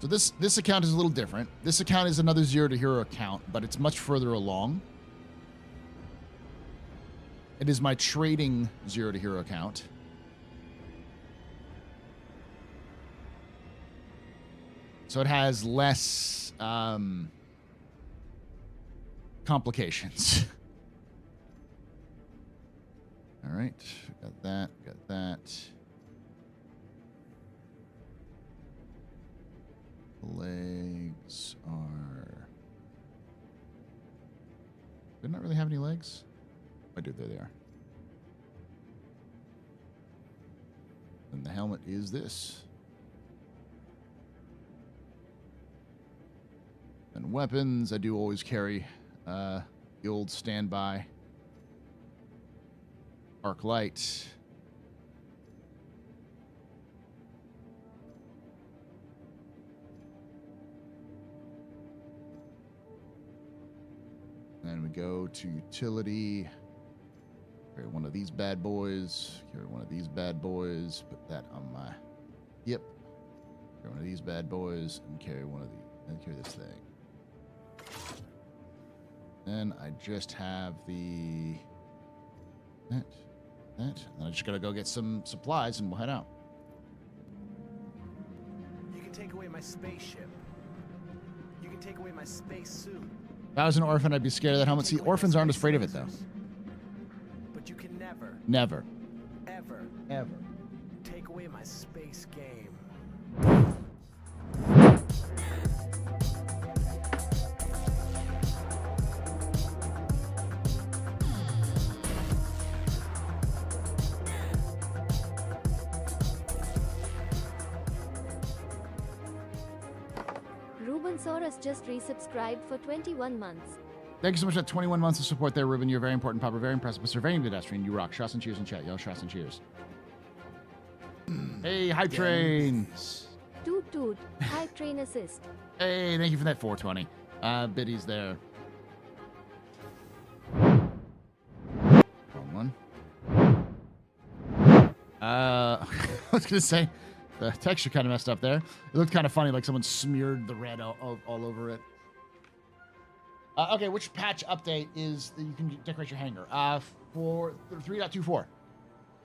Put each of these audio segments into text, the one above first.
So this account is a little different. This account is another Zero to Hero account, but it's much further along. It is my trading Zero to Hero account. So it has less complications. All right, got that, got that. Legs are... Do they not really have any legs? I do, there they are. And the helmet is this. And weapons, I do always carry the old standby arc light. Then we go to utility. Carry one of these bad boys. Carry one of these bad boys. Put that on my hip. Carry one of these bad boys and carry one of these. And carry this thing. Then I just have the that. And I just gotta go get some supplies and we'll head out. You can take away my spaceship. You can take away my space suit. If I was an orphan, I'd be scared of that helmet. See, orphans aren't afraid of it though. But you can never, Never. ever take away my space game. Rubensaurus just resubscribed for 21 months. Thank you so much for that 21 months of support there, Ruben. You're a very important pop. We're very impressed with surveying pedestrian. You rock. Shots and cheers in chat. Yell shots and cheers. Hey, Hype Train. Toot toot. Hype train assist. Hey, thank you for that 420. Biddy's there. Wrong one. I was going to say, the texture kind of messed up there. It looked kind of funny, like someone smeared the red all over it. Okay, which patch update is that you can decorate your hangar? For 3.24.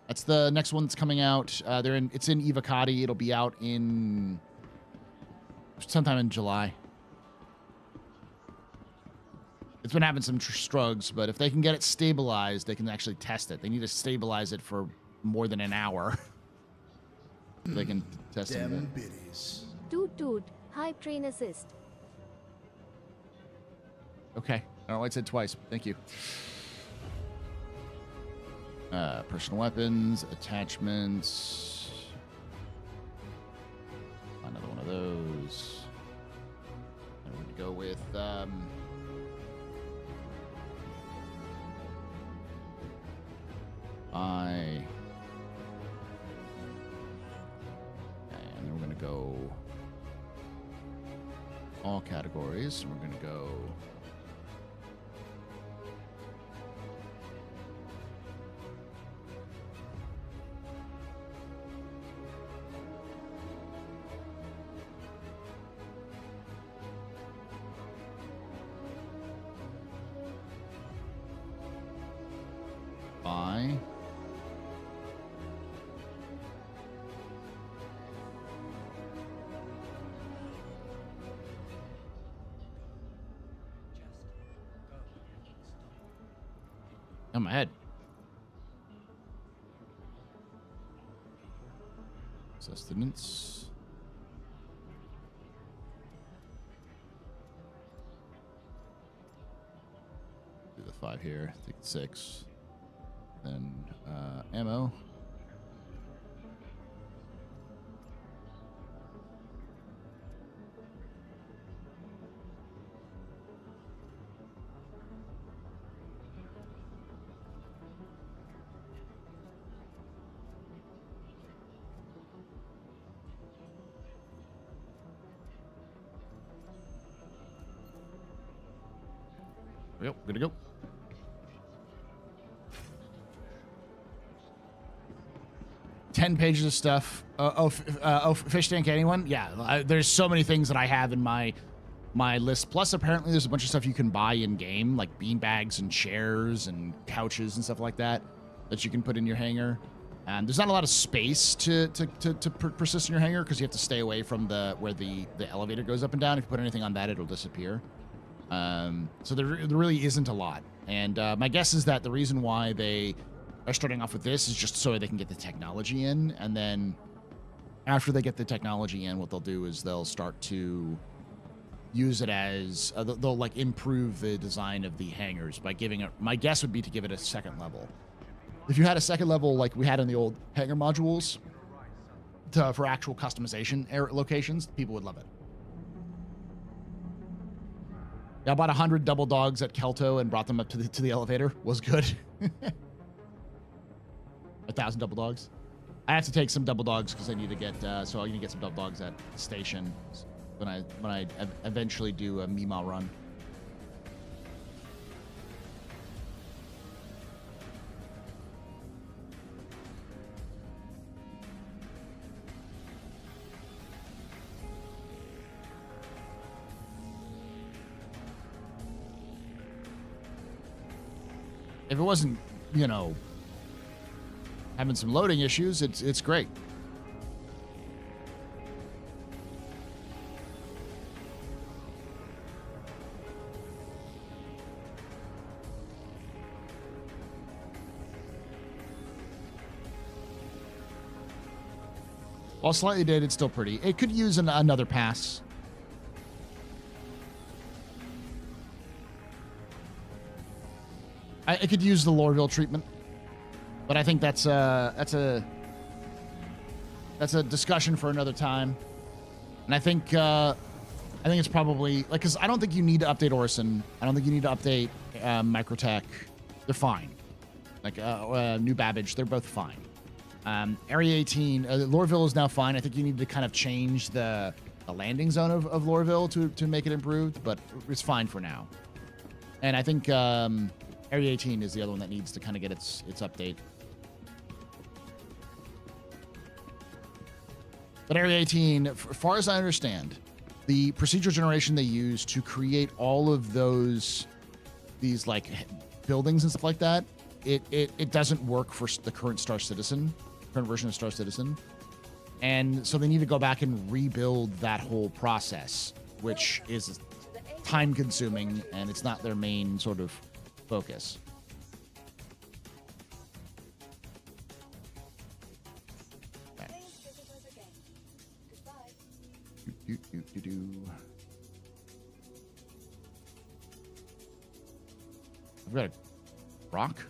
That's the next one that's coming out. It's in Evocati. It'll be out in sometime in July. It's been having some struggles, but if they can get it stabilized, they can actually test it. They need to stabilize it for more than an hour. They can test it. Dem biddies. Toot toot. Hype train assist. Okay. I don't know why I said twice. Thank you. Personal weapons, attachments. Another one of those. And we're going to go with and then we're going to go all categories. And we're going to go by on my head. Sustenance. Do the 5 here. Take the 6. Then ammo. Yep, good to go. 10 pages of stuff. Fish tank, anyone? Yeah, there's so many things that I have in my list. Plus, apparently, there's a bunch of stuff you can buy in game, like bean bags and chairs and couches and stuff like that you can put in your hangar. There's not a lot of space to persist in your hangar because you have to stay away from where the elevator goes up and down. If you put anything on that, it'll disappear. So there really isn't a lot. And my guess is that the reason why they are starting off with this is just so they can get the technology in. And then after they get the technology in, what they'll do is they'll start to use it as they'll like improve the design of the hangars by giving it. My guess would be to give it a second level. If you had a second level like we had in the old hangar modules for actual customization locations, people would love it. Yeah, I bought 100 double dogs at Kelto and brought them up to the elevator. Was good. 1,000 double dogs. I have to take some double dogs because I need to get so I need to get some double dogs at the station when I eventually do a Mima run. If it wasn't, you know, having some loading issues, it's great. While slightly dated, it's still pretty. It could use another pass. It could use the Lorville treatment, but I think that's a discussion for another time. And I think it's probably like because I don't think you need to update Orison. I don't think you need to update Microtech. They're fine. Like New Babbage, they're both fine. Area 18, Lorville is now fine. I think you need to kind of change the landing zone of Lorville to make it improved, but it's fine for now. And I think Area 18 is the other one that needs to kind of get its update. But Area 18, as far as I understand, the procedural generation they use to create all of these like buildings and stuff like that, it doesn't work for the current current version of Star Citizen. And so they need to go back and rebuild that whole process, which is time consuming and it's not their main sort of focus. Okay. I've got a rock.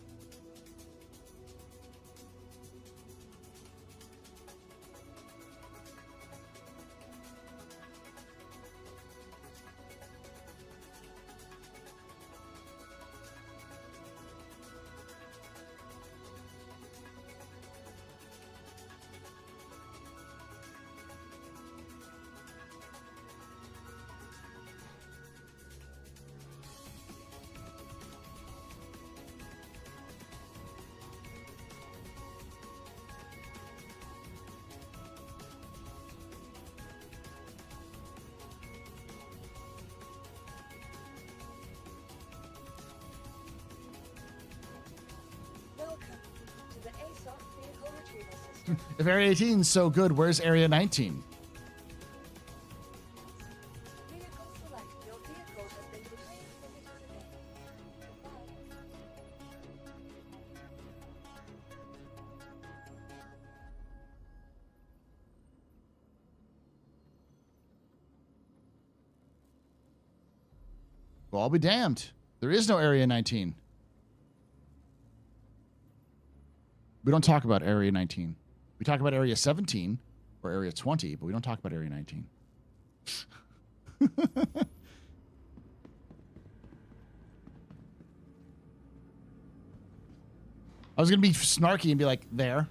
If Area 18 is so good, where's Area 19? Well, I'll be damned. There is no Area 19. We don't talk about Area 19. We talk about Area 17 or Area 20, but we don't talk about Area 19. I was going to be snarky and be like, there,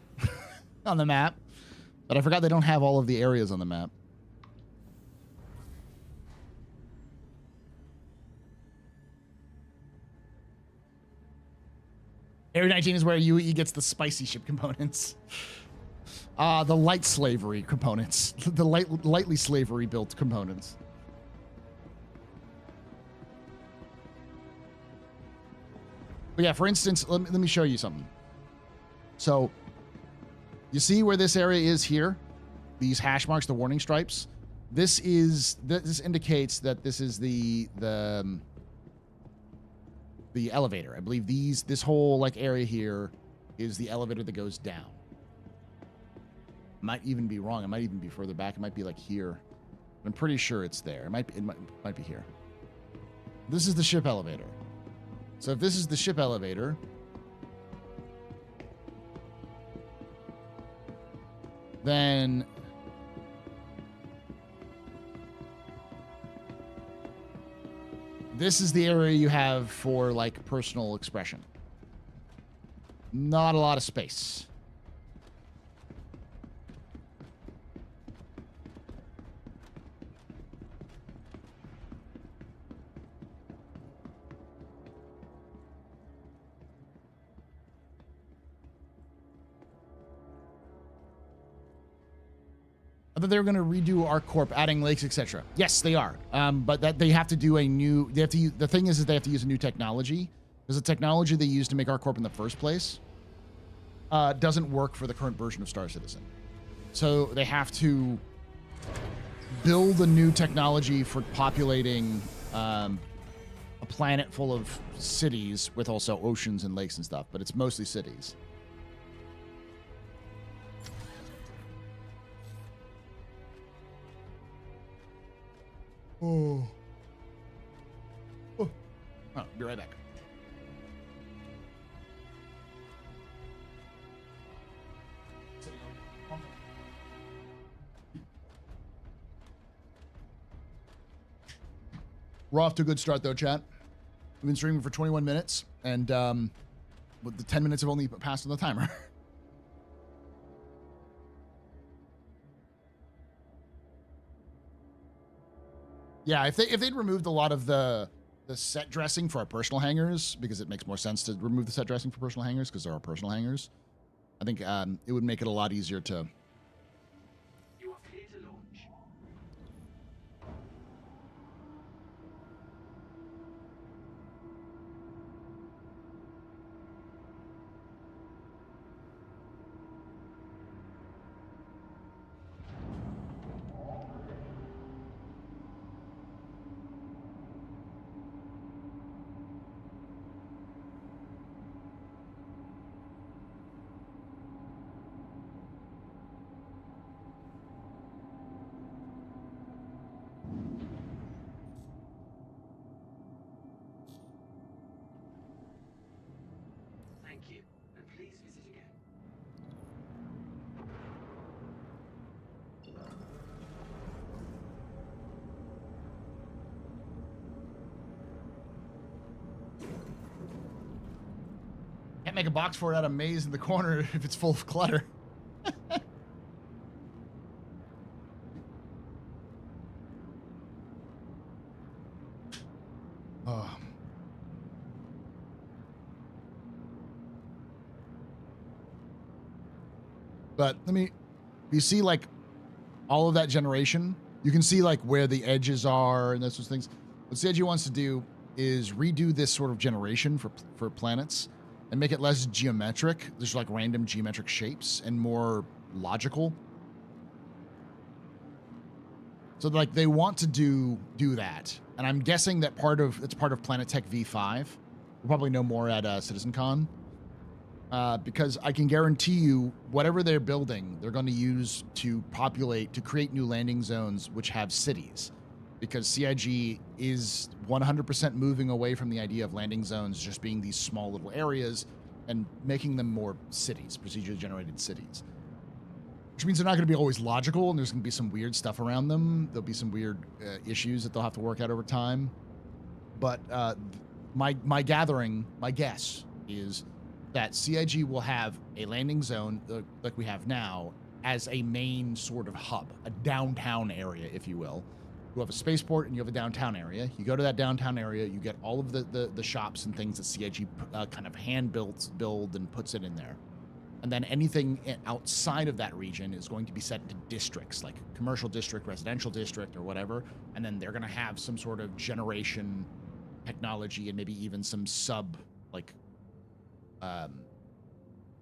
on the map. But I forgot they don't have all of the areas on the map. Area 19 is where UE gets the spicy ship components. The light slavery components. The lightly slavery built components. But yeah, for instance, let me show you something. So, you see where this area is here? These hash marks, the warning stripes. This indicates that this is the elevator. I believe this whole like area here is the elevator that goes down. Might even be wrong. It might even be further back. It might be like here. I'm pretty sure it's there. It might be here. This is the ship elevator. So if this is the ship elevator, then this is the area you have for like personal expression. Not a lot of space. I thought they were going to redo ArcCorp, adding lakes, etc. Yes, they are. But that they have to do a new. They have to. The thing is they have to use a new technology because the technology they used to make ArcCorp in the first place doesn't work for the current version of Star Citizen. So they have to build a new technology for populating a planet full of cities with also oceans and lakes and stuff. But it's mostly cities. Oh. Be right back. We're off to a good start, though, chat. We've been streaming for 21 minutes, and with the 10 minutes have only passed on the timer. Yeah, if they'd removed a lot of the set dressing for our personal hangars, because it makes more sense to remove the set dressing for personal hangars because there are personal hangars, I think it would make it a lot easier to. You are clear to launch. Can't make a box for it out of maze in the corner if it's full of clutter. Oh. But you see like all of that generation, you can see like where the edges are and those sorts of things. What CIG wants to do is redo this sort of generation for planets and make it less geometric. There's like random geometric shapes and more logical. So like they want to do that. And I'm guessing that it's part of Planet Tech V5. We'll probably know more at CitizenCon. Because I can guarantee you whatever they're building, they're going to use to create new landing zones which have cities. Because CIG is 100% moving away from the idea of landing zones just being these small little areas and making them more cities, procedurally generated cities. Which means they're not going to be always logical, and there's going to be some weird stuff around them. There'll be some weird issues that they'll have to work out over time. But my guess is that CIG will have a landing zone like we have now as a main sort of hub, a downtown area, if you will. You have a spaceport and you have a downtown area. You go to that downtown area, you get all of the shops and things that CIG kind of build and puts it in there. And then anything outside of that region is going to be set into districts, like commercial district, residential district, or whatever. And then they're going to have some sort of generation technology and maybe even some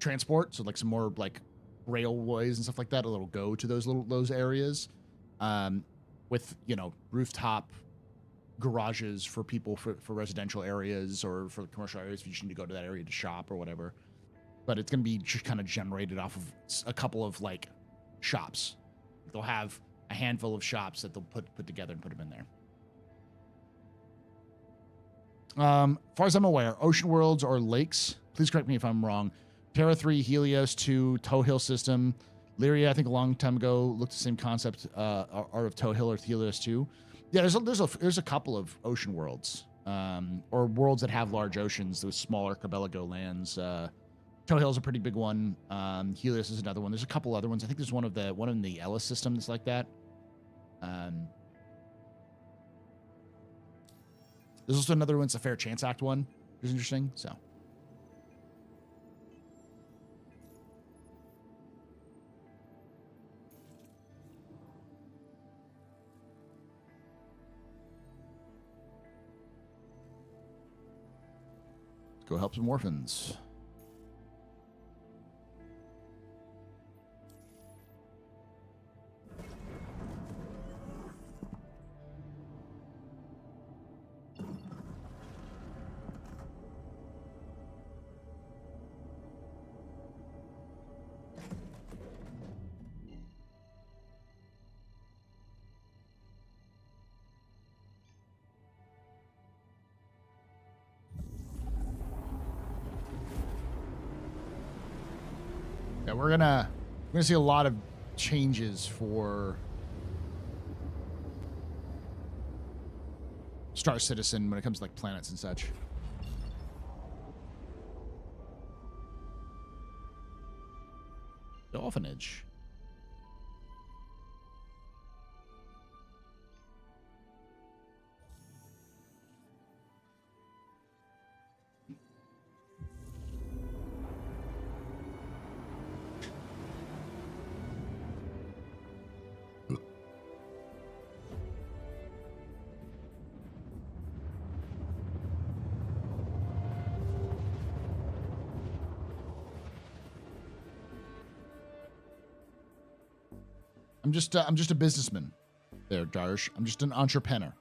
transport. So like some more like railways and stuff like that. It'll go to those areas, with, you know, rooftop garages for people for residential areas or for commercial areas if you just need to go to that area to shop or whatever. But it's going to be just kind of generated off of a couple of like shops. They'll have a handful of shops that they'll put together and put them in there. As far as I'm aware, ocean worlds or lakes, please correct me if I'm wrong. Terra 3, Helios 2, Toe Hill system. Lyria, I think a long time ago, looked the same concept, Art of Toe Hill or Helios 2. Yeah, there's a couple of ocean worlds, or worlds that have large oceans, those smaller archipelago lands. Toe Hill's a pretty big one. Helios is another one. There's a couple other ones. I think there's one in the Ellis system that's like that. There's also another one. It's a Fair Chance Act one, which is interesting. So. Let's go help some orphans. Yeah, we're gonna see a lot of changes for Star Citizen when it comes to like planets and such. The orphanage. I'm just a businessman there, Darsh. I'm just an entrepreneur.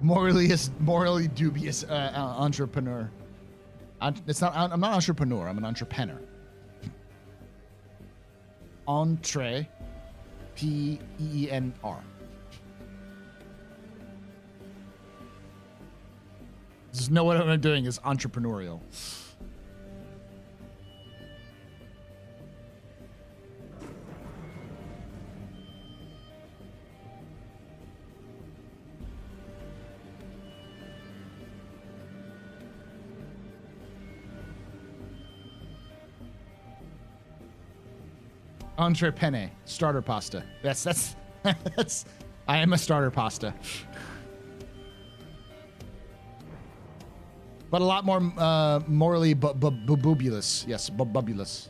Morally dubious entrepreneur. It's not. I'm not an entrepreneur. I'm an entrepreneur. Entre, P-E-E-N-R. Just know what I'm doing is entrepreneurial. Entree penne, starter pasta. That's I am a starter pasta. But a lot more morally bubulous. Yes, bubulous.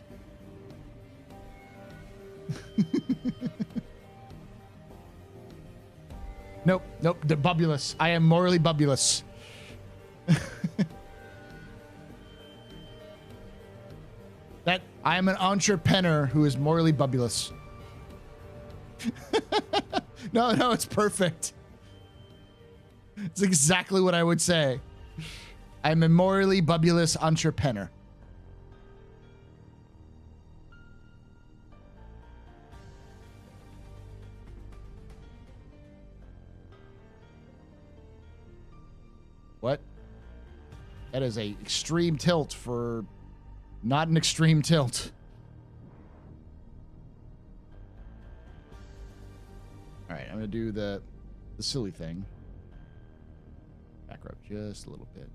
Nope, the bubulous. I am morally bubulous. That I am an entrepreneur who is morally bubulous. No, it's perfect. It's exactly what I would say. I'm a morally bubulous entrepreneur. What? That is a extreme tilt for not an extreme tilt. All right, I'm gonna do the silly thing. Back road. Just a little bit.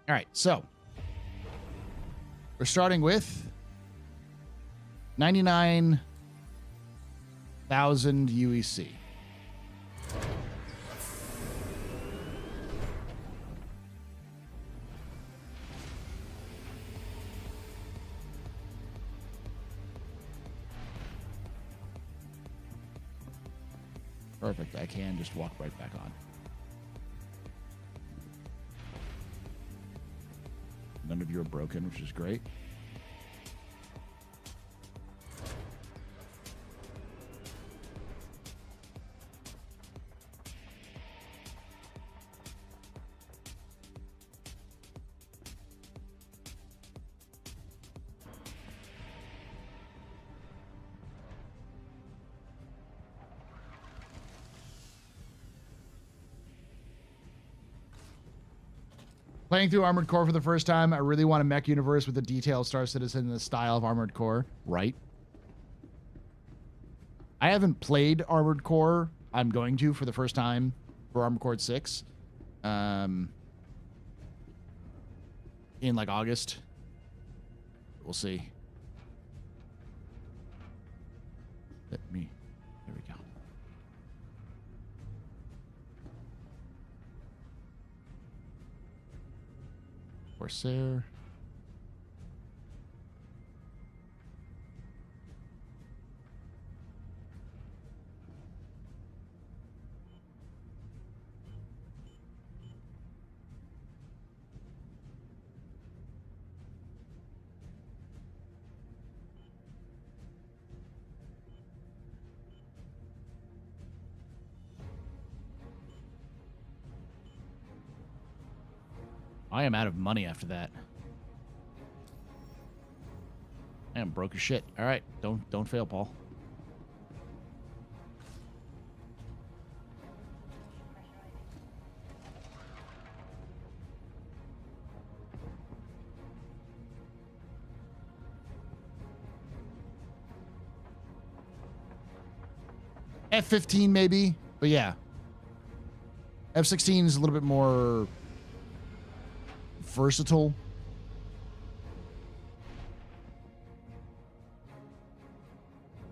All right, so we're starting with 99,000 UEC. Perfect. I can just walk right back on. None of you are broken, which is great. Playing through Armored Core for the first time, I really want a mech universe with a detailed Star Citizen in the style of Armored Core, right? I haven't played Armored Core. I'm going to for the first time for Armored Core 6. In like August. We'll see. There we go. Corsair. I am out of money after that. I am broke as shit. All right, don't fail, Paul. F-15 maybe, but yeah. F-16 is a little bit more versatile.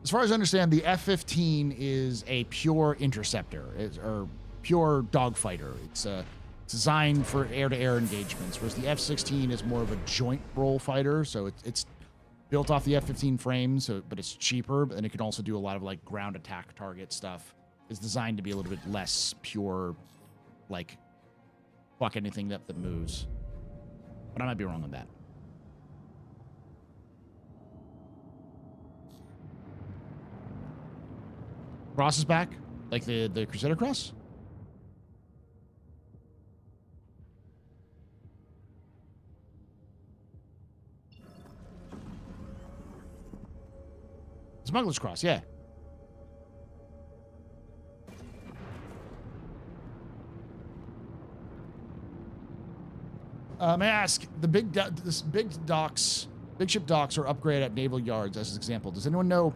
As far as I understand, the F-15 is a pure interceptor, or pure dogfighter. It's designed for air-to-air engagements, whereas the F-16 is more of a joint role fighter. So it's built off the F-15 frame, but it's cheaper, and it can also do a lot of like ground attack target stuff. It's designed to be a little bit less pure, like fuck anything that moves. But I might be wrong on that. Cross is back? Like the Crusader Cross? Smuggler's Cross, yeah. May I ask, the big ship docks are upgraded at naval yards as an example. Does anyone know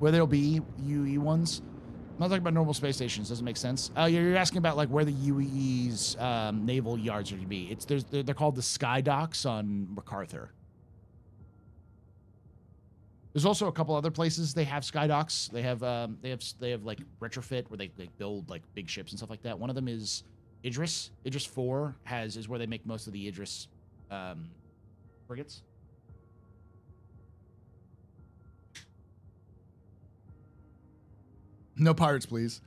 where there'll be UE ones? I'm not talking about normal space stations. Doesn't make sense. You're asking about like where the UE's naval yards are to be. They're called the Sky Docks on MacArthur. There's also a couple other places they have Sky Docks. They have like retrofit where they build like big ships and stuff like that. One of them is Idris. Idris 4 is where they make most of the Idris frigates. No pirates, please.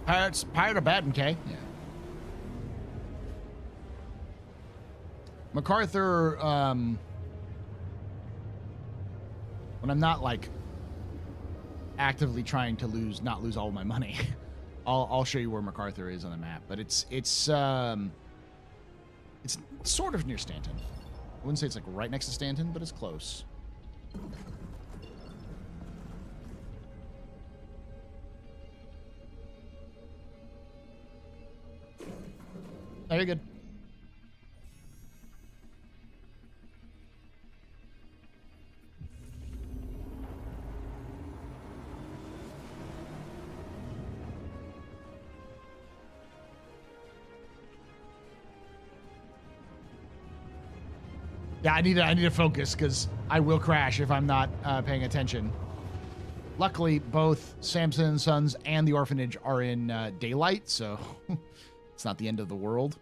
Pirate are bad in K. Yeah. MacArthur, when I'm not like actively trying to not lose all my money, I'll show you where MacArthur is on the map. But it's sort of near Stanton. I wouldn't say it's like right next to Stanton, but it's close. Oh, you're good. Yeah, I need to focus because I will crash if I'm not paying attention. Luckily, both Samson & Sons and the orphanage are in daylight, so it's not the end of the world.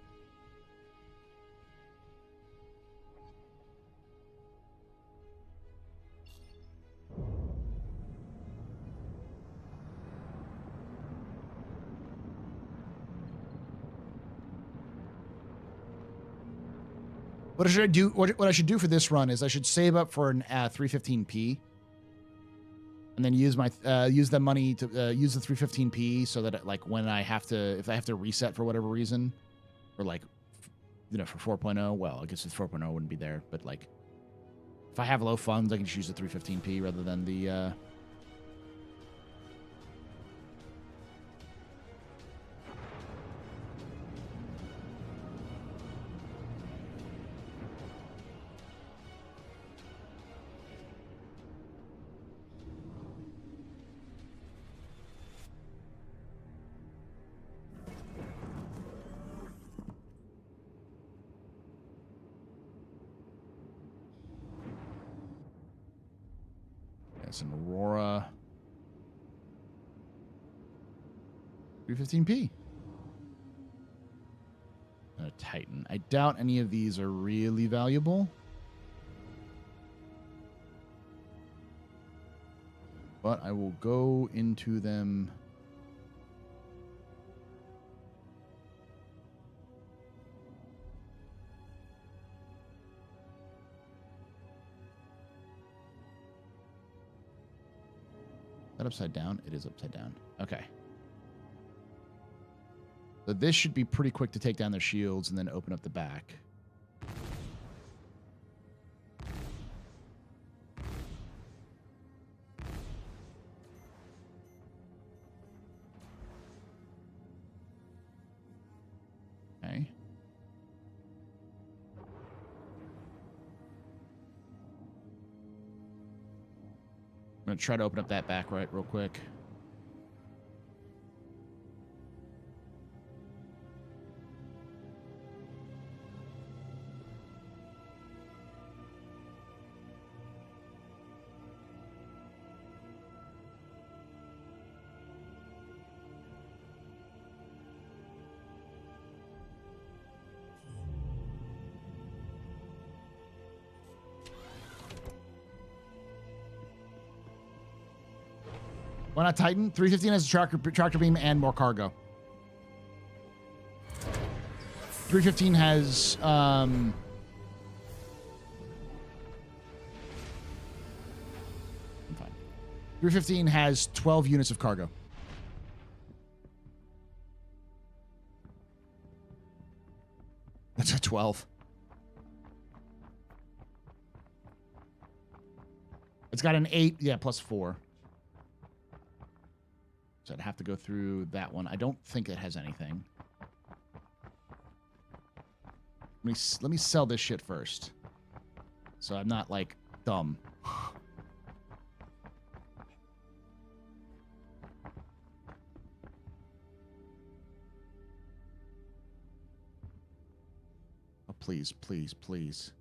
What should I do? What I should do for this run is I should save up for an 315p, and then use my use the money to use the 315p so that like when I have to, if I have to reset for whatever reason, or like for 4.0, well, I guess with 4.0 wouldn't be there, but like if I have low funds, I can just use the 315p rather than the. An Aurora 315p. A Titan. I doubt any of these are really valuable. But I will go into them. That upside down? It is upside down. Okay. So this should be pretty quick to take down their shields and then open up the back. Okay. I'm going to try to open up that back right real quick. Why not Titan? 315 has a tractor beam and more cargo. 315 has I'm fine. 315 has 12 units of cargo. That's a 12. It's got an 8, yeah, plus 4. So I'd have to go through that one. I don't think it has anything. Let me sell this shit first. So I'm not, like, dumb. Oh, please, please, please.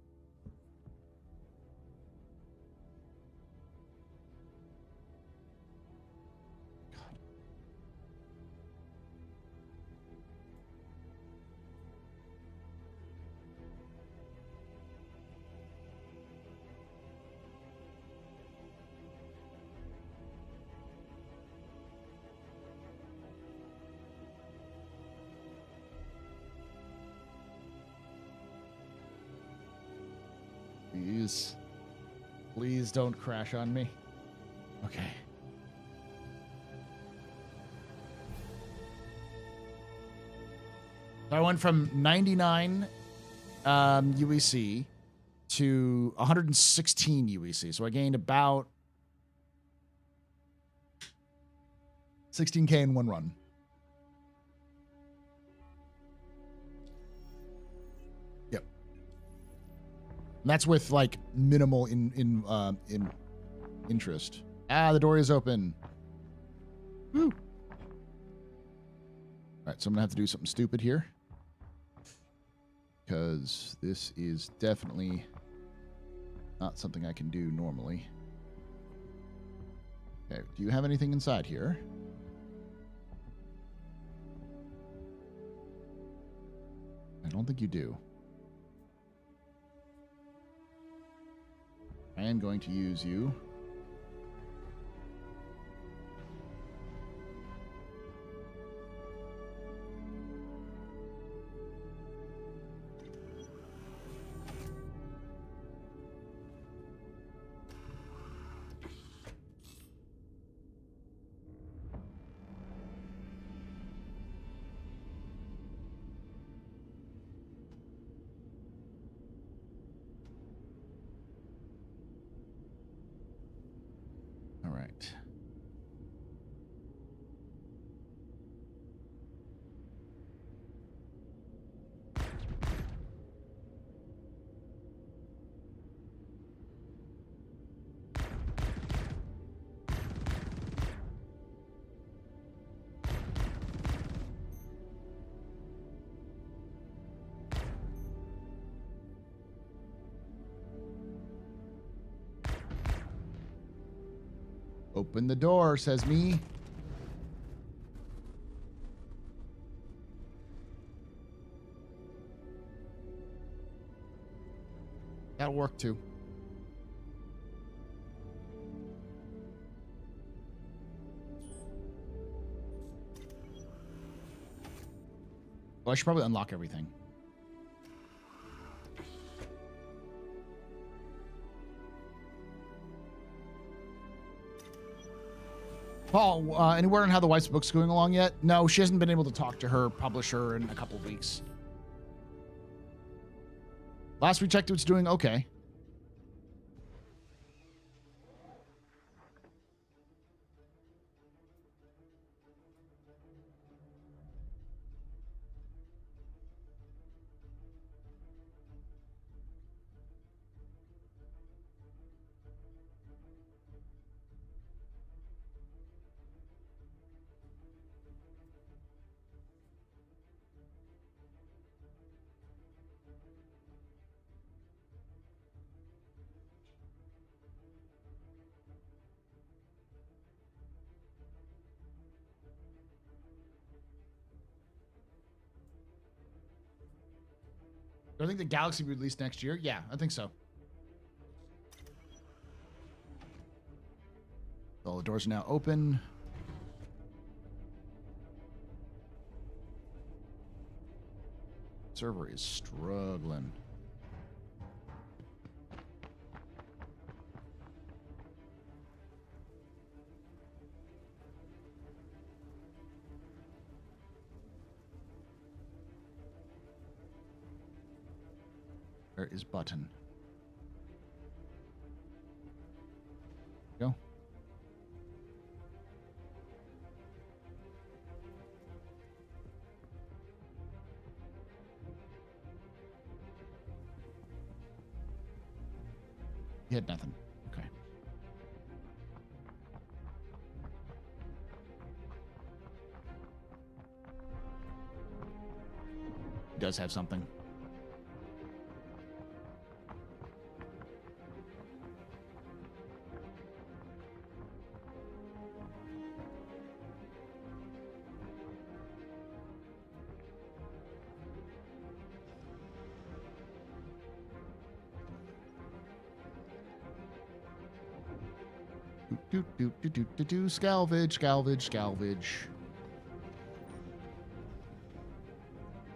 please. Please don't crash on me. Okay. So I went from 99 UEC to 116 UEC. So I gained about 16K in one run. Yep. And that's with like minimal in interest. Ah, the door is open. Woo. All right, so I'm gonna have to do something stupid here, because this is definitely not something I can do normally. Okay, do you have anything inside here? I don't think you do. I am going to use you. Open the door, says me. That'll work too. Well, I should probably unlock everything. Paul, any word on how the wife's book's going along yet? No, she hasn't been able to talk to her publisher in a couple of weeks. Last we checked, it's doing okay. I think the Galaxy will be released next year. Yeah, I think so. All the doors are now open. Server is struggling. Where is button? Go. You had nothing. Okay. He does have something. Salvage, salvage, salvage.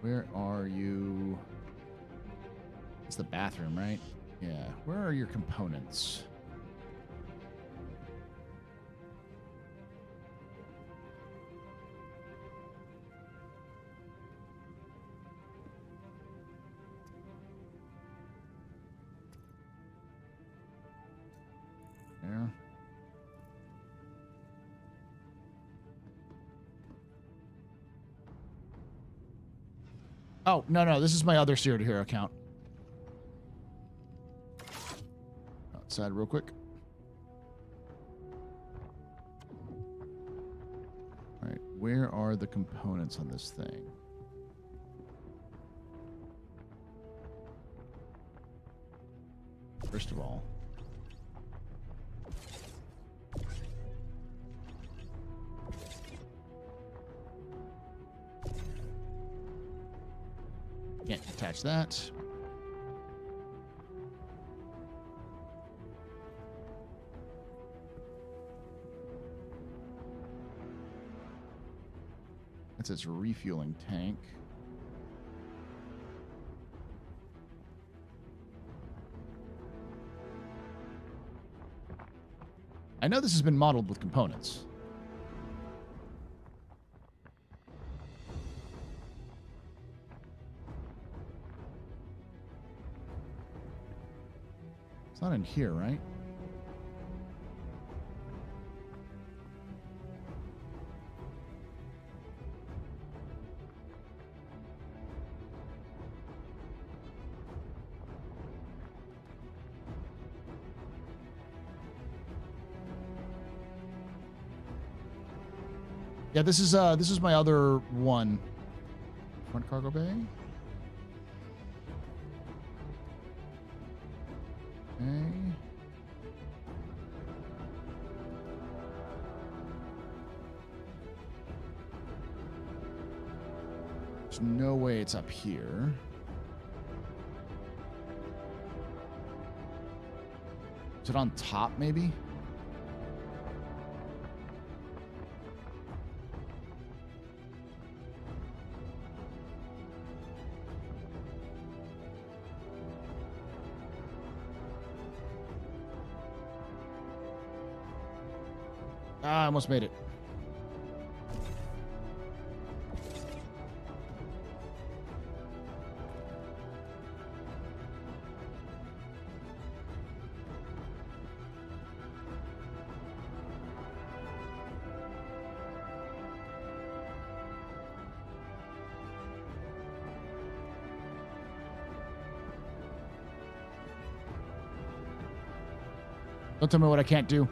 Where are you? It's the bathroom, right? Yeah, where are your components? There. Oh, no, this is my other Zero to Hero account. Outside real quick. All right, where are the components on this thing? First of all, can't attach that. That's its refueling tank. I know this has been modeled with components. It's not in here, right? Yeah, this is my other one. Front cargo bay. Okay. There's no way it's up here. Is it on top, maybe? Ah, I almost made it. Don't tell me what I can't do.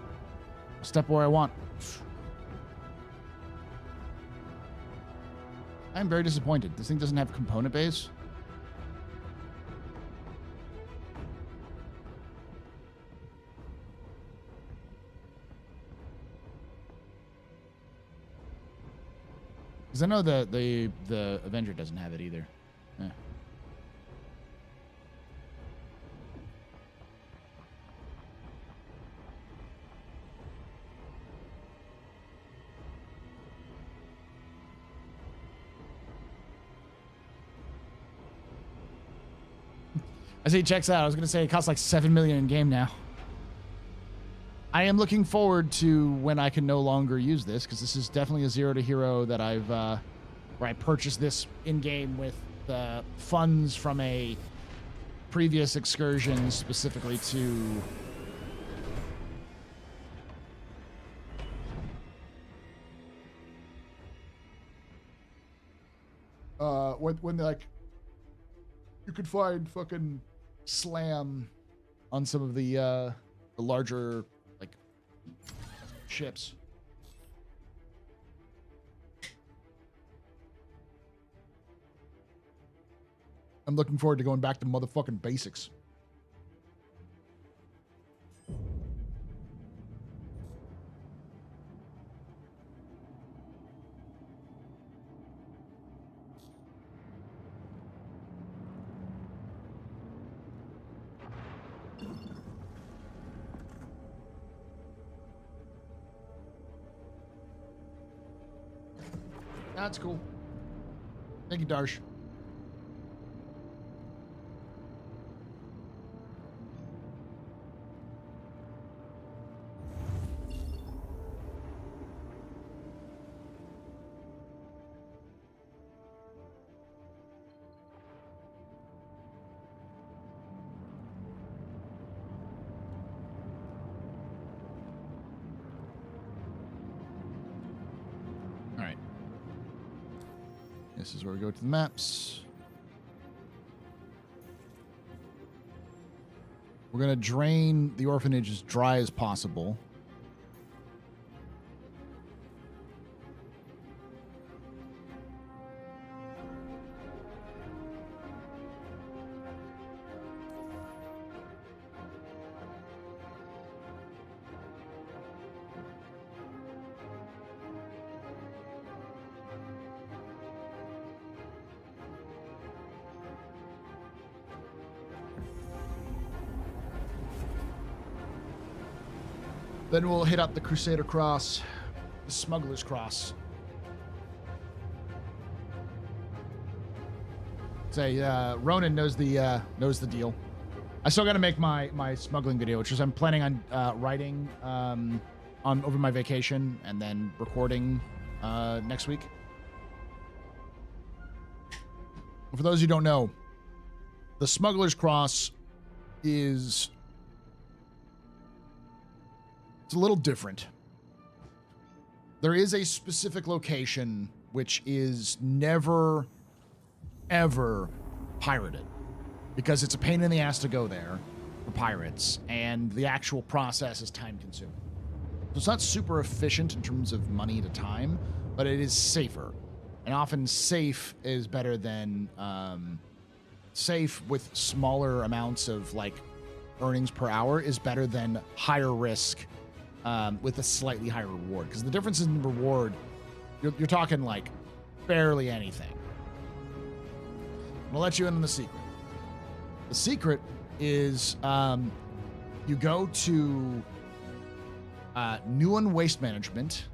I'll step where I want. I'm very disappointed. This thing doesn't have component base. Because I know the Avenger doesn't have it either. Eh. I see it checks out. I was going to say it costs like $7 million in game now. I am looking forward to when I can no longer use this, because this is definitely a Zero to Hero that I've where I purchased this in game with the funds from a previous excursion specifically to when like you could find fucking slam on some of the larger like ships. I'm looking forward to going back to motherfucking basics. That's cool. Thank you, Darsh. This is where we go to the maps. We're going to drain the orphanage as dry as possible. Then we'll hit up the Crusader Cross, the Smuggler's Cross. Say, Ronan knows the deal. I still got to make my smuggling video, which is I'm planning on writing on over my vacation and then recording next week. For those who don't know, the Smuggler's Cross is... it's a little different. There is a specific location which is never, ever pirated because it's a pain in the ass to go there for pirates, and the actual process is time-consuming. So it's not super efficient in terms of money to time, but it is safer. And often safe is better than safe with smaller amounts of like earnings per hour is better than higher risk with a slightly higher reward, because the difference in reward, you're talking like barely anything. I'm gonna let you in on the secret. The secret is you go to Newen Waste Management,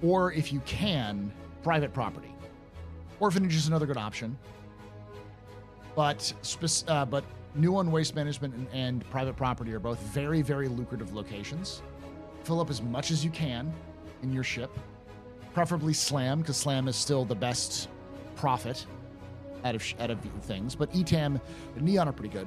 or if you can, private property. Orphanage is another good option, but Newen Waste Management and private property are both very, very lucrative locations. Fill up as much as you can in your ship, preferably Slam, because Slam is still the best profit out of things. But ETAM and Neon are pretty good.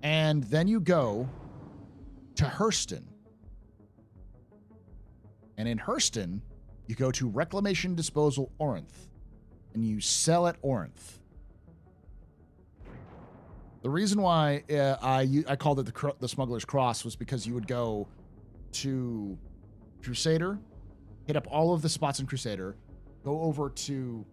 And then you go to Hurston. And in Hurston, you go to Reclamation Disposal Orinth, and you sell at Orinth. The reason why I called it the Smuggler's Cross was because you would go to Crusader, hit up all of the spots in Crusader, go over to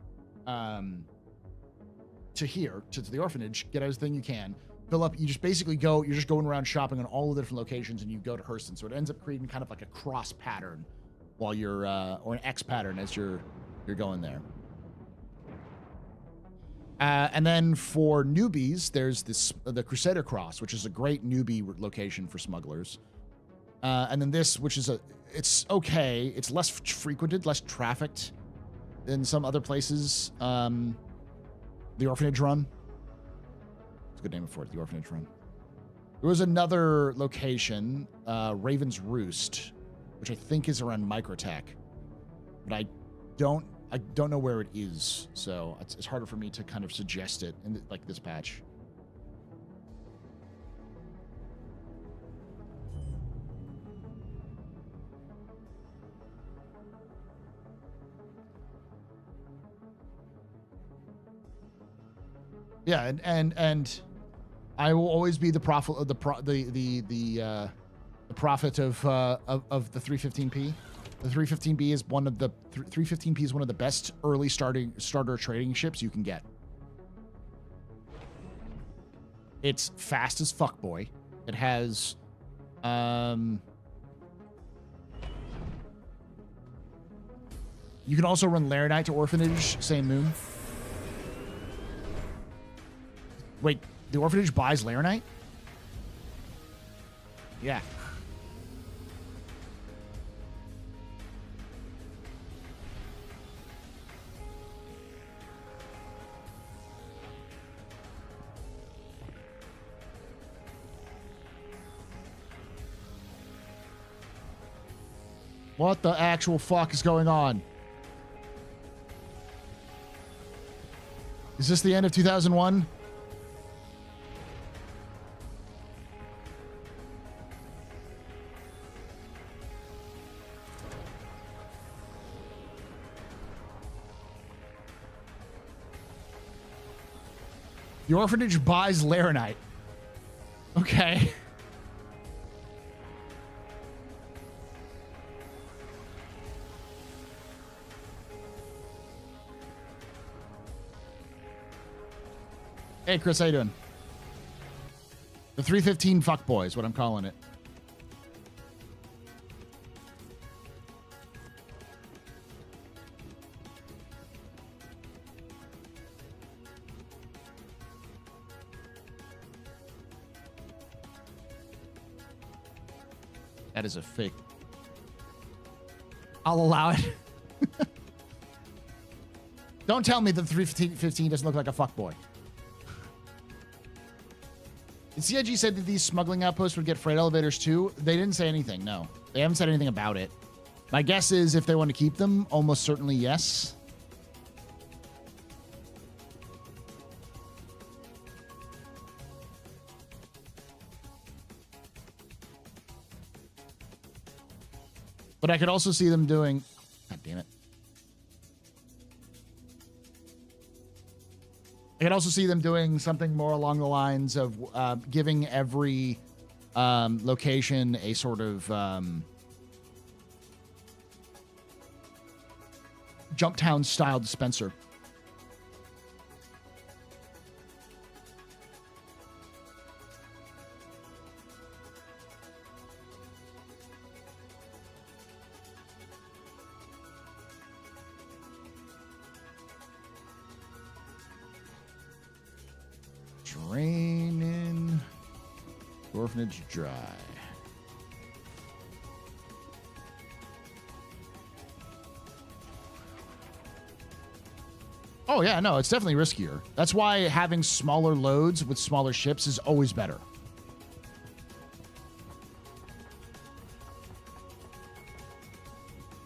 here, to the orphanage, get everything you can, fill up. You just basically you're just going around shopping on all the different locations, and you go to Hurston. So it ends up creating kind of like a cross pattern while you're, or an X pattern as you're going there. And then for newbies, there's the Crusader Cross, which is a great newbie location for smugglers. And then this, which is it's okay. It's less frequented, less trafficked than some other places. The Orphanage Run. It's a good name for it, the Orphanage Run. There was another location, Raven's Roost, which I think is around Microtech, but I don't know where it is, so it's harder for me to kind of suggest it in like this patch. Yeah, and I will always be the prophet of the prophet of the 315p. The 315B is one of the 315P is one of the best early starter trading ships you can get. It's fast as fuck, boy. It has you can also run Laranite to Orphanage, same moon. Wait, the Orphanage buys Laranite? Yeah. What the actual fuck is going on? Is this the end of 2001? The orphanage buys Laranite. Okay. Hey, Chris, how you doing? The 315 fuckboy is what I'm calling it. That is a fake. I'll allow it. Don't tell me the 315 doesn't look like a fuckboy. CIG said that these smuggling outposts would get freight elevators too. They didn't say anything, no. They haven't said anything about it. My guess is if they want to keep them, almost certainly yes. But I could also see them doing... God damn it. I could also see them doing something more along the lines of giving every location a sort of Jumptown style dispenser. Draining orphanage dry. Oh yeah, no, it's definitely riskier. That's why having smaller loads with smaller ships is always better.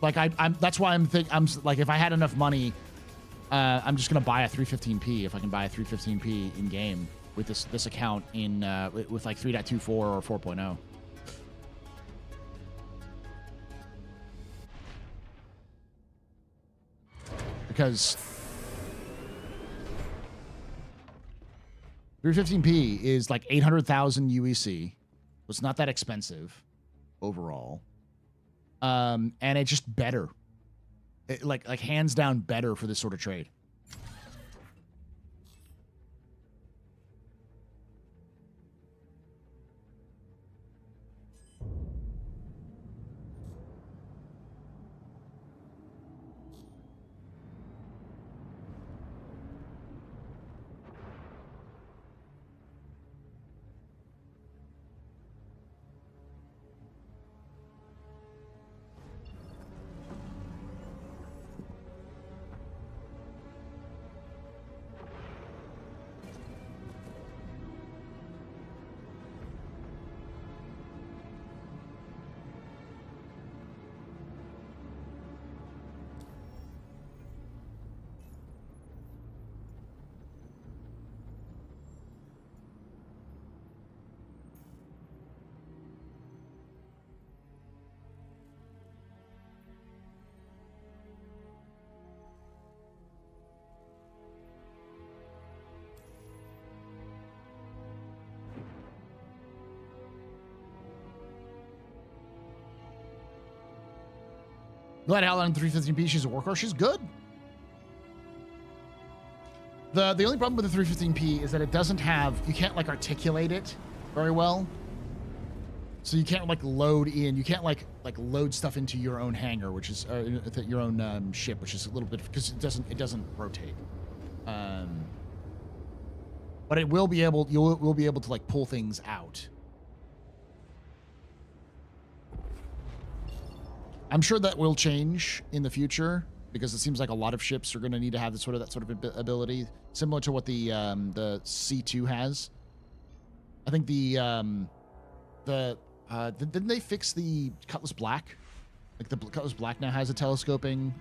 Like that's why I'm like, if I had enough money, I'm just gonna buy a 315p if I can buy a 315p in game with this account in with like 3.24 or 4.0. Because 315p is like 800,000 UEC. It's not that expensive overall. And it's just better. Like hands down better for this sort of trade. Glad Hal on 315p. She's a workhorse. She's good. The only problem with the 315p is that it doesn't have, you can't like articulate it very well. So you can't like load in, you can't like load stuff into your own hangar, which is your own ship, which is a little bit, because it doesn't rotate. But it will be able, we'll be able to like pull things out. I'm sure that will change in the future because it seems like a lot of ships are going to need to have that sort of ability, similar to what the C2 has. I think didn't they fix the Cutlass Black? Like the Cutlass Black now has a telescoping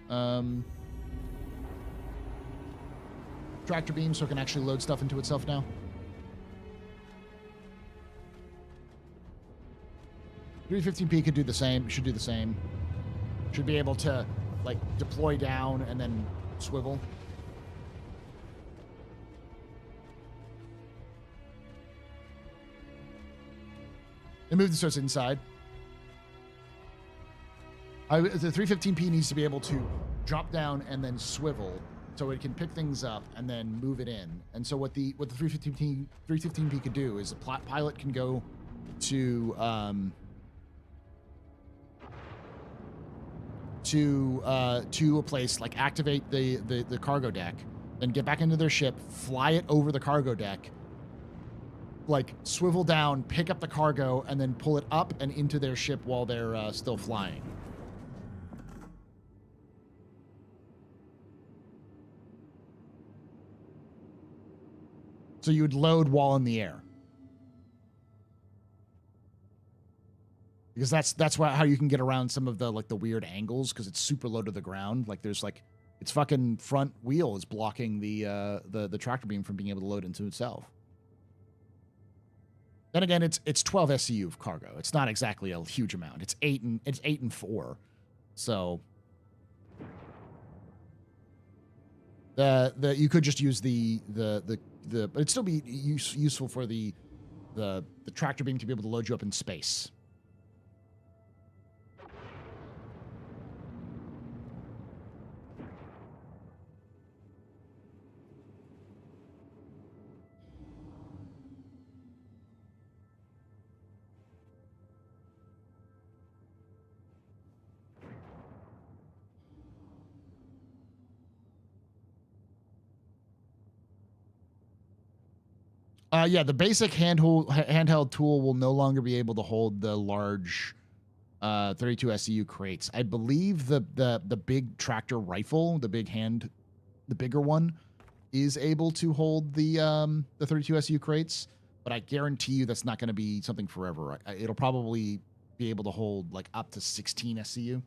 tractor beam, so it can actually load stuff into itself now. .315p could do the same. Should do the same. Should be able to like deploy down and then swivel. It moves the source inside. The 315P needs to be able to drop down and then swivel, so it can pick things up and then move it in. And so what the 315P could do is the pilot can go to a place, like activate the cargo deck, then get back into their ship, fly it over the cargo deck, like swivel down, pick up the cargo, and then pull it up and into their ship while they're still flying. So you would load while in the air. Because that's how you can get around some of the like the weird angles, because it's super low to the ground. Like there's like its fucking front wheel is blocking the tractor beam from being able to load into itself. Then again, it's 12 SCU of cargo. It's not exactly a huge amount. It's 8 and 4. So you could just use but it'd still be useful for the tractor beam to be able to load you up in space. Yeah, the basic handheld tool will no longer be able to hold the large 32 SCU crates. I believe the big tractor rifle, the bigger one, is able to hold the 32 SCU crates, but I guarantee you that's not going to be something forever. It'll probably be able to hold like up to 16 SCU.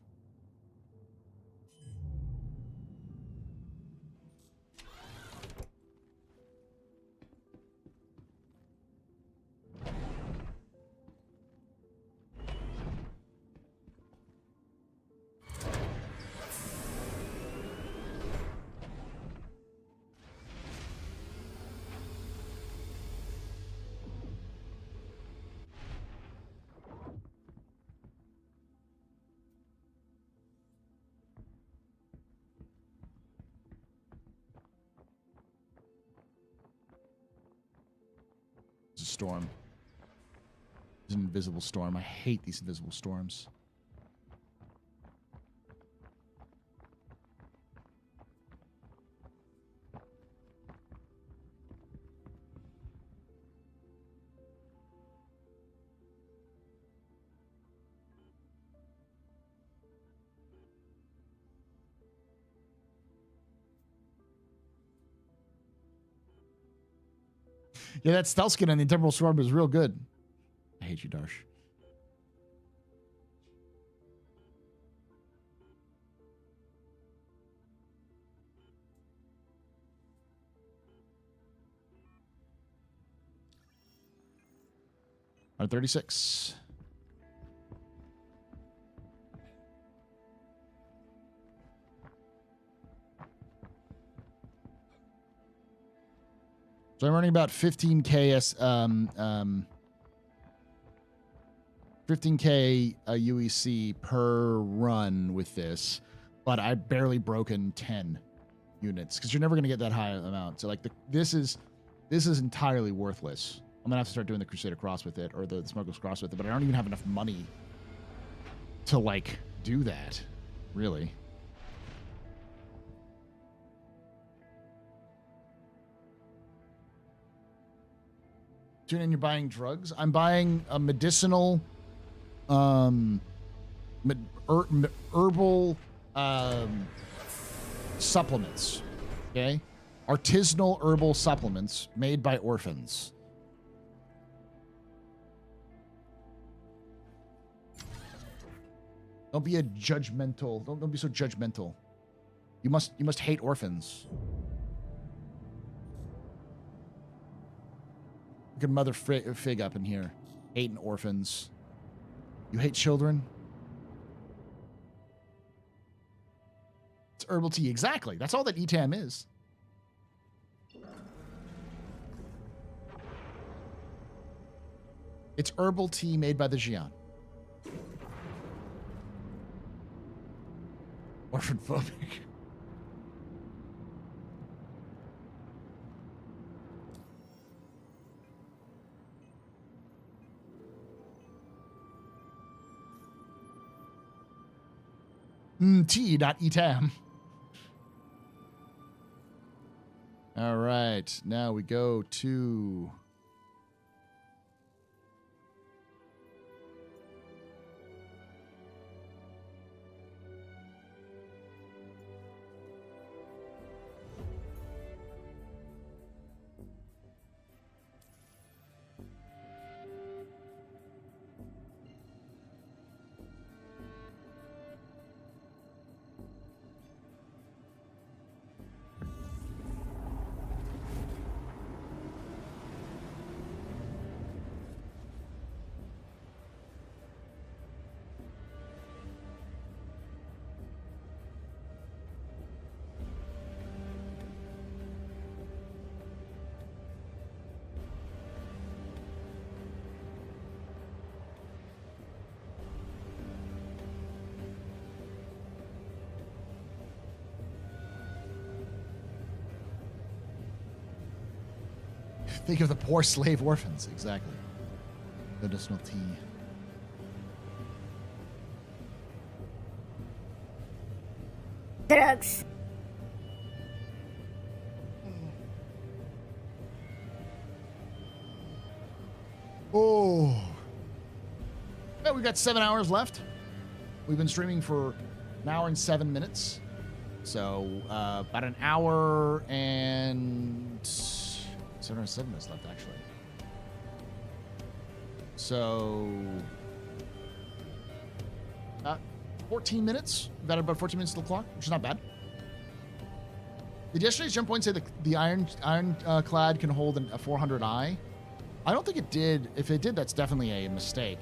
Storm. It's an invisible storm. I hate these invisible storms. Yeah, that stealth skin on the Temporal Storm is real good. I hate you, Darsh. On 36. So I'm running about 15K 15K UEC per run with this, but I've barely broken 10 units because you're never going to get that high amount. So like this is entirely worthless. I'm gonna have to start doing the Crusader Cross with it or the Smuggler's Cross with it, but I don't even have enough money to like do that, really. Tune in, you're buying drugs? I'm buying a medicinal, herbal supplements, okay? Artisanal herbal supplements made by orphans. Don't be a judgmental. Don't be so judgmental. You must hate orphans. Look at Mother Fig up in here, hating orphans. You hate children? It's herbal tea, exactly. That's all that ETAM is. It's herbal tea made by the Xi'an. Orphan phobic. T.etam. All right, now we go to think of the poor slave orphans. Exactly. Medicinal tea. Drugs. Oh. Well, we've got 7 hours left. We've been streaming for an hour and 7 minutes. So, about an hour and 7 or 7 minutes left, actually. So, 14 minutes. We've got about 14 minutes to the clock, which is not bad. Did yesterday's jump point say the ironclad can hold a 400i? I don't think it did. If it did, that's definitely a mistake.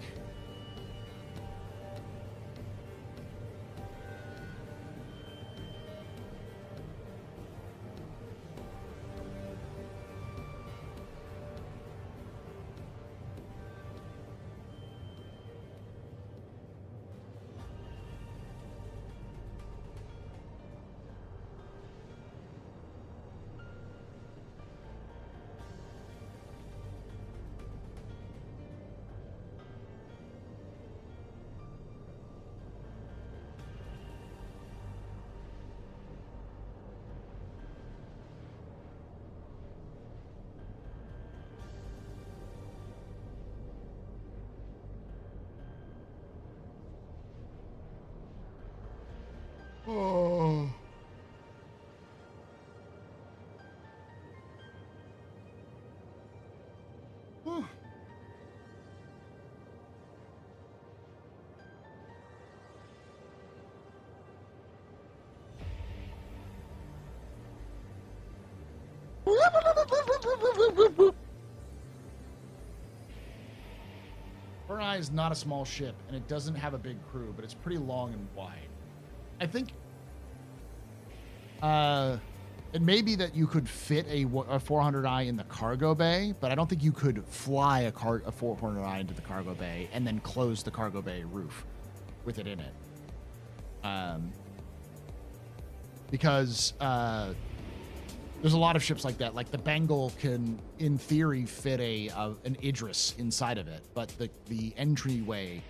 Oh. Whew. Burn Eye is not a small ship, and it doesn't have a big crew, but it's pretty long and wide. I think it may be that you could fit a 400i in the cargo bay, but I don't think you could fly a 400i into the cargo bay and then close the cargo bay roof with it in it. Because there's a lot of ships like that. Like the Bengal can, in theory, fit an Idris inside of it, but the entryway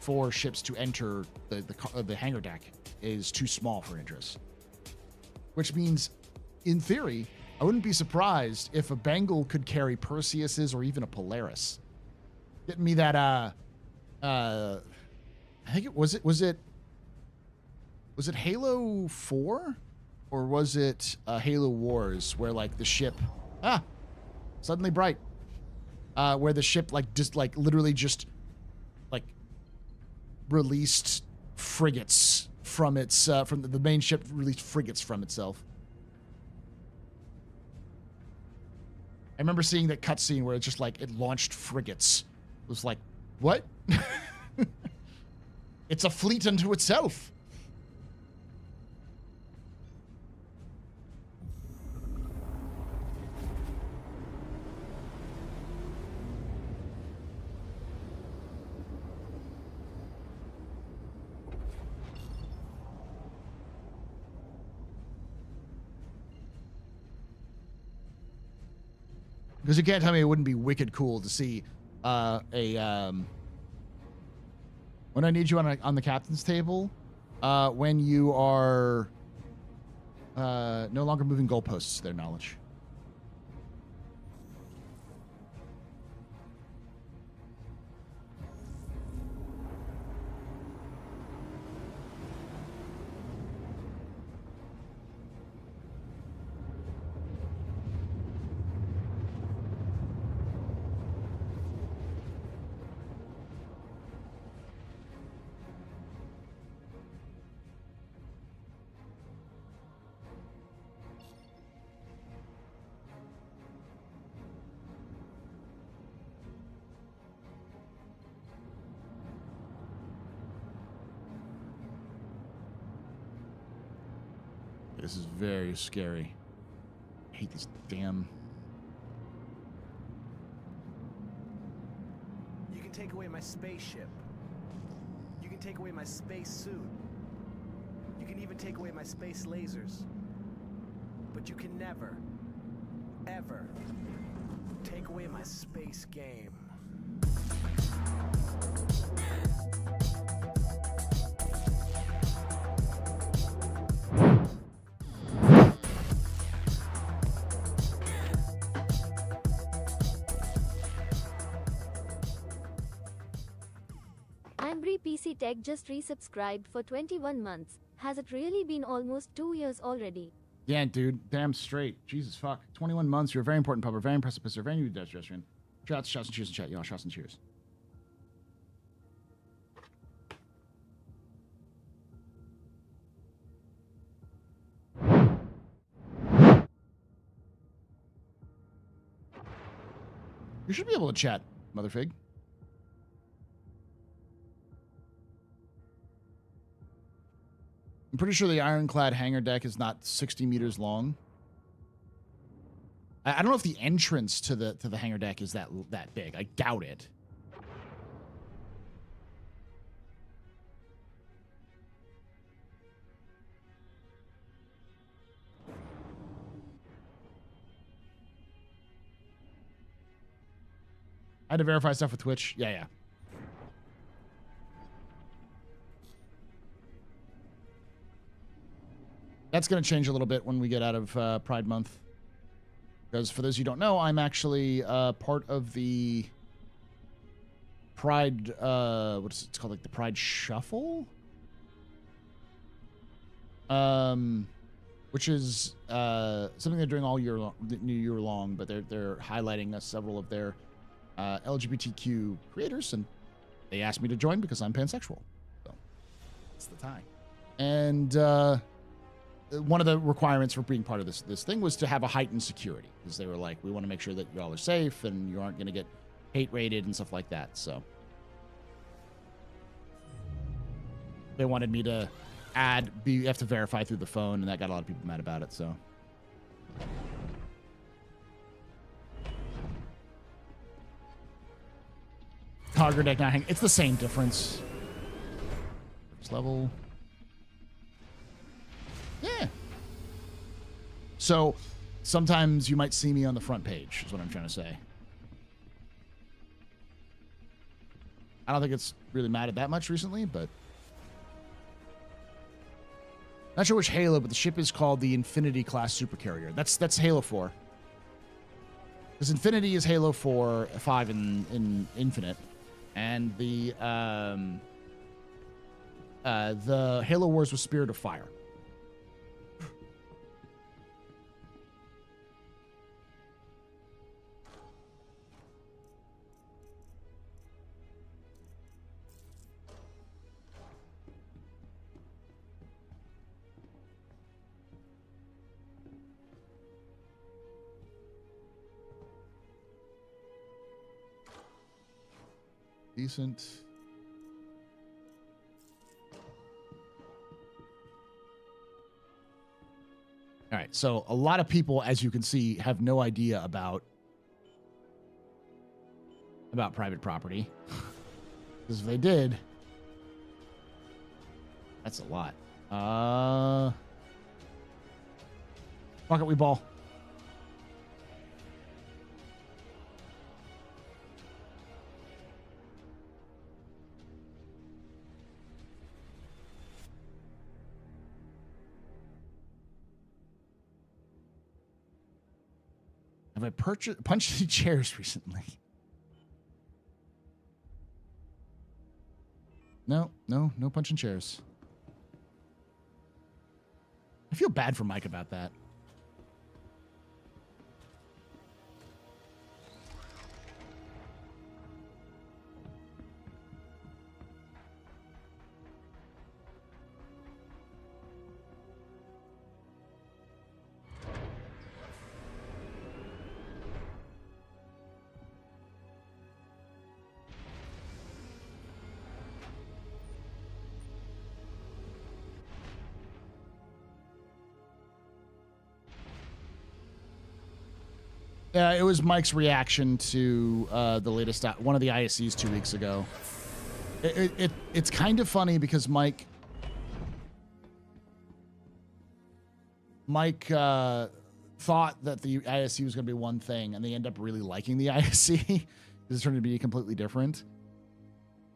for ships to enter the hangar deck is too small for Idris. Which means, in theory, I wouldn't be surprised if a Bengal could carry Perseuses or even a Polaris. Getting me that I think was it Halo 4? Or was it Halo Wars, where like the ship suddenly bright, where the ship literally just released frigates from its from the main ship released frigates from itself. I remember seeing that cutscene where it's just like it launched frigates. It was like, what? It's a fleet unto itself. Because you can't tell me it wouldn't be wicked cool to see when I need you on the captain's table, when you are no longer moving goalposts to their knowledge. This is very scary. I hate these damn... You can take away my spaceship. You can take away my space suit. You can even take away my space lasers. But you can never, ever take away my space game. PC Tech just resubscribed for 21 months. Has it really been almost 2 years already? Yeah, dude. Damn straight. Jesus fuck. 21 months. You're a very important pub. We're very impressive. You're very new to pedestrian. Shots and cheers in chat, y'all. Shots and cheers. You should be able to chat, Motherfig. I'm pretty sure the ironclad hangar deck is not 60 meters long. I don't know if the entrance to the hangar deck is that big. I doubt it. I had to verify stuff with Twitch. Yeah. That's going to change a little bit when we get out of Pride Month. Because for those of you who don't know, I'm actually part of the Pride, what is it? It's called like the Pride Shuffle? Which is something they're doing all year long, but they're highlighting several of their LGBTQ creators, and they asked me to join because I'm pansexual. So that's the tie. And one of the requirements for being part of this thing was to have a heightened security, because they were like, we want to make sure that you all are safe and you aren't going to get hate rated and stuff like that. So they wanted me to you have to verify through the phone, and that got a lot of people mad about it. So Cogger deck not hang. It's the same difference. First level. Yeah. So sometimes you might see me on the front page, is what I'm trying to say. I don't think it's really mattered that much recently, but not sure which Halo, but the ship is called the Infinity class supercarrier. That's Halo 4. Because Infinity is Halo 5 in Infinite, and the Halo Wars was Spirit of Fire. Decent. All right, so a lot of people, as you can see, have no idea about private property. Because if they did, that's a lot. Fuck it, we ball. Have I punched any chairs recently? No punching chairs. I feel bad for Mike about that. It was Mike's reaction to the latest one of the ISCs 2 weeks ago. It's kind of funny because Mike thought that the ISC was going to be one thing, and they end up really liking the ISC because it's turned to be completely different.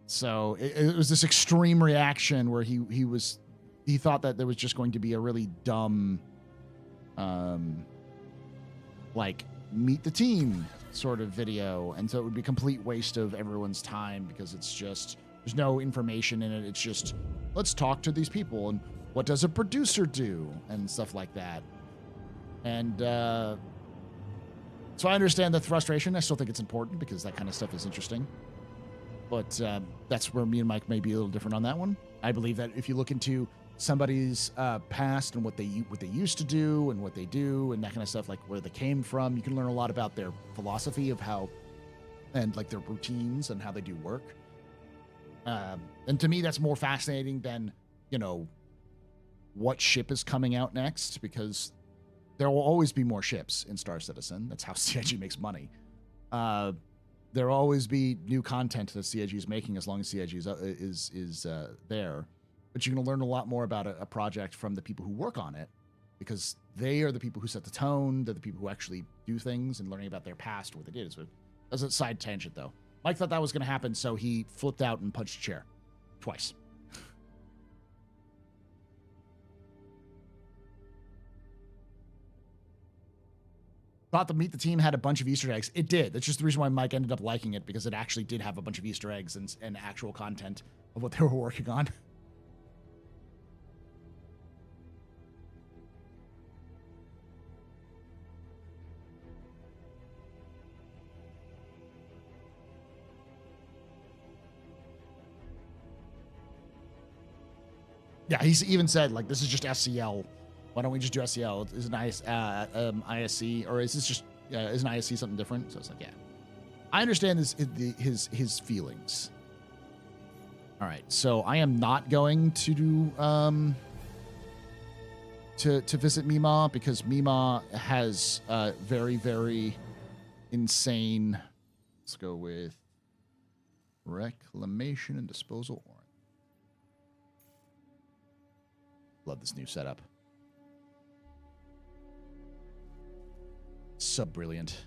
So it was this extreme reaction where he thought that there was just going to be a really dumb, like, meet the team sort of video, and so it would be a complete waste of everyone's time because it's just there's no information in it. It's just let's talk to these people and what does a producer do and stuff like that. And so I understand the frustration. I still think it's important because that kind of stuff is interesting, but that's where me and Mike may be a little different on that one. I believe that if you look into somebody's past and what they used to do and what they do and that kind of stuff, like where they came from, you can learn a lot about their philosophy of how and like their routines and how they do work. And to me, that's more fascinating than, what ship is coming out next, because there will always be more ships in Star Citizen. That's how CIG makes money. There will always be new content that CIG is making as long as CIG is there. But you're going to learn a lot more about a project from the people who work on it, because they are the people who set the tone. They're the people who actually do things, and learning about their past, what they did. So that's a side tangent, though. Mike thought that was going to happen, so he flipped out and punched a chair. Twice. Thought the Meet the Team had a bunch of Easter eggs. It did. That's just the reason why Mike ended up liking it, because it actually did have a bunch of Easter eggs and actual content of what they were working on. Yeah, he's even said, like, this is just SCL. Why don't we just do SCL? Is an ISC, or is this just is an ISC something different? So it's like, yeah, I understand his feelings. All right, so I am not going to do to visit Mima, because Mima has very, very insane. Let's go with reclamation and disposal. Love this new setup. So brilliant.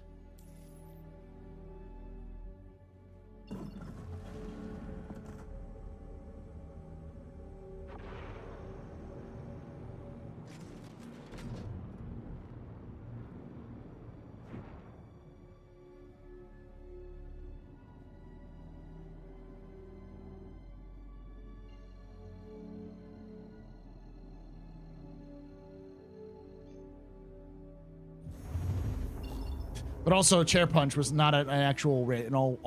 But also, Chair Punch was not an actual not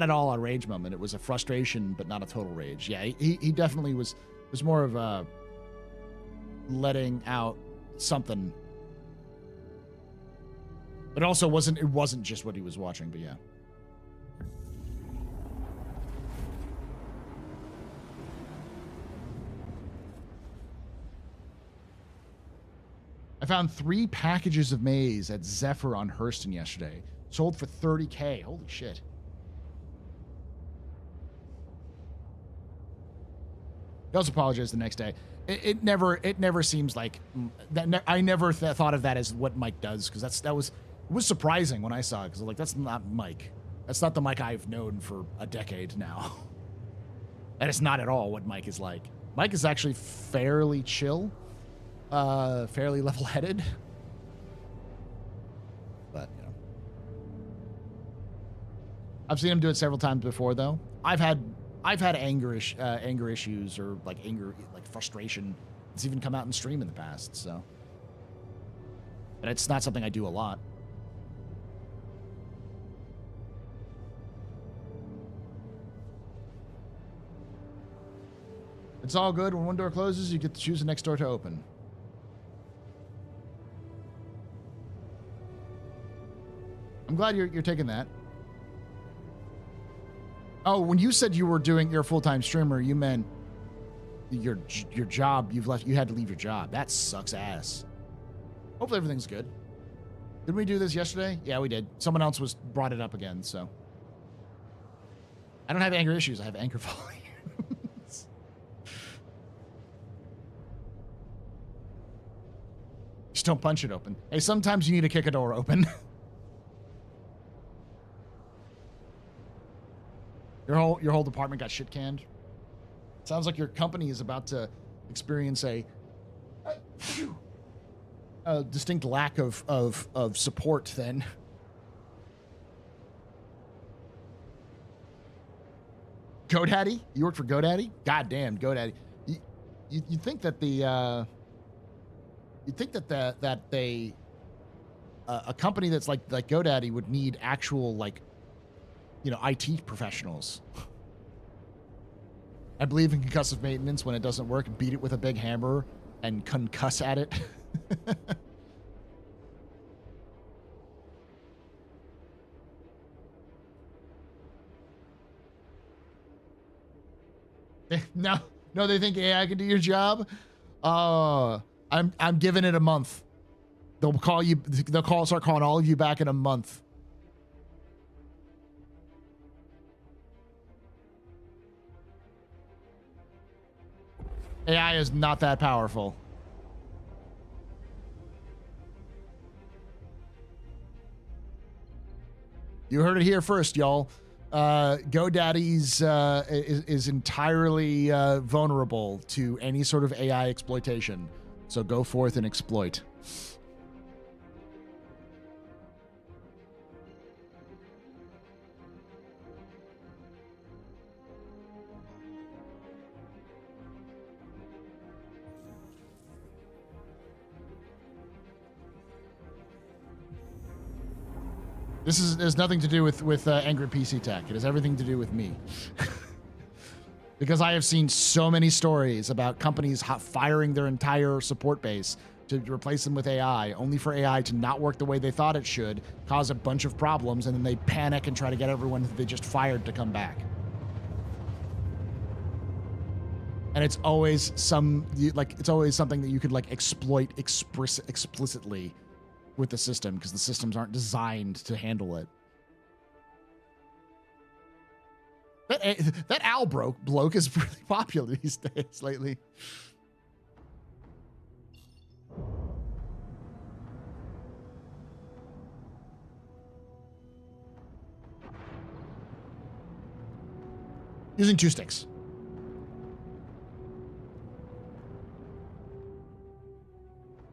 at all a rage moment. It was a frustration, but not a total rage. Yeah, he definitely was more of a letting out something. But also it wasn't just what he was watching, but yeah. I found 3 packages of maize at Zephyr on Hurston yesterday. Sold for $30K. Holy shit. He also apologized the next day. It never seems like that. I never thought of that as what Mike does, because it was surprising when I saw it, because like, that's not Mike. That's not the Mike I've known for a decade now. That is not at all what Mike is like. Mike is actually fairly chill. Fairly level-headed. But, you know. I've seen him do it several times before, though. I've had anger issues or like frustration. It's even come out in stream in the past, so. But it's not something I do a lot. It's all good. When one door closes, you get to choose the next door to open. I'm glad you're taking that. Oh, when you said you're a full-time streamer, you meant your job. You had to leave your job. That sucks ass. Hopefully everything's good. Didn't we do this yesterday? Yeah, we did. Someone else brought it up again, so. I don't have anger issues. I have anger volumes. Just don't punch it open. Hey, sometimes you need to kick a door open. Your whole department got shit canned. Sounds like your company is about to experience a distinct lack of support then. GoDaddy? You work for GoDaddy? God damn, GoDaddy. You think that a company that's like GoDaddy would need actual like, you know, IT professionals. I believe in concussive maintenance. When it doesn't work, beat it with a big hammer and concuss at it. No, they think AI can do your job. I'm giving it a month. They'll start calling all of you back in a month. AI is not that powerful. You heard it here first, y'all. GoDaddy's is entirely vulnerable to any sort of AI exploitation. So go forth and exploit. This has nothing to do with Angry PC Tech. It has everything to do with me. Because I have seen so many stories about companies firing their entire support base to replace them with AI, only for AI to not work the way they thought it should, cause a bunch of problems, and then they panic and try to get everyone that they just fired to come back. And it's always something that you could like exploit explicitly with the system, because the systems aren't designed to handle it. That owl bloke is really popular these days lately. Using 2 sticks.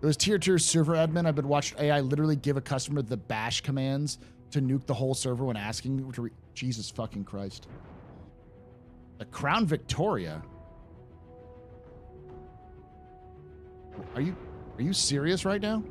It was tier 2 server admin. I've been watching AI literally give a customer the bash commands to nuke the whole server when asking to Jesus fucking Christ. The Crown Victoria. Are you serious right now?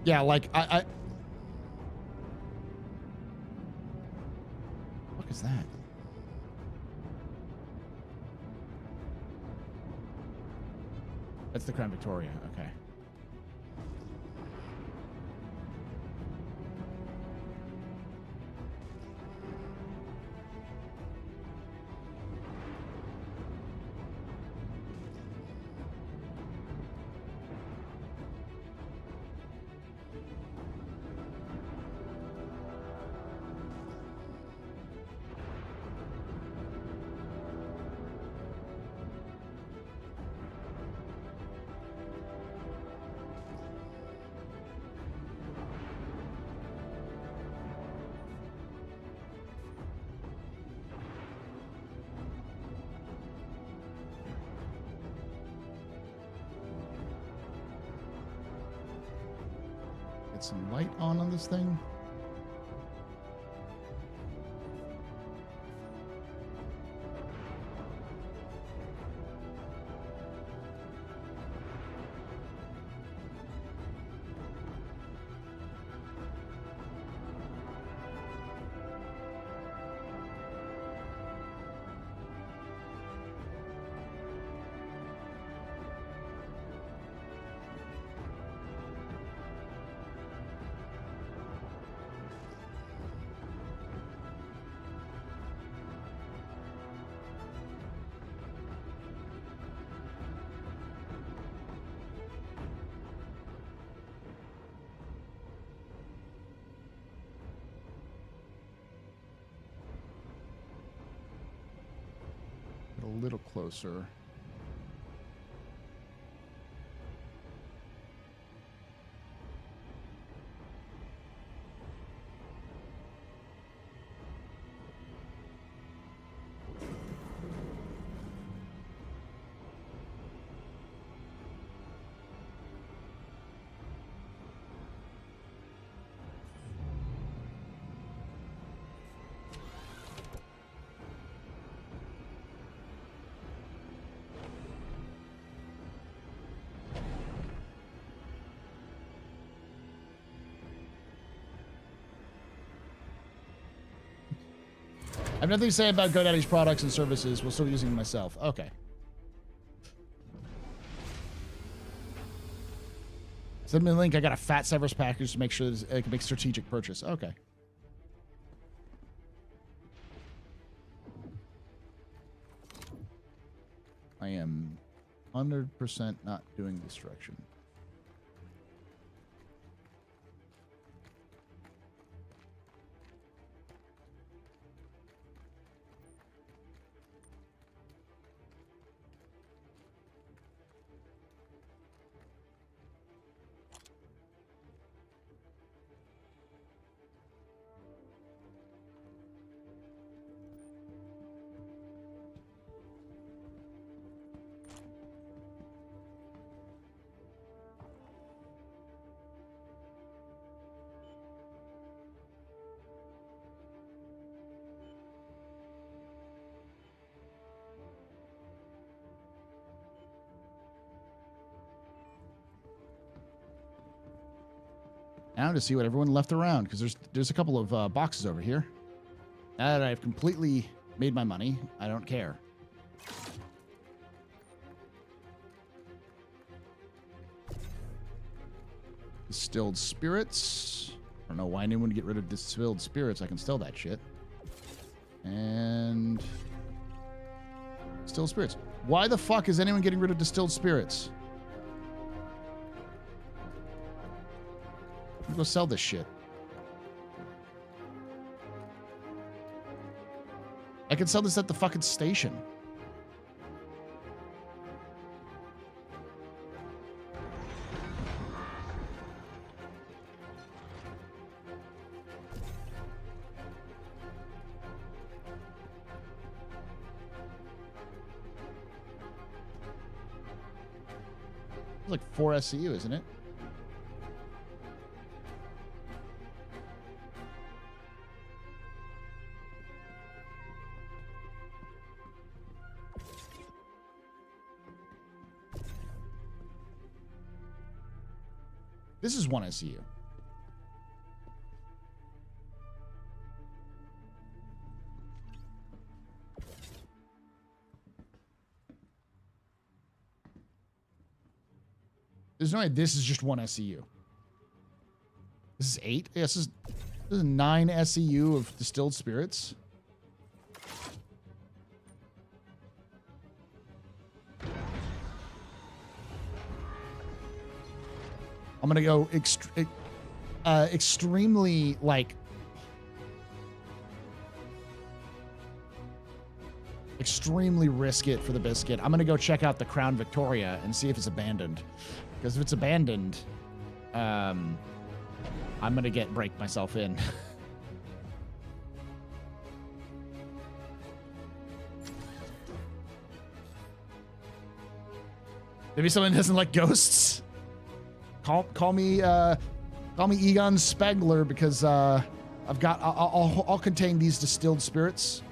Yeah, like I what is that? That's the Crown Victoria. Okay. Get some light on this thing. A little closer. I have nothing to say about GoDaddy's products and services. We'll still be using them myself. Okay. Send me a link. I got a fat Severus package to make sure that I can make strategic purchase. Okay. I am 100% not doing this direction. Now to see what everyone left around, because there's a couple of boxes over here. Now that I've completely made my money, I don't care. Distilled spirits. I don't know why anyone would get rid of distilled spirits. I can still that shit. And distilled spirits. Why the fuck is anyone getting rid of distilled spirits? Go sell this shit. I can sell this at the fucking station. It's like 4 SCU, isn't it? This is 1 SCU. There's no way this is just 1 SCU. This is 8? Yeah, this is 9 SCU of distilled spirits. I'm gonna go extremely, like, extremely risk it for the biscuit. I'm gonna go check out the Crown Victoria and see if it's abandoned. Because if it's abandoned, I'm gonna break myself in. Maybe someone doesn't like ghosts. Call me Call me Egon Spengler because I'll contain these distilled spirits.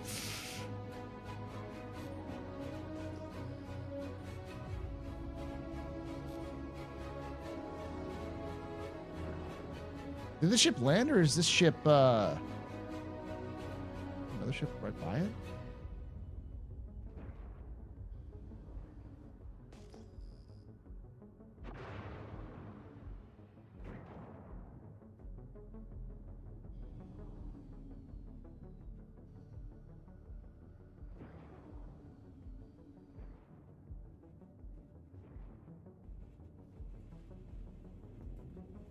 Did the ship land, or is this ship another ship right by it?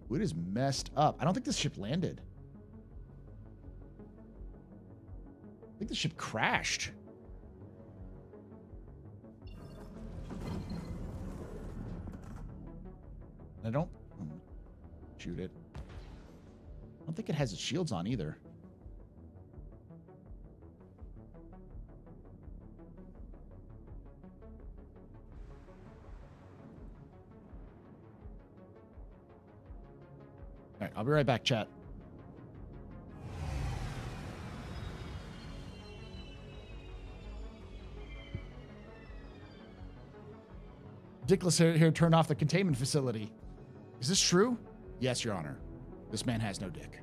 It is messed up. I don't think this ship landed. I think the ship crashed. I don't shoot it. I don't think it has its shields on either. All right, I'll be right back, chat. Ridiculous here turned off the containment facility. Is this true? Yes, Your Honor. This man has no dick.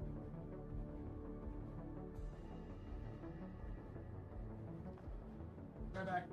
Right back.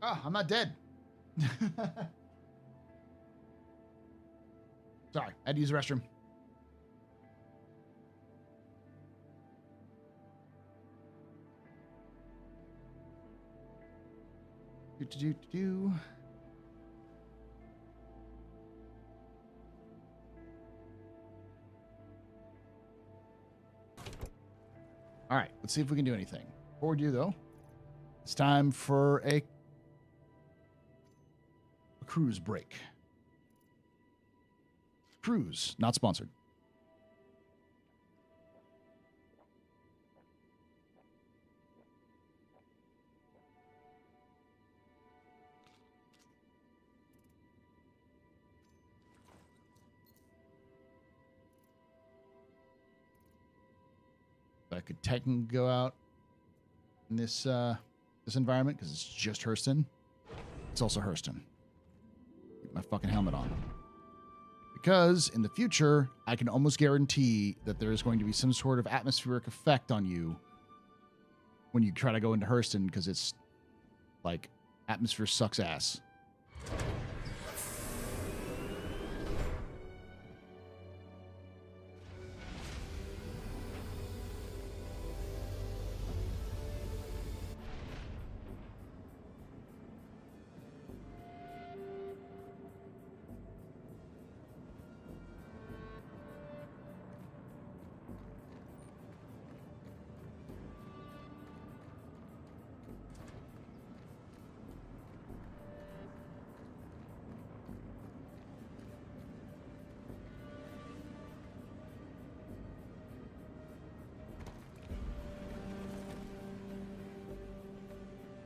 Oh, I'm not dead. Sorry, I had to use the restroom. Do. All right, let's see if we can do anything. Before we do, though, it's time for a cruise break. Cruise, not sponsored. I could technically go out in this this environment because it's just Hurston. It's also Hurston. Keep my fucking helmet on. Because in the future, I can almost guarantee that there is going to be some sort of atmospheric effect on you when you try to go into Hurston, because it's like atmosphere sucks ass.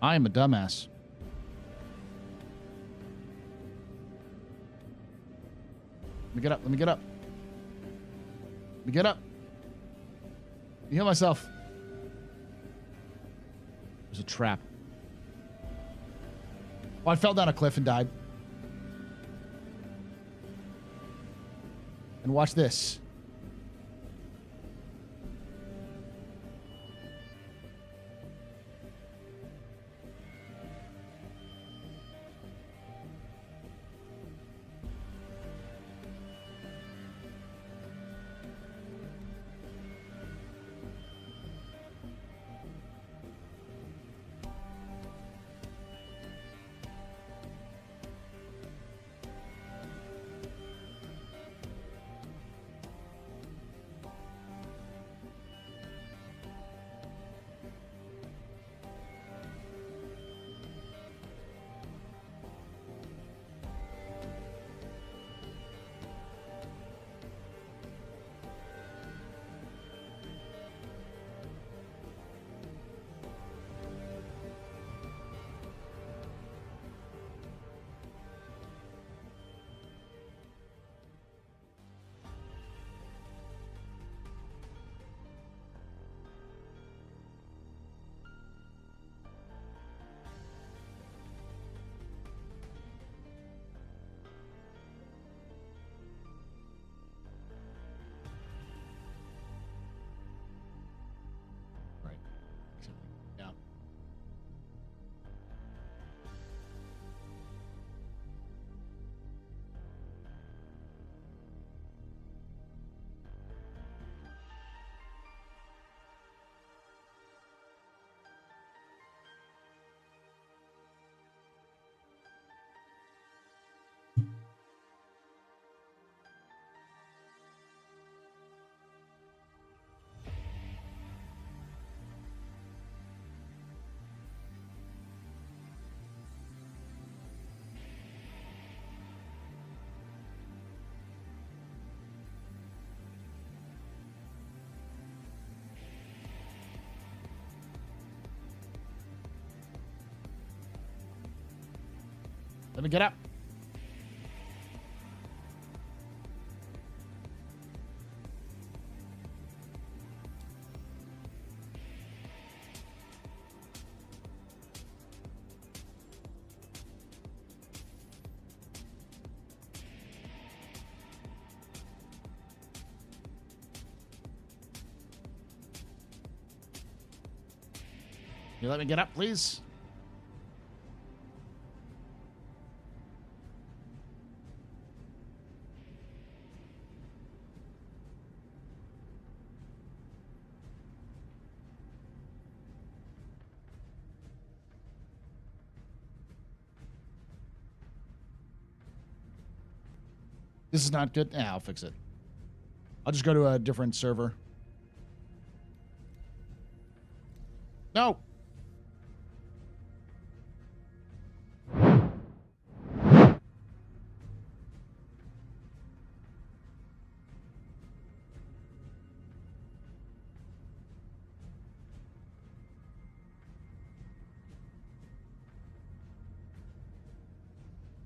I am a dumbass. Let me get up. Let me get up. Let me get up. Let me heal myself. There's a trap. Oh, I fell down a cliff and died. And watch this. Yeah. Let me get up. You let me get up, please? This is not good. I'll fix it. I'll just go to a different server. No.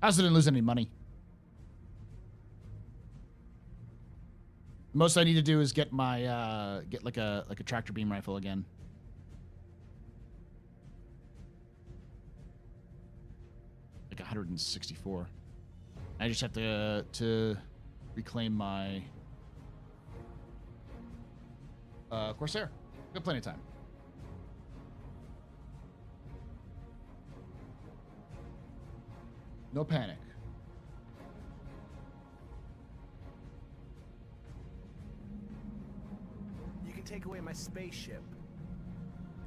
I also didn't lose any money. Most I need to do is get my get like a tractor beam rifle again. Like 164. I just have to reclaim my Corsair. Got plenty of time. No panic. You can take away my spaceship.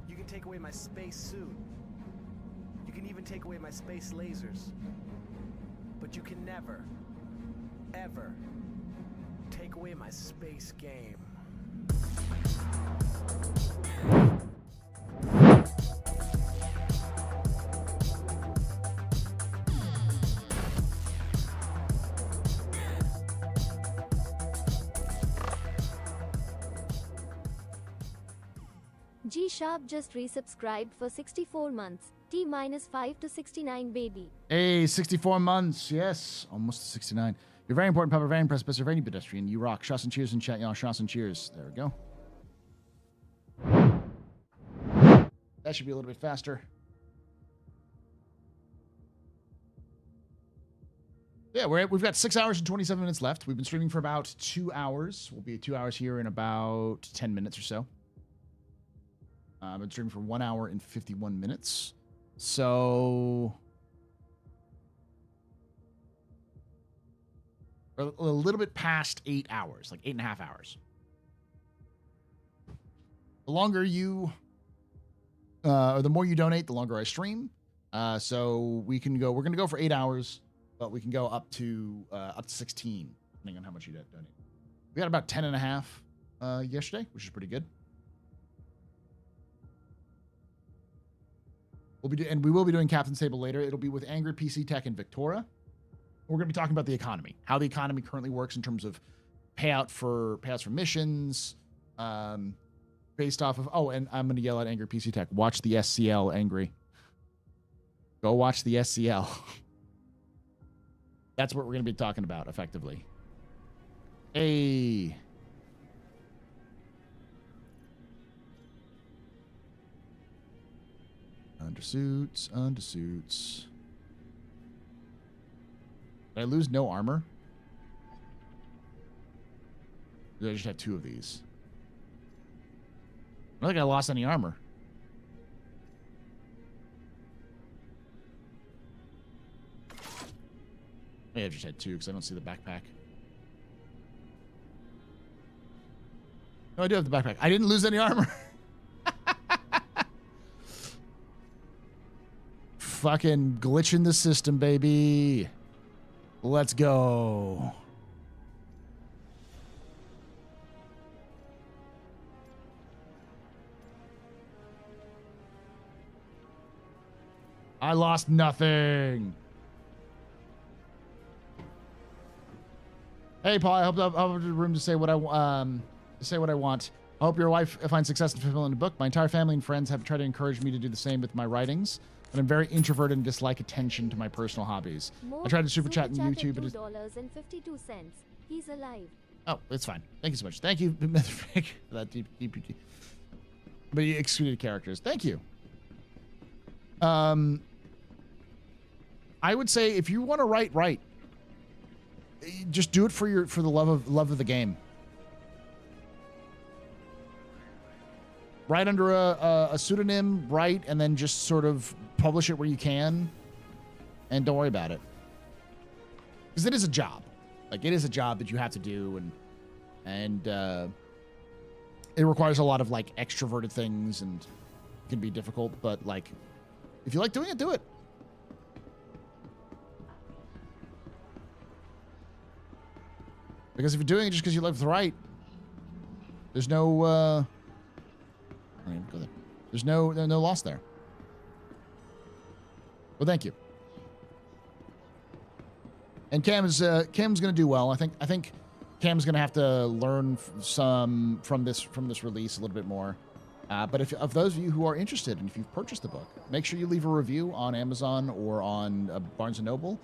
You can take away my space suit. You can even take away my space lasers. But you can never, ever take away my space game. G-Sharp just resubscribed for 64 months. T-5 to 69, baby. Hey, 64 months. Yes, almost to 69. You're very important, Papa. Very impressed, Mr. Very pedestrian. You rock. Shots and cheers in chat, y'all. Shots and cheers. There we go. That should be a little bit faster. Yeah, we've got 6 hours and 27 minutes left. We've been streaming for about 2 hours. We'll be at 2 hours here in about 10 minutes or so. I've been streaming for 1 hour and 51 minutes. So a little bit past 8 hours, like 8.5 hours. The longer you, or the more you donate, the longer I stream. So we're going to go for 8 hours, but we can go up to 16, depending on how much you donate. We got about 10.5 yesterday, which is pretty good. We will be doing Captain's Table later. It'll be with Angry PC Tech and Victoria. We're going to be talking about the economy, how the economy currently works in terms of payouts for missions, based off of. Oh, and I'm going to yell at Angry PC Tech. Watch the SCL, Angry. Go watch the SCL. That's what we're going to be talking about, effectively. Hey. Undersuits. Did I lose no armor? Or did I just have 2 of these? I don't think I lost any armor. Maybe I just had 2 because I don't see the backpack. No, I do have the backpack. I didn't lose any armor. Fucking glitching the system, baby. Let's go. I lost nothing. Hey, Paul. I hope I have room to say what I want. I hope your wife finds success in fulfilling the book. My entire family and friends have tried to encourage me to do the same with my writings. But I'm very introverted and dislike attention to my personal hobbies. I tried to super chat on YouTube, but it's $2.52. He's alive. Oh, it's fine. Thank you so much. Thank you, Mr. for that DPT. But you excluded characters. Thank you. I would say if you want to write. Just do it for the love of the game. Write under a pseudonym, write, and then just sort of publish it where you can, and don't worry about it. Because it is a job. Like, it is a job that you have to do, and it requires a lot of, like, extroverted things, and it can be difficult, but, like, if you like doing it, do it. Because if you're doing it just because you love to write, there's no, I don't even go there. There's no loss there. Well, thank you. And Cam's going to do well. I think Cam's going to have to learn some from this release a little bit more. But if of those of you who are interested, and if you've purchased the book, make sure you leave a review on Amazon or on Barnes & Noble,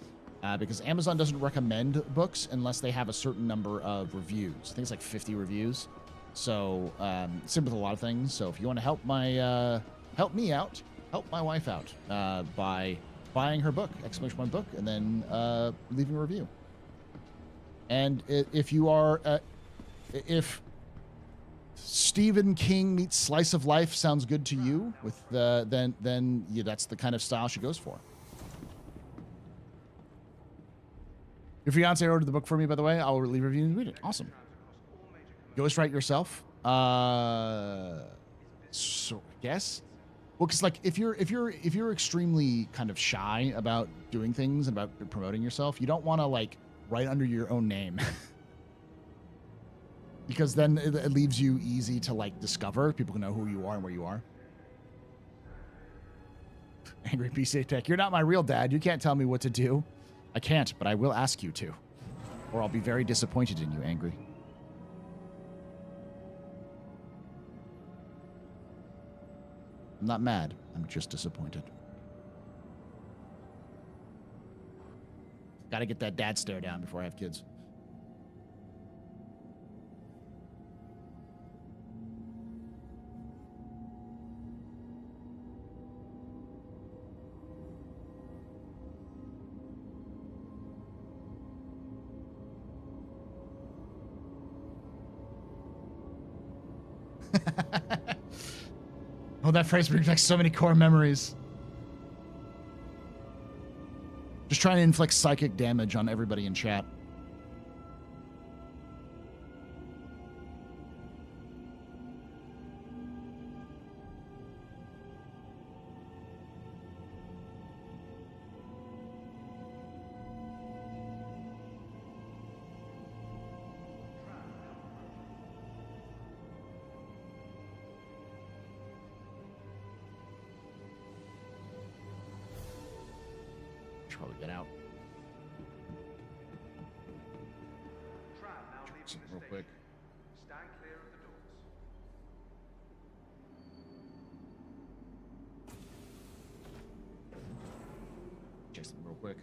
because Amazon doesn't recommend books unless they have a certain number of reviews. I think it's like 50 reviews. So same with a lot of things. So if you want to help help me out, help my wife out by buying her book, !book, and then leaving a review. And if you are, if Stephen King meets slice of life sounds good to you, with then yeah, that's the kind of style she goes for. Your fiance ordered the book for me, by the way. I will leave a review and read it. Awesome. Ghostwrite yourself? So yes. Well, because like if you're extremely kind of shy about doing things and about promoting yourself, you don't want to like write under your own name. Because then it leaves you easy to like discover. People can know who you are and where you are. Angry PC Tech, you're not my real dad. You can't tell me what to do. I can't, but I will ask you to. Or I'll be very disappointed in you, Angry. I'm not mad. I'm just disappointed. Gotta get that dad stare down before I have kids. Oh, that phrase brings back so many core memories. Just trying to inflict psychic damage on everybody in chat. Should probably get out. Real quick. Stand clear of the doors. Check something real quick.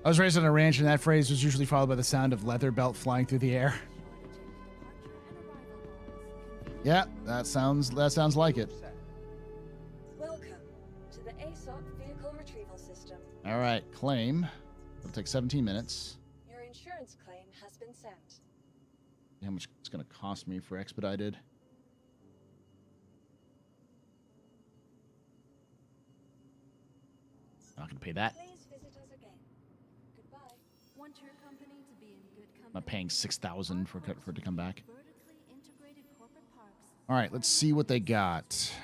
I was raised on a ranch, and that phrase was usually followed by the sound of leather belt flying through the air. Yeah, that sounds like it. Welcome to the ASOP Vehicle Retrieval System. All right, claim. It'll take 17 minutes. Your insurance claim has been sent. How much it's going to cost me for expedited? I'm not going to pay that. Please visit us again. Goodbye. Want your company to be in good company? I'm not paying $6,000 for it to come back. Vertically integrated corporate parks. All right, let's see what they got. Sharing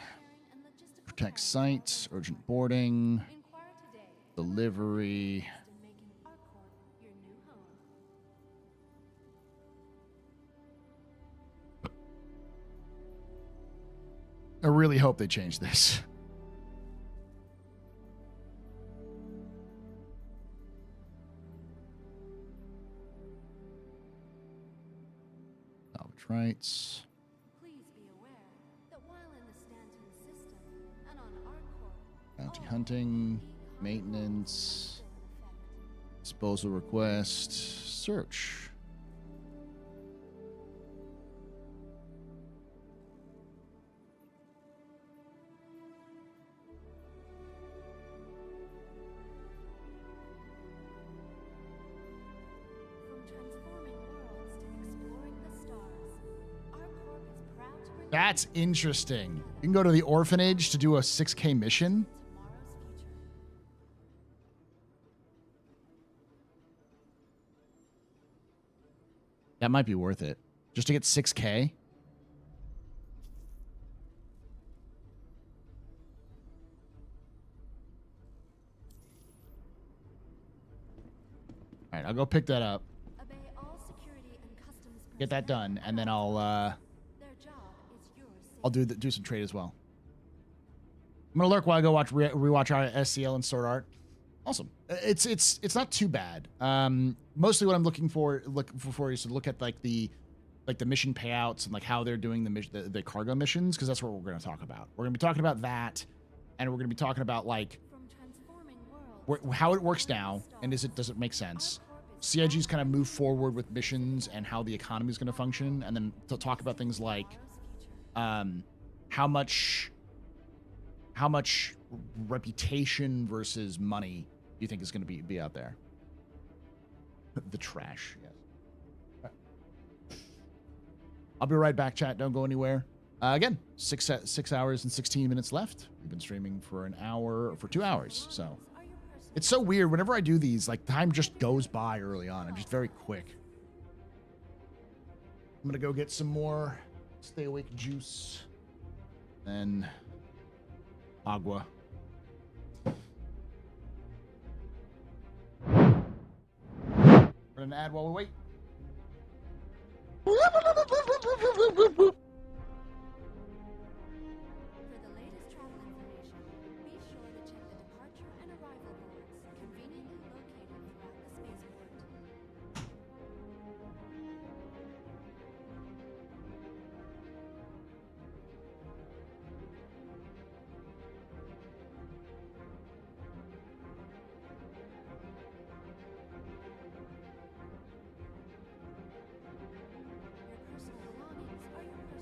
and logistical Protect planning. sites, urgent boarding, Inquire today. delivery. In making our corp your new home. I really hope they change this. Salvage rights. Please be aware that while in the Stanton system and on our corp, Bounty hunting, maintenance, disposal request, search. from transforming worlds to exploring the stars, our corp is proud to bring That's interesting. You can go to the orphanage to do a 6K mission. tomorrow's future. That might be worth it. Just to get 6K. All right, I'll go pick that up. Obey all security and customs Get that done, and then personnel. I'll Their job is your safety. do some trade as well. I'm gonna lurk while I go rewatch our SCL and Sword Art. Awesome. It's not too bad. Mostly what I'm looking for is to look at like the mission payouts and like how they're doing the cargo missions, because that's what we're going to talk about. We're going to be talking about that, and we're going to be talking about like From transforming worlds how it works now, and does it make sense. CIG's kind of move forward with missions and how the economy is going to function, and then to talk about things like how much reputation versus money do you think is going to be out there? The trash, yes. I'll be right back, chat. Don't go anywhere. Again, 6 hours and 16 minutes left. We've been streaming for 2 hours, so it's so weird. Whenever I do these, like, time just goes by early on. I'm just very quick. I'm gonna go get some more Stay Awake juice and agua. Run an ad while we wait. For the latest travel information, be sure to check the departure and arrival boards conveniently located throughout the spaceport. Your personal belongings are your personal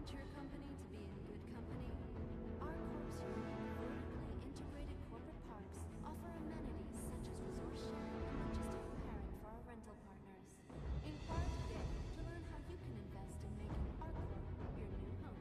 Want your company to be in good company? Our Corp's unique vertically integrated corporate parks offer amenities such as resource sharing and logistical pairing for our rental partners. Inquire today to learn how you can invest in making our Corp your new home.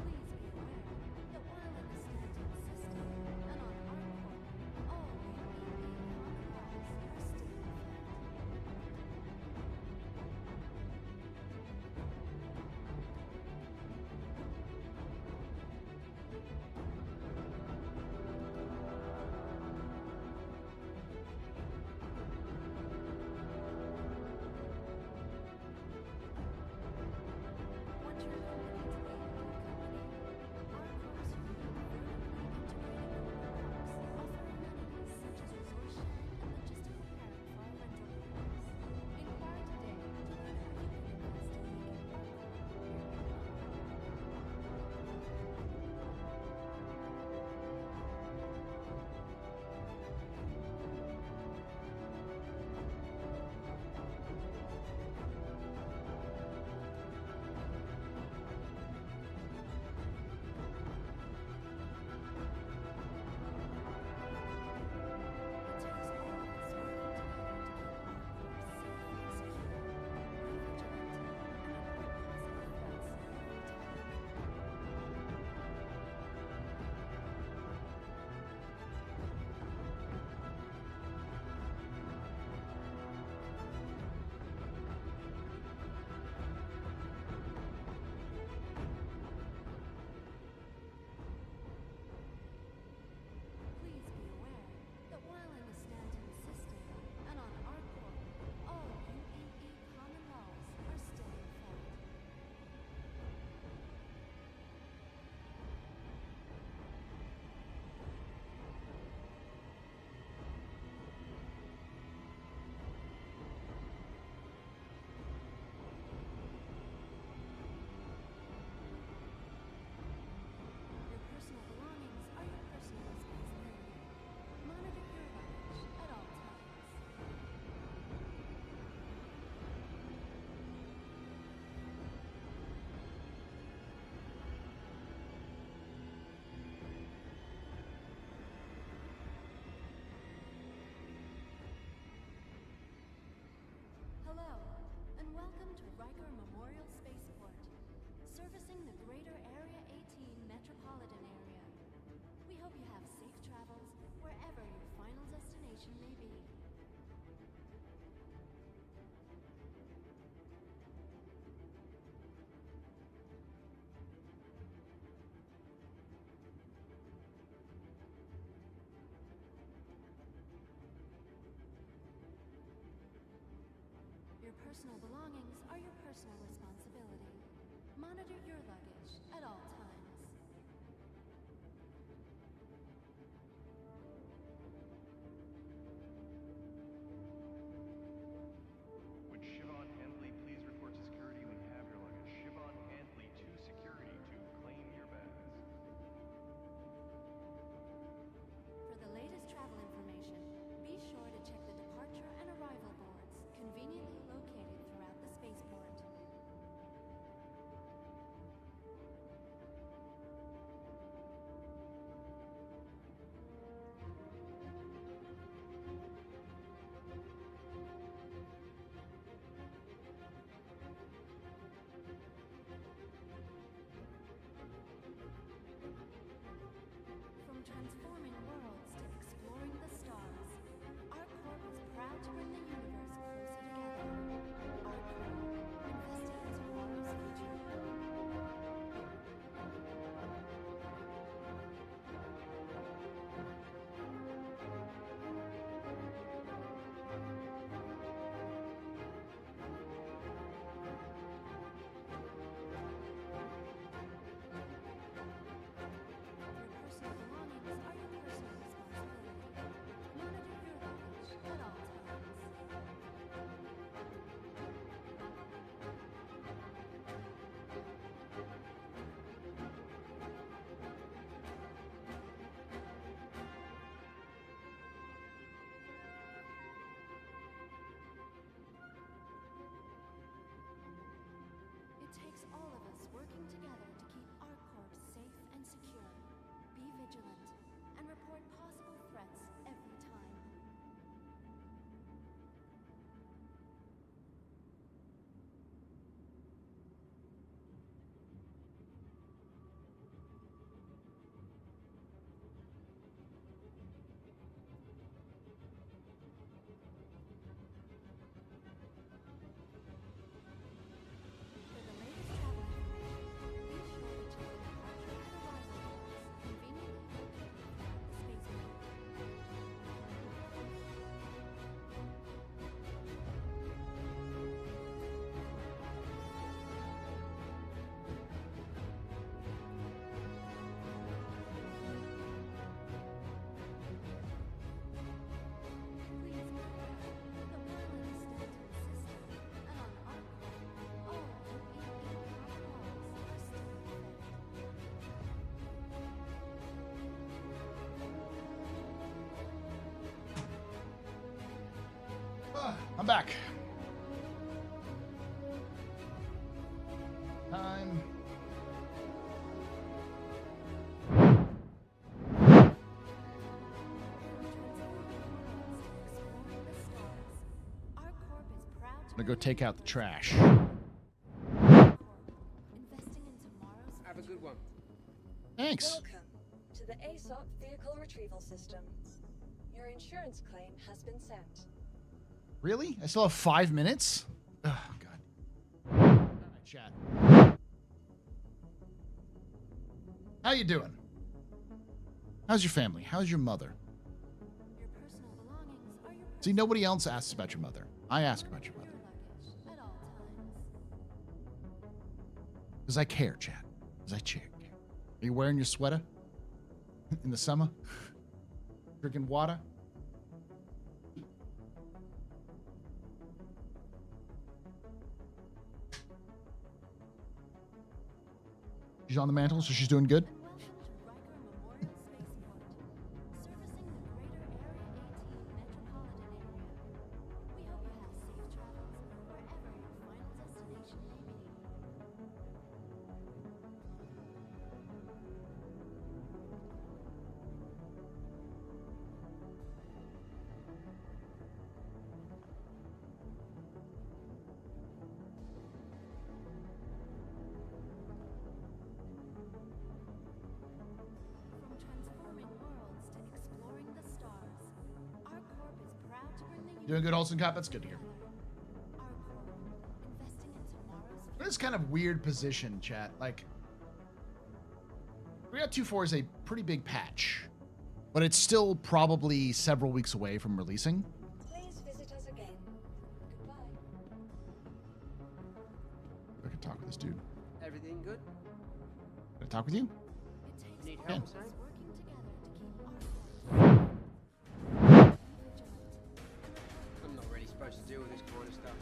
Please be aware that while in the standing system and on our Corp, all UEE common laws are still in effect. Want your company to be in good company? Our Corp's unique vertically integrated corporate parks offer amenities such as resource sharing and logistical pairing for our rental partners. Inquire today to learn how you can invest in making our Corp your new home. It takes all of us working together to keep our Corp safe and secure. We're vigilant and report positive threats every time. Please be aware that while in the Stanton system and on our Corp, all UEE common laws are still in effect. Your personal belongings are your personal responsibility. Monitor your luggage at all times. Hello, and welcome to Riker Memorial Spaceport, servicing the greater Area 18 metropolitan area. We hope you have safe travels wherever your final destination may be. Your personal belongings are your personal responsibility. Monitor your luggage at all times. Would Siobhan Handley please report to security when you have your luggage? Siobhan Handley to security to claim your bags. For the latest travel information, be sure to check the departure and arrival boards conveniently located throughout the spaceport. I'm back. Time. I'm gonna go take out the trash. Investing in tomorrow's Have a good one. Thanks. Welcome to the ASOP Vehicle Retrieval System. Your insurance claim has been sent. Really? I still have 5 minutes? Oh, God. All right, chat. How you doing? How's your family? How's your mother? your personal belongings are your See, nobody else asks about your mother. I ask about your mother. luggage at all times. Because I care, chat. Because I care. Are you wearing your sweater? In the summer? Drinking water? She's on the mantle, so she's doing good. And welcome to Riker Memorial Spaceport, servicing the greater Area 18 metropolitan area. We hope you have safe travels wherever your final destination may be. From transforming worlds to exploring the stars, our corp is proud to bring the Doing good, Olsen Cop. That's good to hear. Our corp, investing in tomorrow's This is kind of weird position, chat. Like, 3.24 is a pretty big patch, but it's still probably several weeks away from releasing. Please visit us again. Goodbye. I can talk with this dude. Everything good? Can I talk with you? It takes Need all help, of us Sam? working together to keep our corp vigilant. I'm not really supposed to deal with this kind of stuff.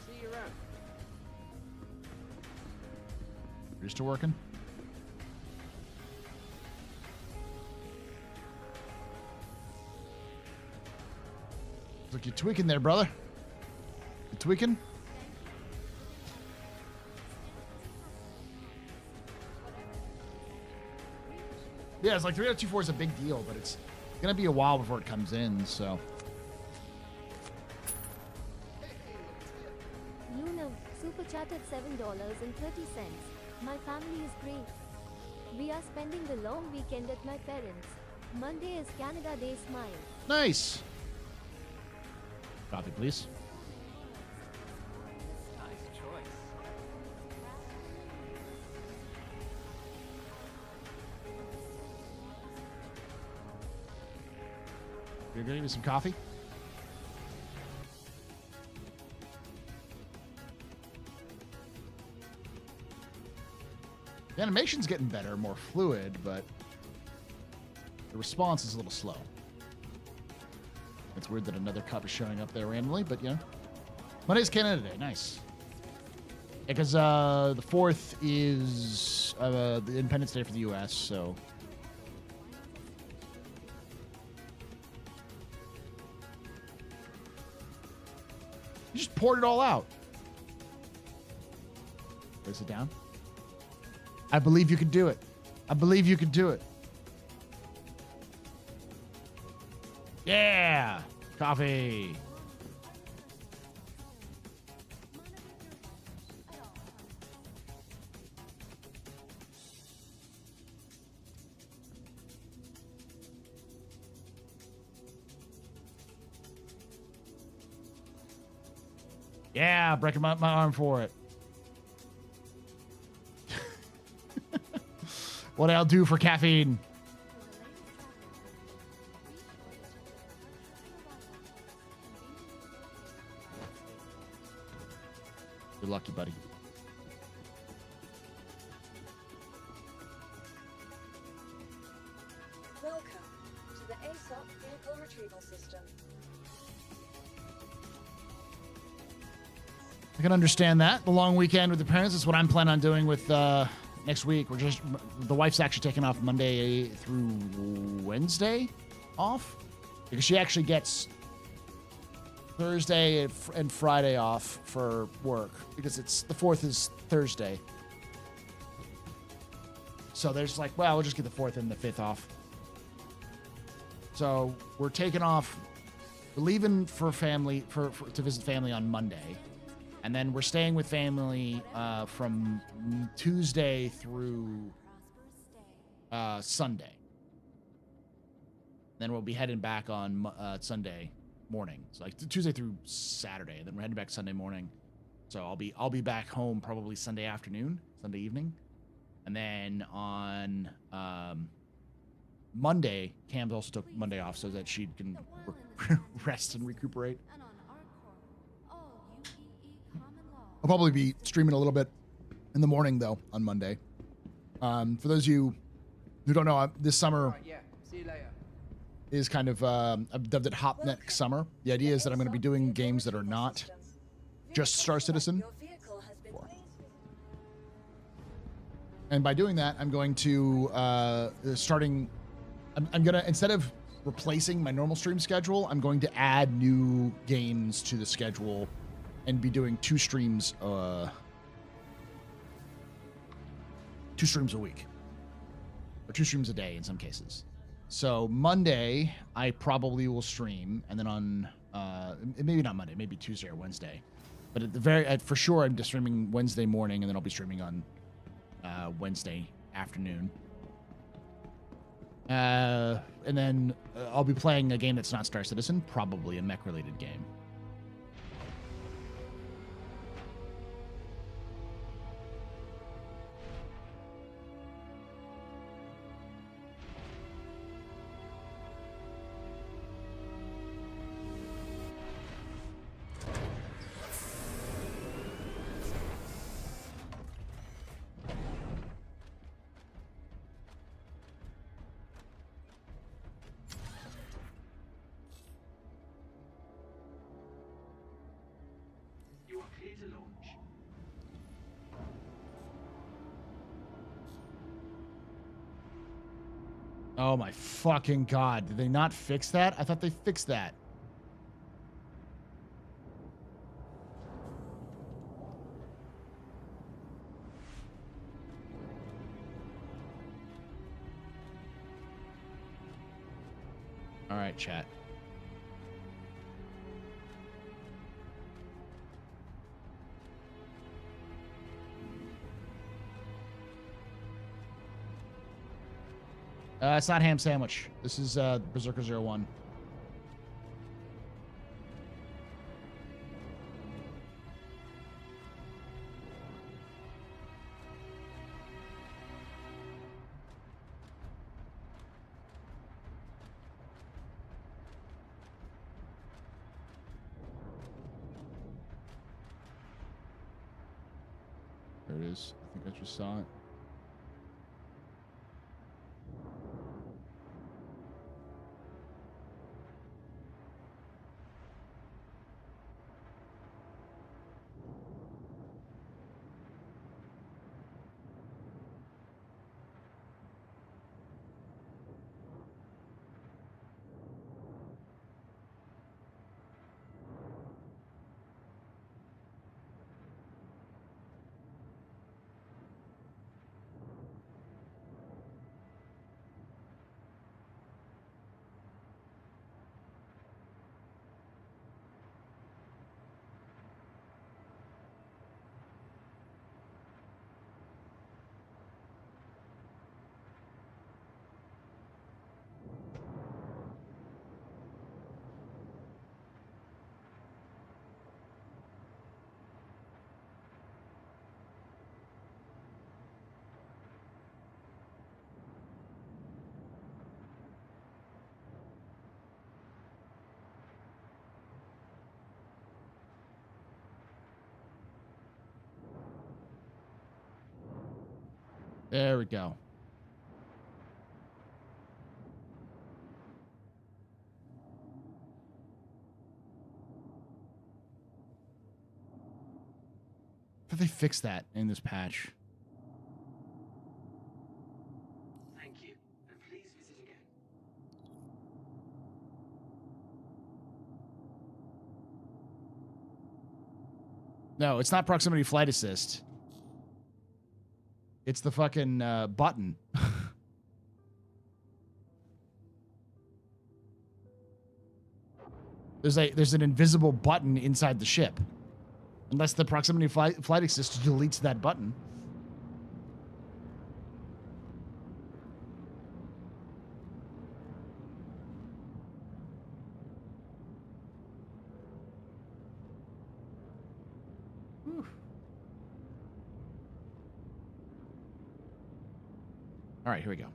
See you around. You're still working? Looks like you're tweaking there, brother. You tweaking? Yeah, it's like 3.24 is a big deal, but it's gonna be a while before it comes in, so. Luna, super chatted $7.30. My family is great. We are spending the long weekend at my parents'. Monday is Canada Day Smile. Nice. Copy, please. Nice choice. You're gonna give me some coffee? The animation's getting better, more fluid, but the response is a little slow. It's weird that another cup is showing up there randomly, but you know. Monday's Canada Day. Nice. Because the 4th is the Independence Day for the U.S., so. You just poured it all out. Place it down. I believe you could do it. I believe you could do it. Yeah! Coffee. Yeah, breaking my arm for it. What I'll do for caffeine. You're lucky, buddy. Welcome to the ASOP Vehicle Retrieval System. I can understand that. The long weekend with the parents is what I'm planning on doing with next week. The wife's actually taking off Monday through Wednesday off. because she actually gets Thursday and Friday off for work because it's the 4th is Thursday. So they're just like, well, we'll just get the 4th and the 5th off. So we're taking off. We're leaving for family to visit family on Monday, and then we're staying with family from Tuesday through Sunday. Then we'll be heading back on Sunday morning. So like Tuesday through Saturday. Then we're heading back Sunday morning. So I'll be back home probably Sunday afternoon, Sunday evening, and then on Monday, Cam's also took Monday off so that she can rest and recuperate. I'll probably be streaming a little bit in the morning though on Monday. For those of you who don't know, this summer is kind of I've dubbed it Hop Next Summer. The idea is that I'm going to be doing games that are not just Star Citizen. And by doing that, I'm going to I'm gonna, instead of replacing my normal stream schedule, I'm going to add new games to the schedule and be doing 2 streams a week, or 2 streams a day in some cases. So Monday I probably will stream, and then on maybe not Monday, maybe Tuesday or Wednesday, but for sure I'm just streaming Wednesday morning, and then I'll be streaming on Wednesday afternoon. And then I'll be playing a game that's not Star Citizen, probably a mech-related game. Oh my fucking god. Did they not fix that? I thought they fixed that. All right, chat. It's not Ham Sandwich. This is Berserker 01. There it is. I think I just saw it. There we go. I thought they fixed that in this patch. Thank you, and please visit again. No, it's not proximity flight assist. It's the fucking button. There's an invisible button inside the ship. Unless the proximity flight assist deletes that button. Whew. All right, here we go.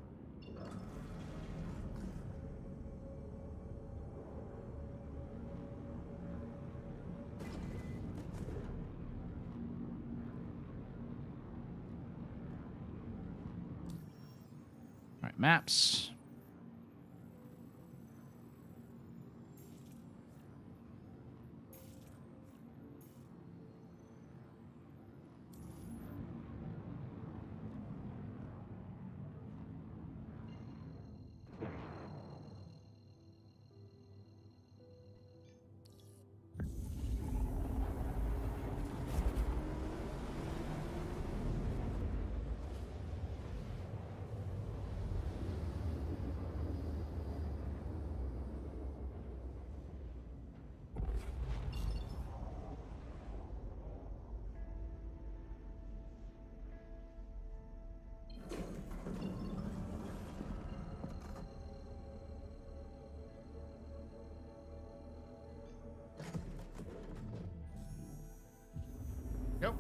All right, maps. Yep.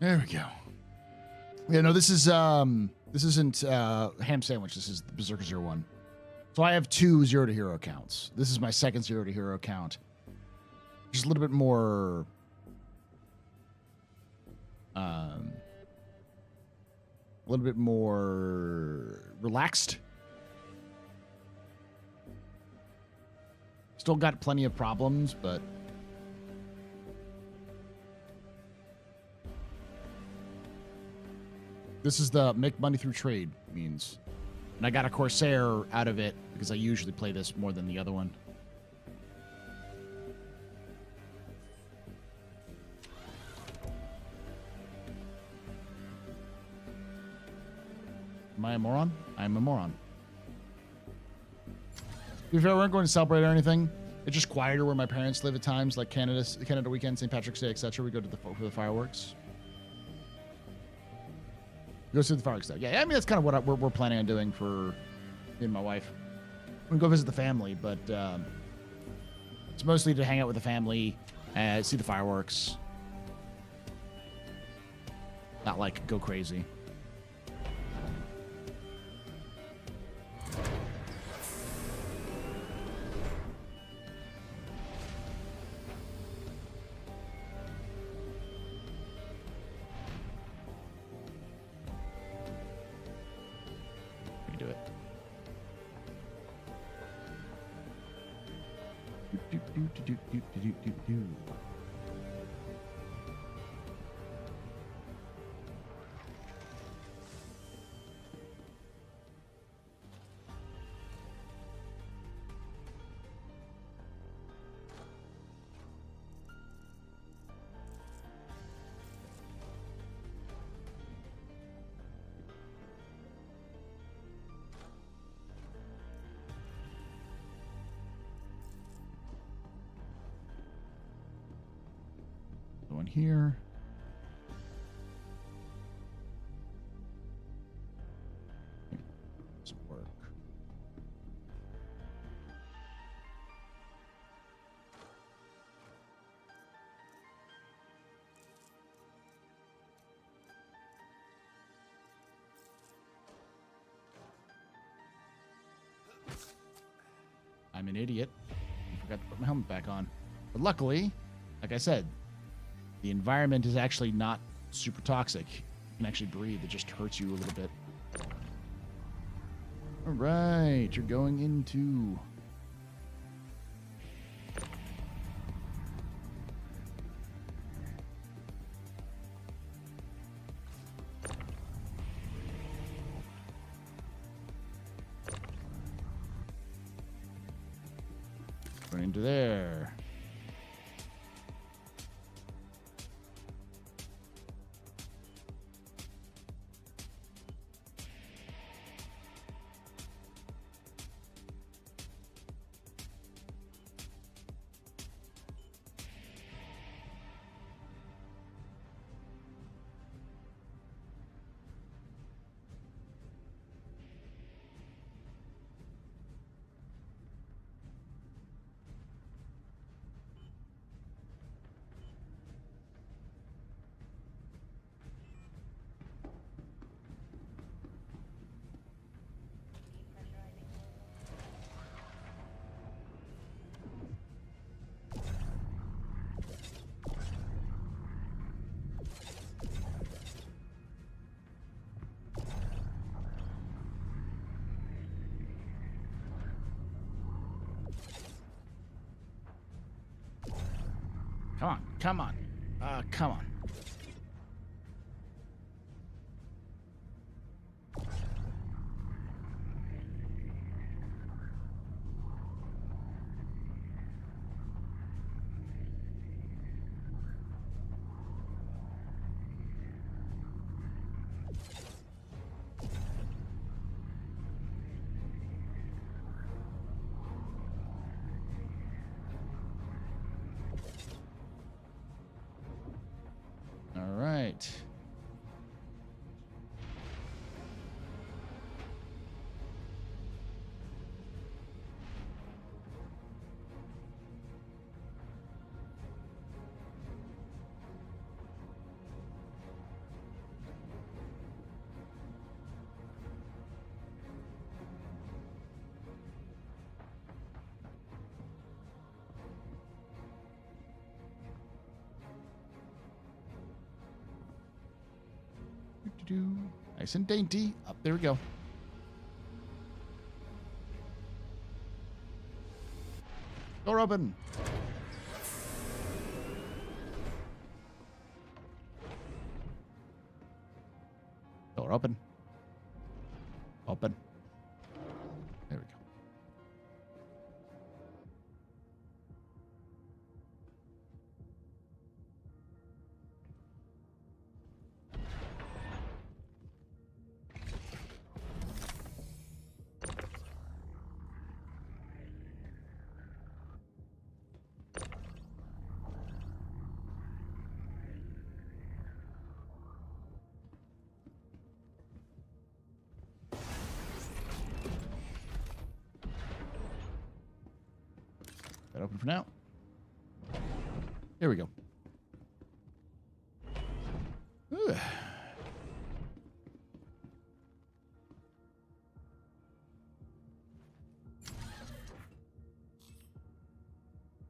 There we go. Yeah, no, this isn't ham sandwich. This is the Berserker 01. So I have 2 0 to hero accounts. This is my second 0 to hero account. Just a little bit more relaxed. Still got plenty of problems, but this is the make money through trade means. And I got a Corsair out of it because I usually play this more than the other one. Am I a moron? I'm a moron. If we weren't going to celebrate or anything, it's just quieter where my parents live at times, like Canada weekend, St. Patrick's Day, etc. We go to for the fireworks. Go see the fireworks though. Yeah, I mean that's kind of what we're planning on doing for me and my wife. We go visit the family, but it's mostly to hang out with the family, see the fireworks. Not like go crazy. Do, do, do, do, do, do, do, do. One here. Doesn't work. I'm an idiot. I forgot to put my helmet back on. But luckily, like I said, the environment is actually not super toxic. You can actually breathe. It just hurts you a little bit. All right, you're going into... Going into there. Come on, come on. Come on. All right. Nice and dainty. Up there we go. Door open. Door open. Open. There we go. That open for now. Here we go. Ooh.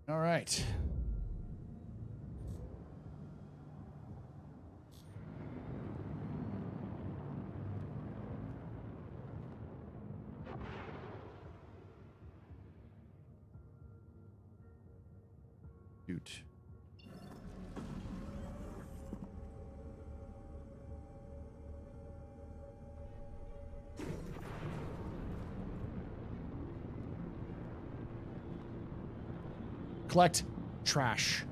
All right. Shoot. Collect trash.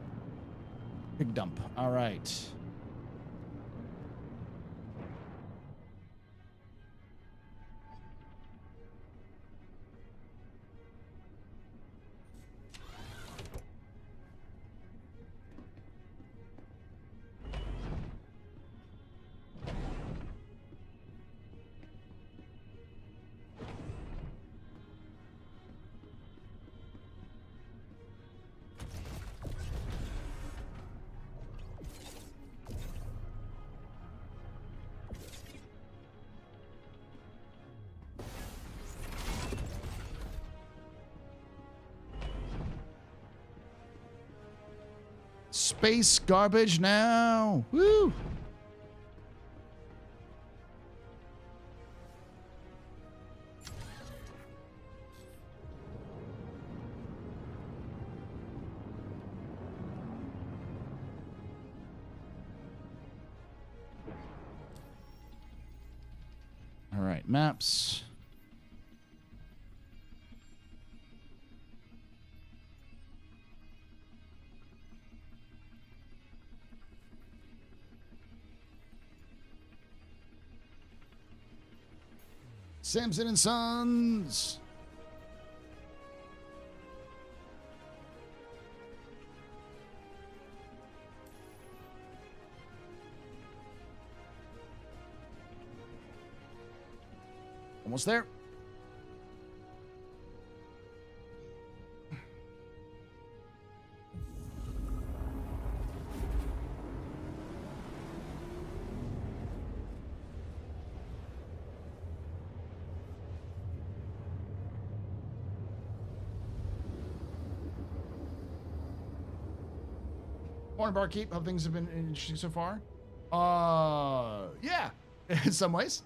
Big dump. All right. Space garbage now. Woo! All right, maps. Samson and Sons. Almost there. Morning, Barkeep. How things have been interesting so far? Yeah, in some ways.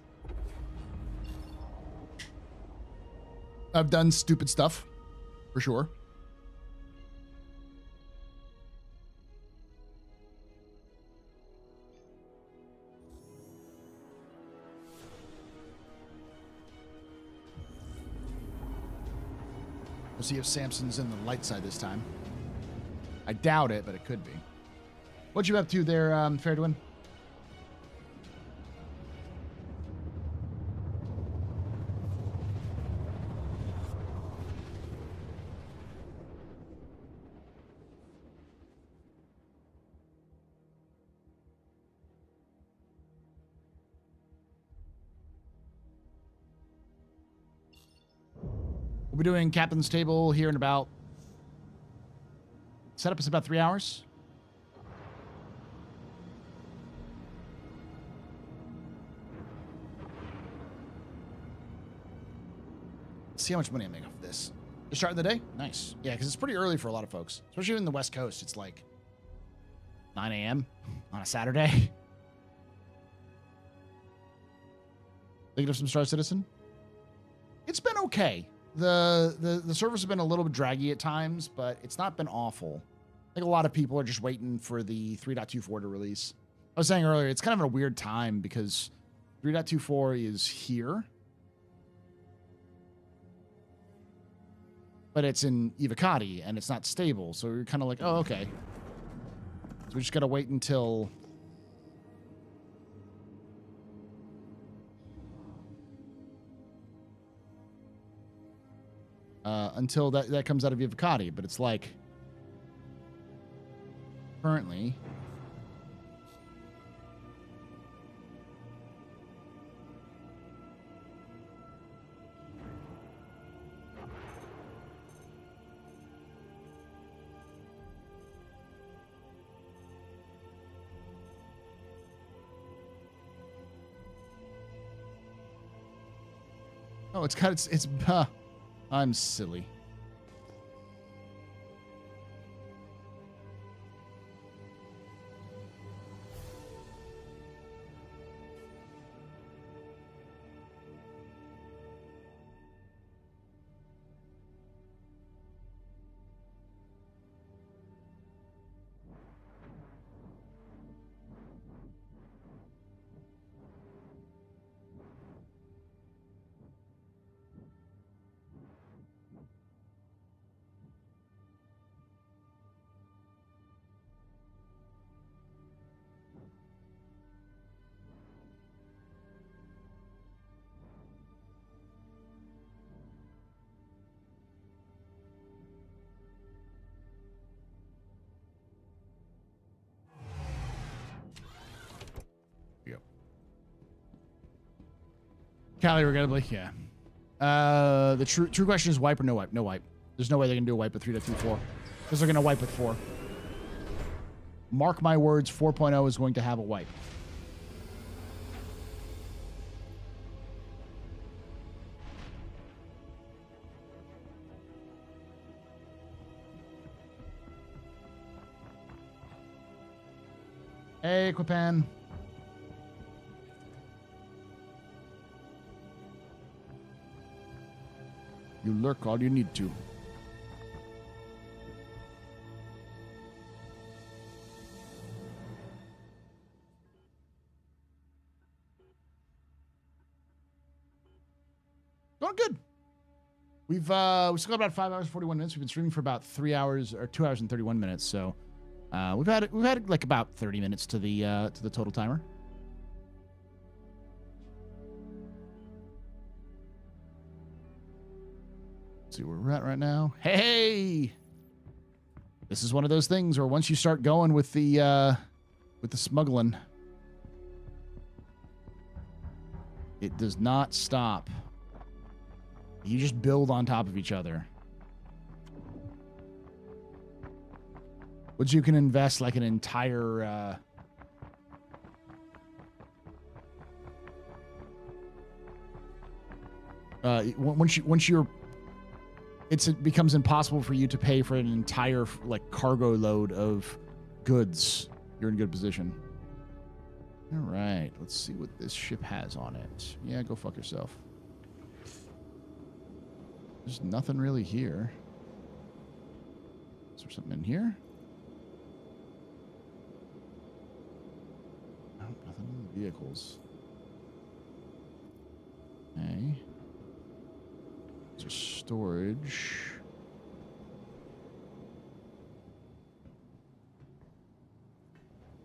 I've done stupid stuff, for sure. We'll see if Samson's in the light side this time. I doubt it, but it could be. What you up to there, Fairwin? We'll be doing Captain's Table here in about... Setup is about 3 hours. Let's see how much money I make off of this. You're starting the day? Nice. Yeah, because it's pretty early for a lot of folks. Especially in the West Coast. It's like 9 a.m. on a Saturday. Thinking of some Star Citizen? It's been okay. The servers have been a little bit draggy at times, but it's not been awful. I think a lot of people are just waiting for the 3.24 to release. I was saying earlier, it's kind of a weird time because 3.24 is here. But it's in Evocati, and it's not stable. So you're kind of like, oh, okay. So we just got to wait until... until that comes out of Evocati. But it's like... Currently... Oh, it's got it's I'm silly. Callie, regrettably, yeah. The true question is wipe or no wipe? No wipe. There's no way they're going to do a wipe with 3.24 because they're going to wipe with 4. Mark my words, 4.0 is going to have a wipe. Hey, Quipan. You lurk all you need to. Going good. We still got about 5 hours 41 minutes. We've been streaming for about 3 hours or 2 hours and 31 minutes. So we've had like about 30 minutes to the total timer. See where we're at right now. Hey, this is one of those things where once you start going with the smuggling, it does not stop. You just build on top of each other. Which you can invest like an entire it becomes impossible for you to pay for an entire like cargo load of goods. You're in good position. All right, let's see what this ship has on it. Yeah, go fuck yourself. There's nothing really here. Is there something in here? No, nothing in the vehicles. Okay. There's storage.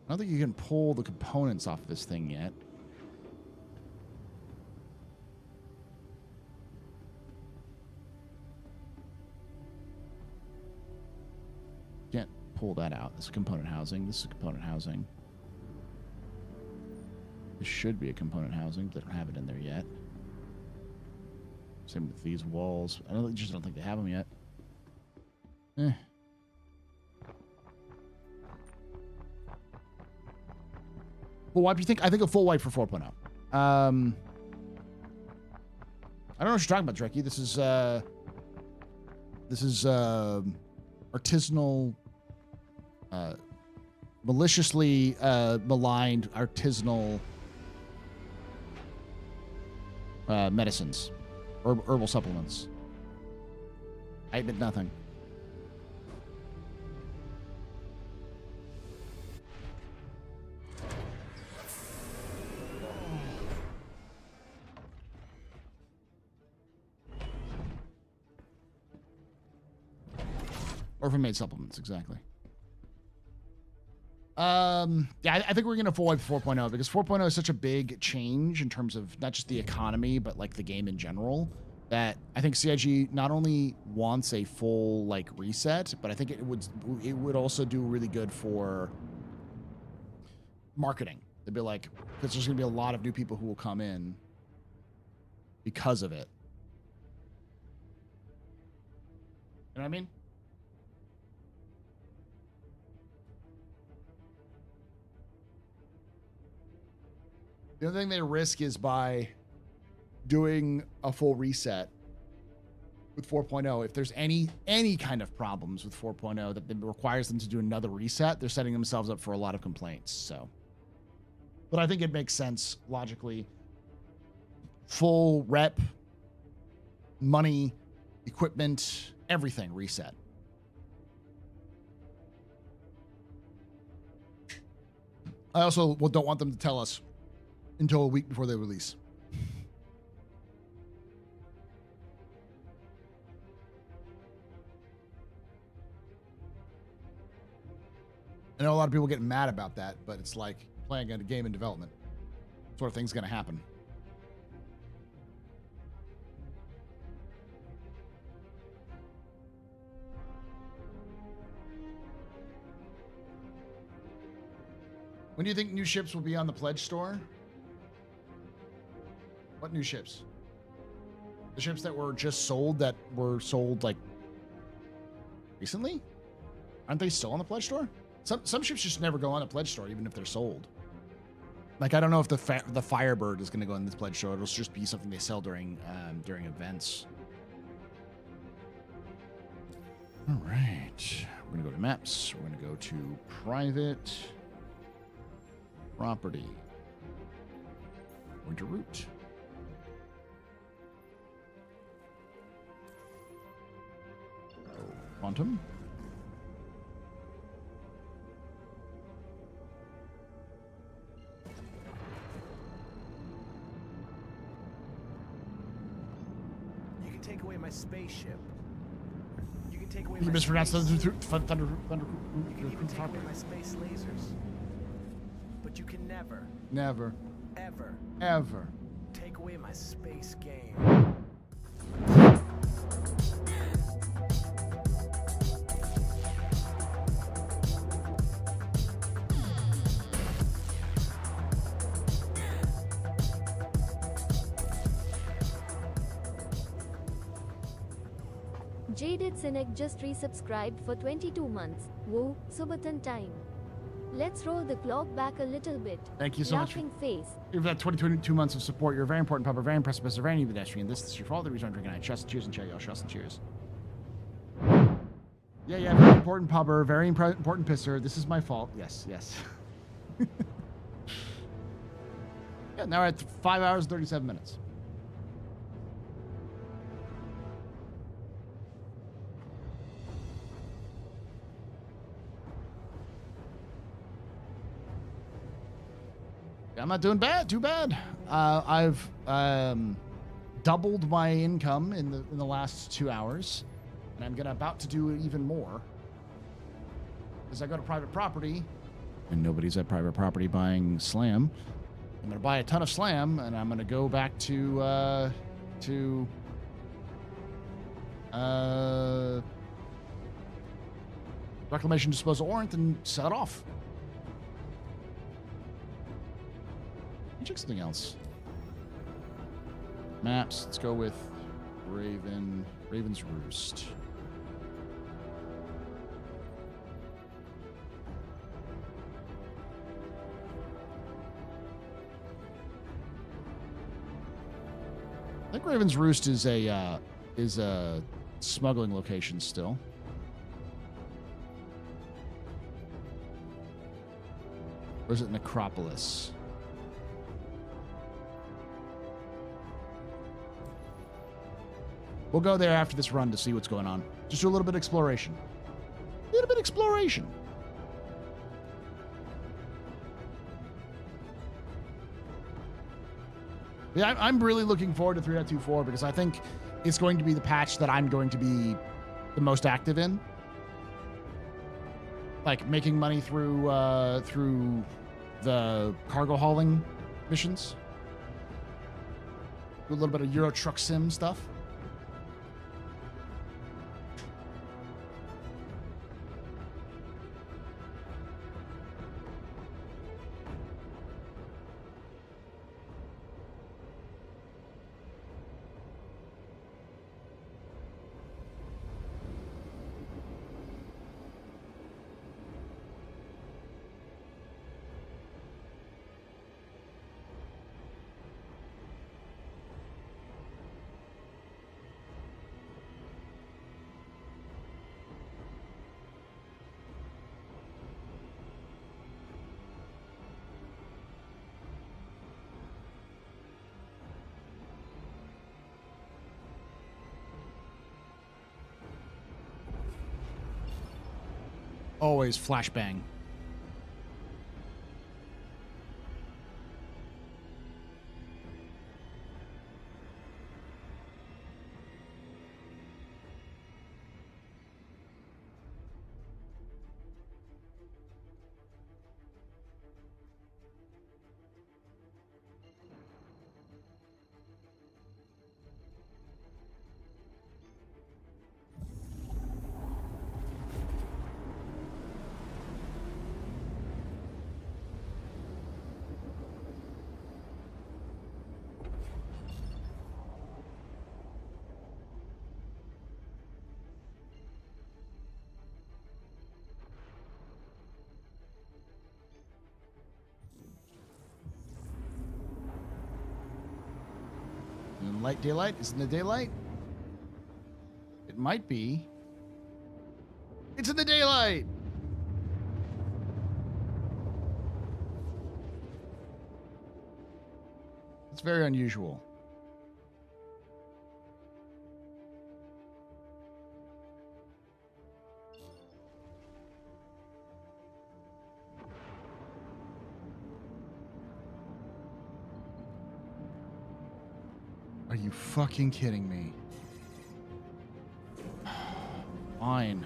I don't think you can pull the components off this thing yet. Can't pull that out. This is component housing. This is component housing. This should be a component housing, but they don't have it in there yet. Same with these walls. Just don't think they have them yet. Full wipe, you think? I think a full wipe for 4.0. I don't know what you're talking about, Trekkie. This is artisanal, maliciously maligned artisanal medicines. Herbal supplements. I admit nothing. Orphan-made supplements, exactly. Yeah, I think we're going to full wipe 4.0 because 4.0 is such a big change in terms of not just the economy, but like the game in general, that I think CIG not only wants a full like reset, but I think it would also do really good for marketing. They'd be like, because there's going to be a lot of new people who will come in because of it. You know what I mean? The other thing they risk is by doing a full reset with 4.0. If there's any kind of problems with 4.0 that requires them to do another reset, they're setting themselves up for a lot of complaints. So, but I think it makes sense logically. Full rep, money, equipment, everything reset. I also don't want them to tell us until a week before they release. I know a lot of people getting mad about that, but it's like playing a game in development. Sort of thing's going to happen. When do you think new ships will be on the pledge store? What new ships? The ships that were just sold, that were sold like recently? Aren't they still on the pledge store? Some ships just never go on the pledge store, even if they're sold. Like, I don't know if the Firebird is going to go in this pledge store. It'll just be something they sell during events. All right. We're going to go to maps. We're going to go to private property. We're going to route. Quantum. You can take away my spaceship. You can take away You my mispronounced space suit. Thunder. You can even take away my space lasers. But you can never, Never, ever ever. take away my space game. Jaded Cynic just resubscribed for 22 months. Woo, Subathon time. Let's roll the clock back a little bit. Thank you so much. Laughing face. You've had 22 months of support. You're a very important pub, a very impressive person, a very new pedestrian. This is your fault. The reason I'm drinking. I trust. Cheers and cheer, y'all. Trust and cheers. Yeah, very important pubber, very important pisser. This is my fault. Yes. Yeah, now we're at 5 hours and 37 minutes. I'm not doing too bad. I've doubled my income in the last 2 hours, and I'm about to do even more as I go to private property, and nobody's at private property buying Slam. I'm gonna buy a ton of Slam, and I'm gonna go back to Reclamation Disposal Orient and sell it off. Check something else. Maps. Let's go with Raven's Roost. I think Raven's Roost is a smuggling location still. Or is it Necropolis? We'll go there after this run to see what's going on. Just do a little bit of exploration. Yeah, I'm really looking forward to 3.24 because I think it's going to be the patch that I'm going to be the most active in. Like making money through the cargo hauling missions. Do a little bit of Euro Truck Sim stuff. Always flashbang. light daylight? Is it in the daylight? It might be. It's in the daylight! It's very unusual. Are you fucking kidding me? Fine.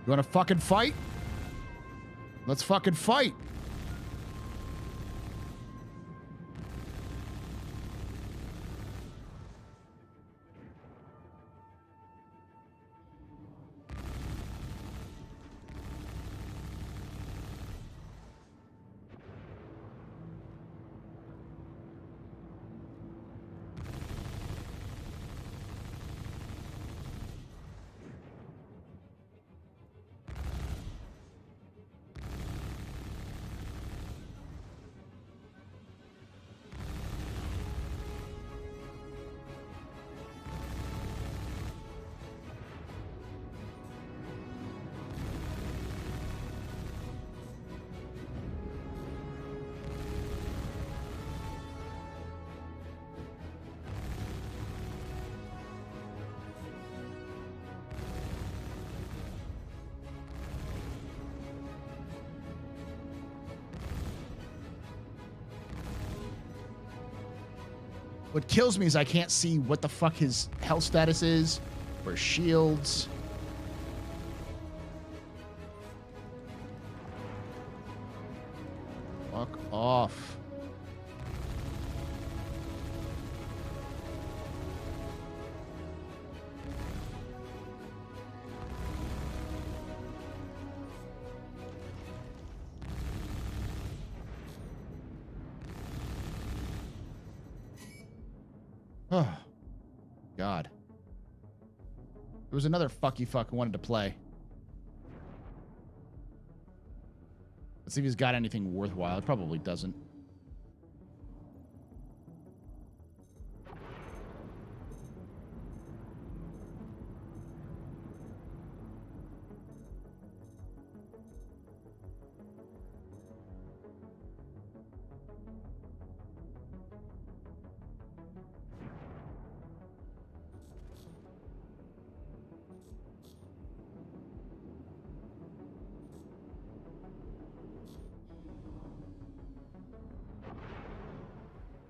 You want to fucking fight? Let's fucking fight. What kills me is I can't see what the fuck his health status is or shields. Fuck off. Oh, God. There was another fucky fuck who wanted to play. Let's see if he's got anything worthwhile. It probably doesn't.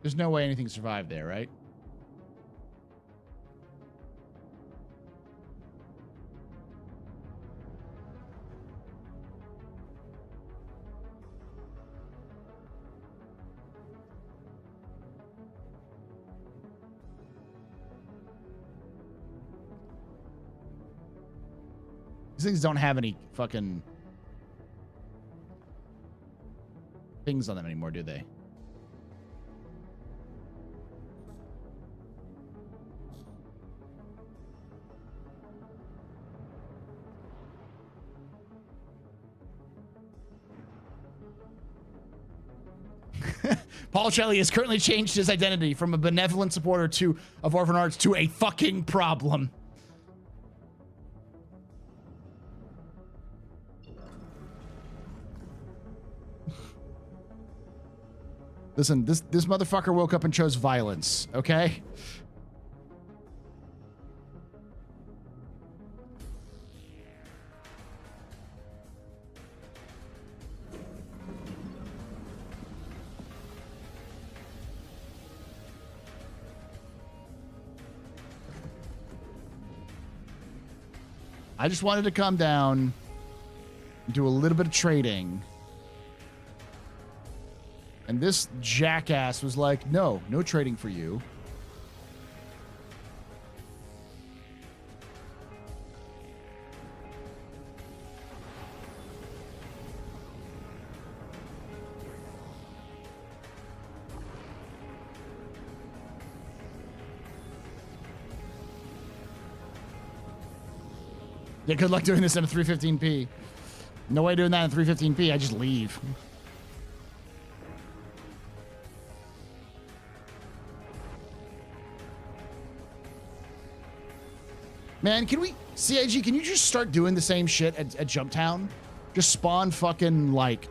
There's no way anything survived there, right? These things don't have any fucking things on them anymore, do they? Paul Shelley has currently changed his identity from a benevolent supporter of Orphan Arts to a fucking problem. Listen, this motherfucker woke up and chose violence, okay? I just wanted to come down, do a little bit of trading. And this jackass was like, no trading for you. Yeah, good luck doing this in a 315p. No way doing that in 315p. I just leave. Man, can we... CIG, can you just start doing the same shit at Jumptown? Just spawn fucking, like,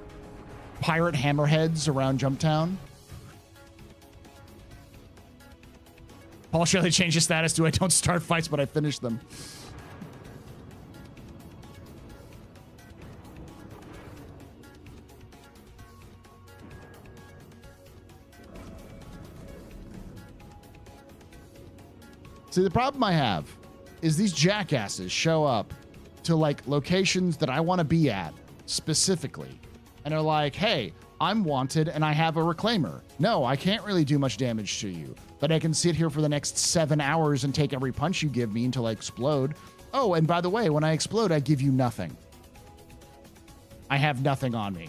pirate hammerheads around Jumptown? Paul Shelley changed his status to I don't start fights, but I finish them. See, the problem I have is these jackasses show up to like locations that I want to be at specifically and are like, hey, I'm wanted and I have a reclaimer. No, I can't really do much damage to you, but I can sit here for the next 7 hours and take every punch you give me until I explode. Oh, and by the way, when I explode, I give you nothing. I have nothing on me.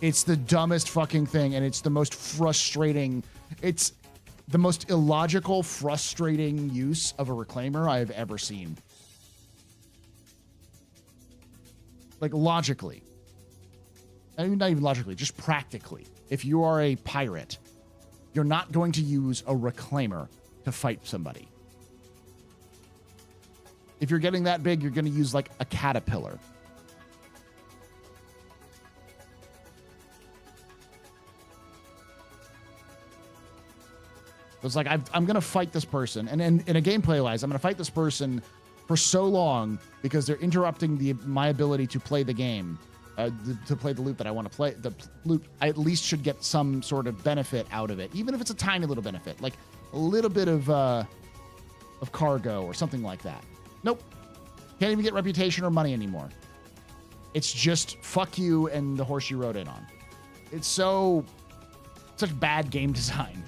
It's the dumbest fucking thing, and it's the most frustrating. It's the most illogical, frustrating use of a reclaimer I have ever seen. Like, logically. I mean, not even logically, just practically. If you are a pirate, you're not going to use a reclaimer to fight somebody. If you're getting that big, you're going to use, like, a caterpillar. It's like, I'm going to fight this person. And in a gameplay-wise, I'm going to fight this person for so long because they're interrupting my ability to play the game, to play the loop that I want to play. The loop, I at least should get some sort of benefit out of it, even if it's a tiny little benefit, like a little bit of cargo or something like that. Nope. Can't even get reputation or money anymore. It's just fuck you and the horse you rode in on. It's such bad game design.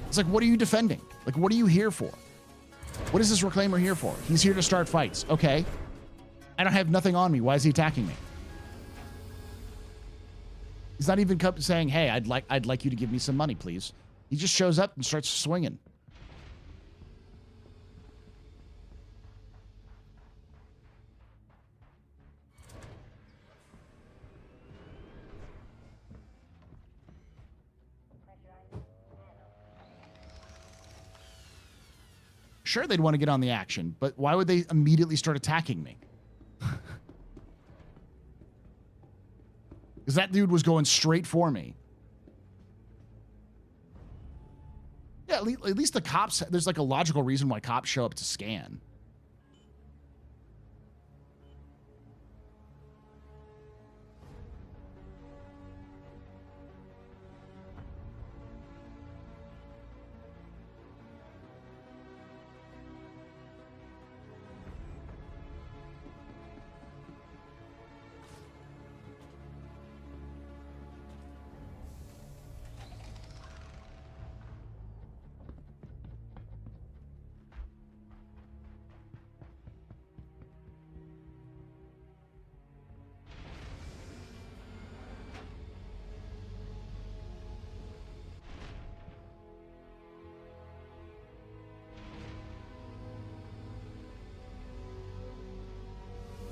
It's like, what are you defending? Like, what are you here for? What is this reclaimer here for? He's here to start fights. Okay. I don't have nothing on me. Why is he attacking me? He's not even saying, hey, I'd like you to give me some money, please. He just shows up and starts swinging. Sure, they'd want to get on the action, but why would they immediately start attacking me? Because that dude was going straight for me. Yeah, at least the cops, there's like a logical reason why cops show up to scan.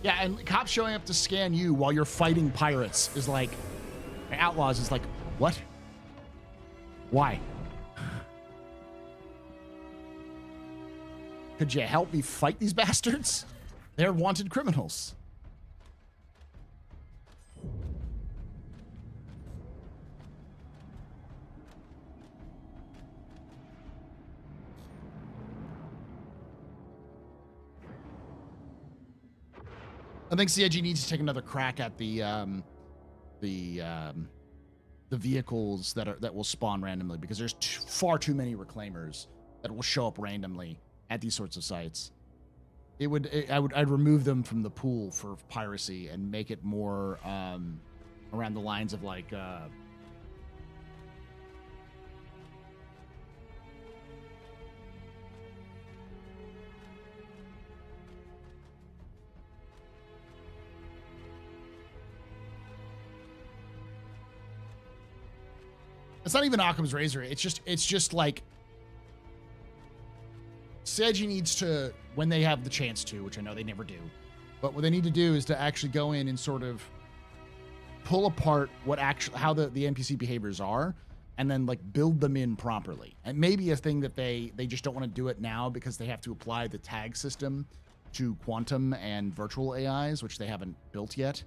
Yeah, and cops showing up to scan you while you're fighting pirates is like, outlaws is like, what? Why? Could you help me fight these bastards? They're wanted criminals. I think CIG needs to take another crack at the the vehicles that will spawn randomly, because there's far too many reclaimers that will show up randomly at these sorts of sites. I'd remove them from the pool for piracy and make it more around the lines of like it's not even Occam's razor. It's just like Seiji needs to, when they have the chance to, which I know they never do, but what they need to do is to actually go in and sort of pull apart how the NPC behaviors are, and then like build them in properly. And maybe a thing that they just don't want to do it now because they have to apply the tag system to quantum and virtual AIs, which they haven't built yet.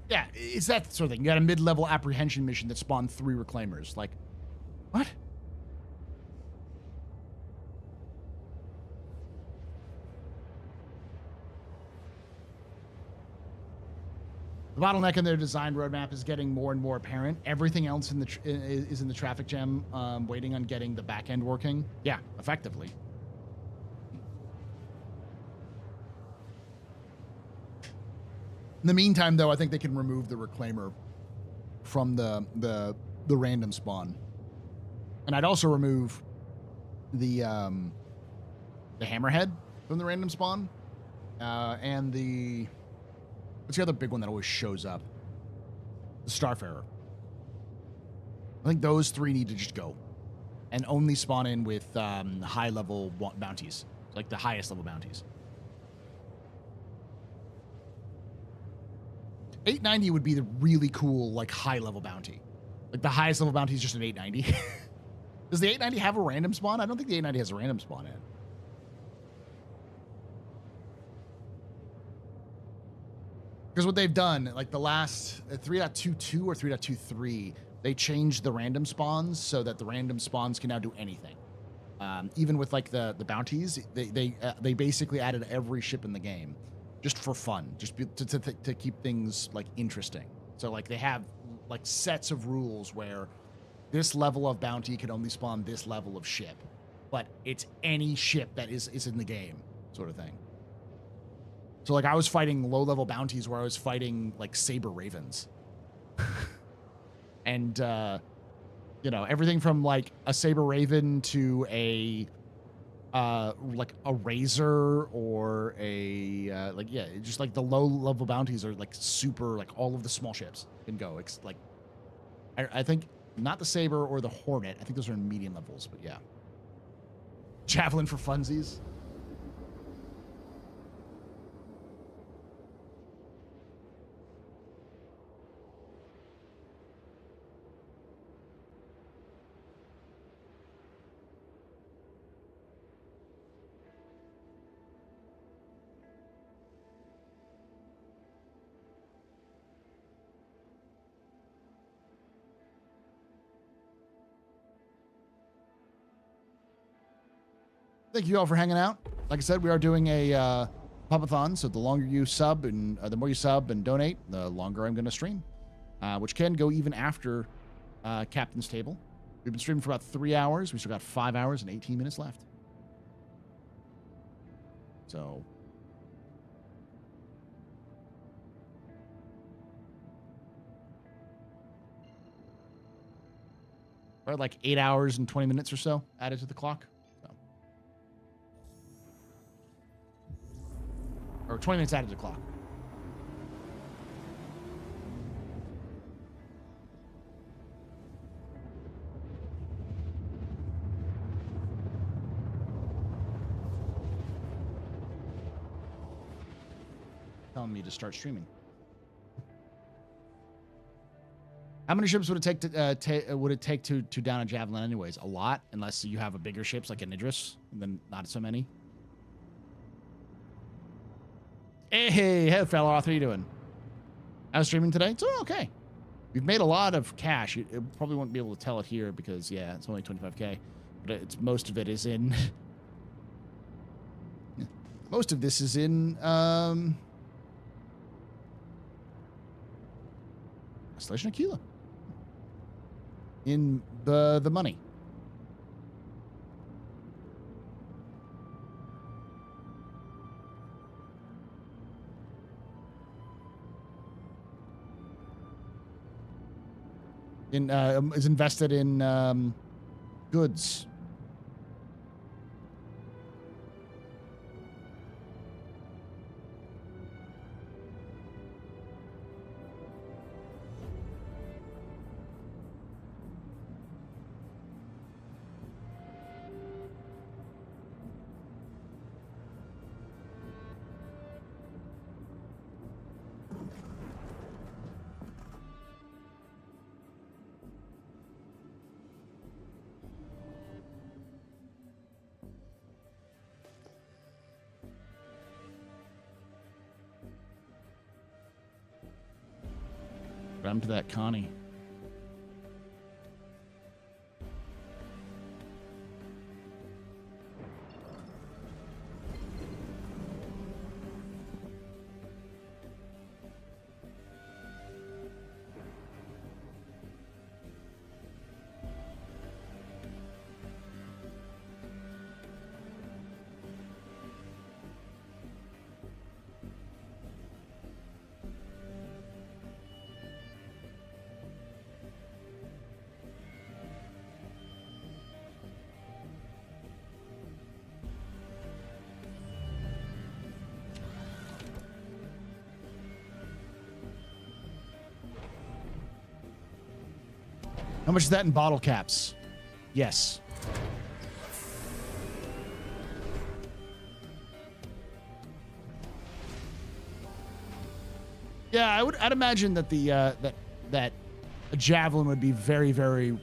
Yeah, it's that sort of thing. You got a mid-level apprehension mission that spawned 3 reclaimers. Like, what? The bottleneck in their design roadmap is getting more and more apparent. Everything else is in the traffic jam, waiting on getting the back end working. Yeah, effectively. In the meantime, though, I think they can remove the reclaimer from the random spawn, and I'd also remove the hammerhead from the random spawn, and what's the other big one that always shows up? The Starfarer. I think those 3 need to just go, and only spawn in with high level bounties, like the highest level bounties. 890 would be the really cool, like, high-level bounty. Like, the highest level bounty is just an 890. Does the 890 have a random spawn? I don't think the 890 has a random spawn in it. Because what they've done, like, the last 3.22 or 3.23, they changed the random spawns so that the random spawns can now do anything. Even with, like, the bounties, they basically added every ship in the game. Just for fun, just to keep things like interesting. So like they have like sets of rules where this level of bounty can only spawn this level of ship, but it's any ship that is in the game, sort of thing. So like I was fighting low level bounties where I was fighting like saber ravens, and everything from like a saber raven to a like a razor or a just like the low level bounties are like super, like all of the small ships can go. It's like I think not the saber or the hornet. I think those are in medium levels, but yeah. Javelin for funsies. Thank you all for hanging out. Like I said, we are doing a Pub-A-Thon, so the longer you sub and the more you sub and donate, the longer I'm going to stream, which can go even after Captain's Table. We've been streaming for about 3 hours. We still got 5 hours and 18 minutes left. So we're at like 8 hours and 20 minutes or so added to the clock. Or 20 minutes added to the clock. telling me to start streaming. How many ships would it take to down a javelin anyways? A lot, unless you have a bigger ships like an Idris, and then not so many. Hey, fellow author, how you doing? I was streaming today. It's okay. We've made a lot of cash. You probably won't be able to tell it here because, yeah, it's only 25K. But most of it is in... most of this is in... Constellation Aquila. In the money. Is invested in goods. I'm to that Connie. How much is that in bottle caps? Yes. Yeah, I'd imagine that that a javelin would be very, very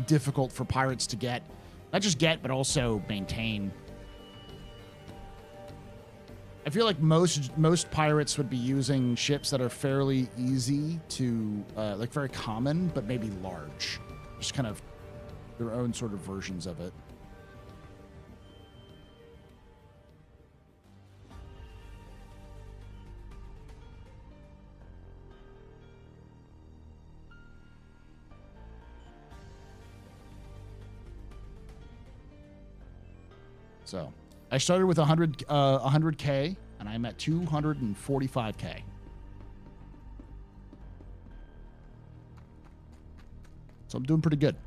difficult for pirates to get. Not just get, but also maintain. I feel like most pirates would be using ships that are fairly easy to, like very common, but maybe large. Just kind of their own sort of versions of it. So I started with 100K, and I'm at 245K. So I'm doing pretty good.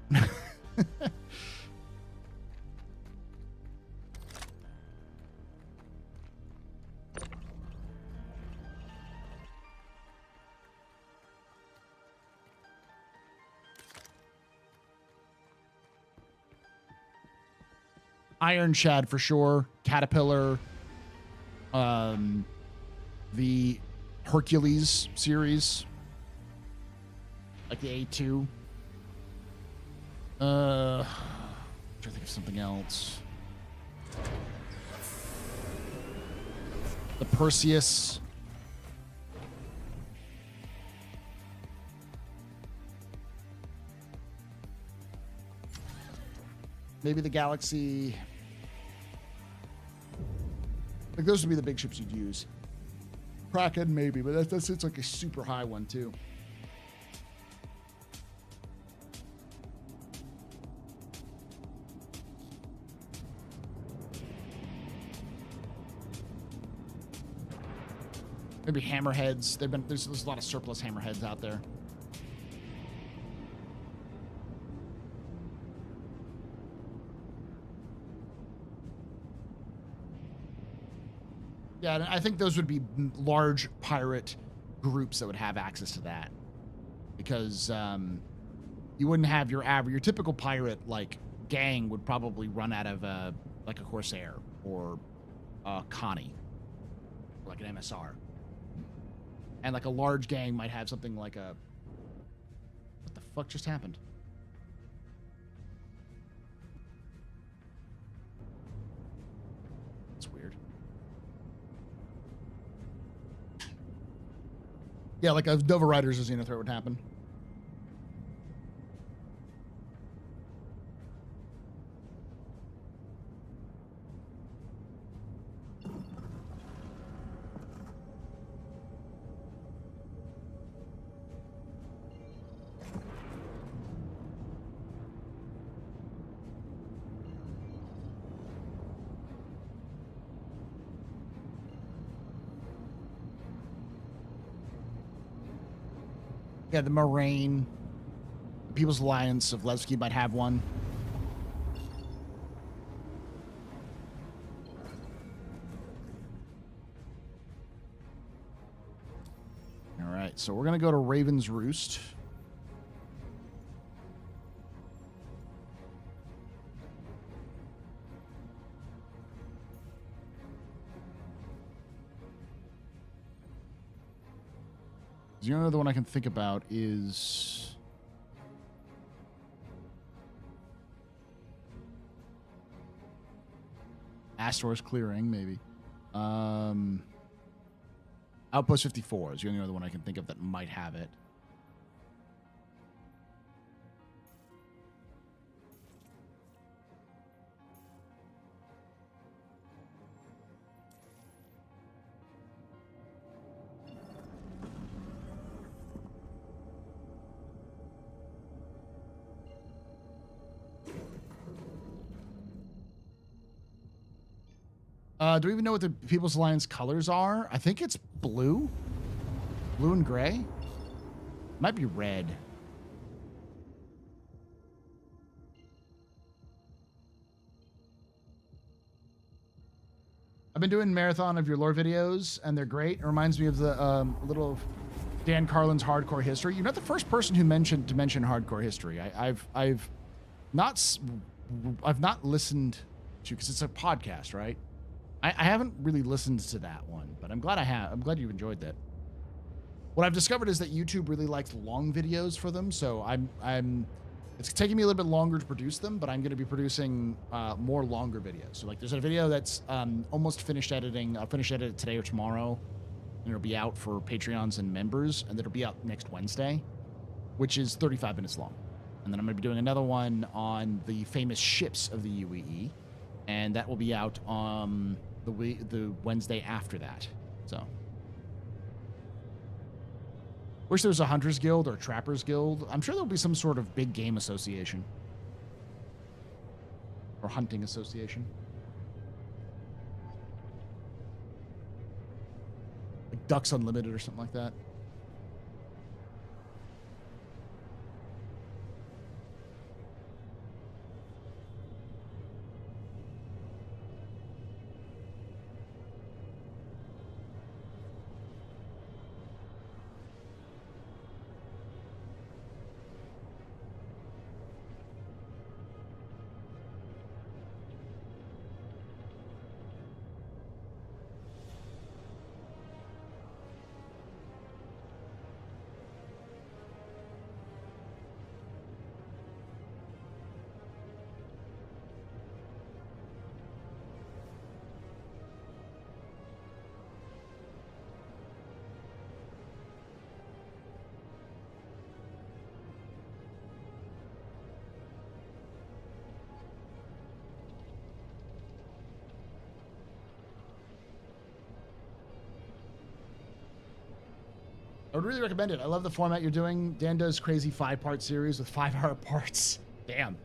Iron Shad for sure. Caterpillar. The Hercules series. Like the A2. Trying to think of something else. The Perseus. Maybe the Galaxy. Like those would be the big ships you'd use. Kraken maybe, but that's it's like a super high one too. Maybe hammerheads. There's a lot of surplus hammerheads out there. Yeah, and I think those would be large pirate groups that would have access to that, because you wouldn't have your typical pirate like gang would probably run out of like a Corsair or a Connie, like an MSR. And like a large gang might have something like a... What the fuck just happened? That's weird. Yeah, like a Dover Riders as Xenothreat would happen. Yeah, the Moraine. People's Alliance of Levski might have one. All right, so we're going to go to Raven's Roost. The only other one I can think about is... Astro's Clearing, maybe. Outpost 54 is the only other one I can think of that might have it. Do we even know what the People's Alliance colors are? I think it's blue. Blue and gray. Might be red. I've been doing a marathon of your lore videos, and they're great. It reminds me of the little Dan Carlin's hardcore history. You're not the first person to mention hardcore history. I've not listened to, because it's a podcast, right? I haven't really listened to that one, but I'm glad I have. I'm glad you enjoyed that. What I've discovered is that YouTube really likes long videos for them, so it's taking me a little bit longer to produce them, but I'm going to be producing more longer videos. So like, there's a video that's almost finished editing. I'll finish edit today or tomorrow, and it'll be out for Patreons and members, and it'll be out next Wednesday, which is 35 minutes long. And then I'm going to be doing another one on the famous ships of the UEE, and that will be out on the Wednesday after that. So wish there was a Hunters Guild or a Trappers Guild. I'm sure there'll be some sort of big game association or hunting association, like Ducks Unlimited or something like that. I would really recommend it. I love the format you're doing. Dan does crazy 5-part series with 5-hour parts. Damn.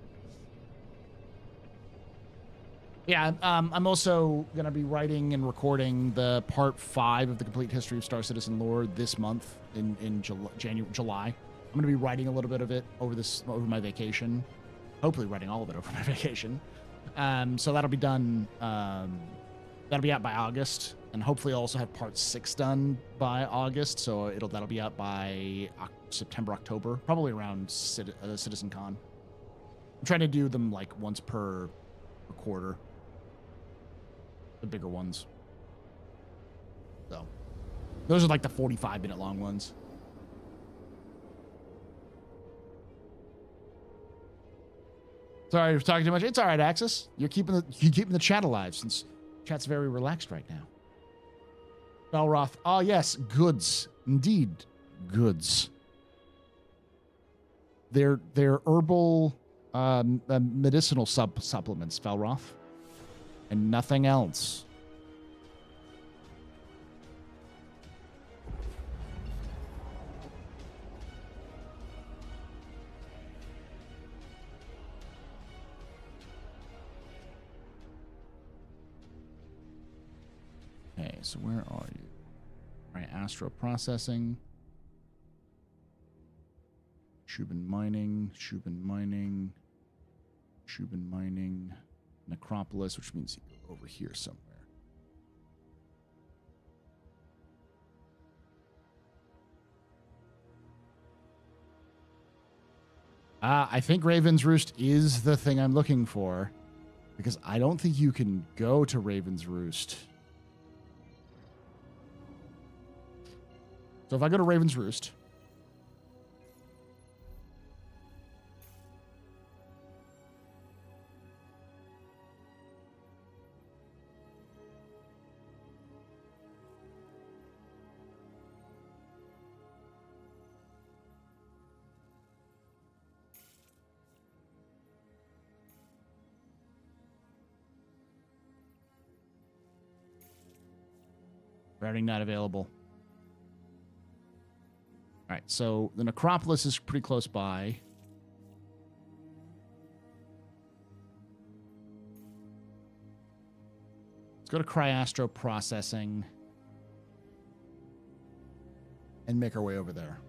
Yeah, I'm also going to be writing and recording the part 5 of the complete history of Star Citizen lore this month in July. I'm going to be writing a little bit of it over my vacation. Hopefully writing all of it over my vacation. So that'll be done. That'll be out by August, and hopefully I'll also have part 6 done by August. So that'll be out by September, October, probably around Citizen Con. I'm trying to do them like once per quarter, the bigger ones. So Those are like the 45-minute long ones. Sorry, I was talking too much. It's all right, Axis. You're keeping the chat alive since chat's very relaxed right now. Belroth. Oh, yes. Goods. Indeed. Goods. They're herbal medicinal supplements, Velroth. And nothing else. Okay, so where are you? All right, Astro processing. Shubin mining, Shubin mining, Shubin mining, Necropolis, which means you're over here somewhere. I think Raven's Roost is the thing I'm looking for, because I don't think you can go to Raven's Roost. So if I go to Raven's Roost, routing not available. All right, so the Necropolis is pretty close by. Let's go to Astro processing and make our way over there.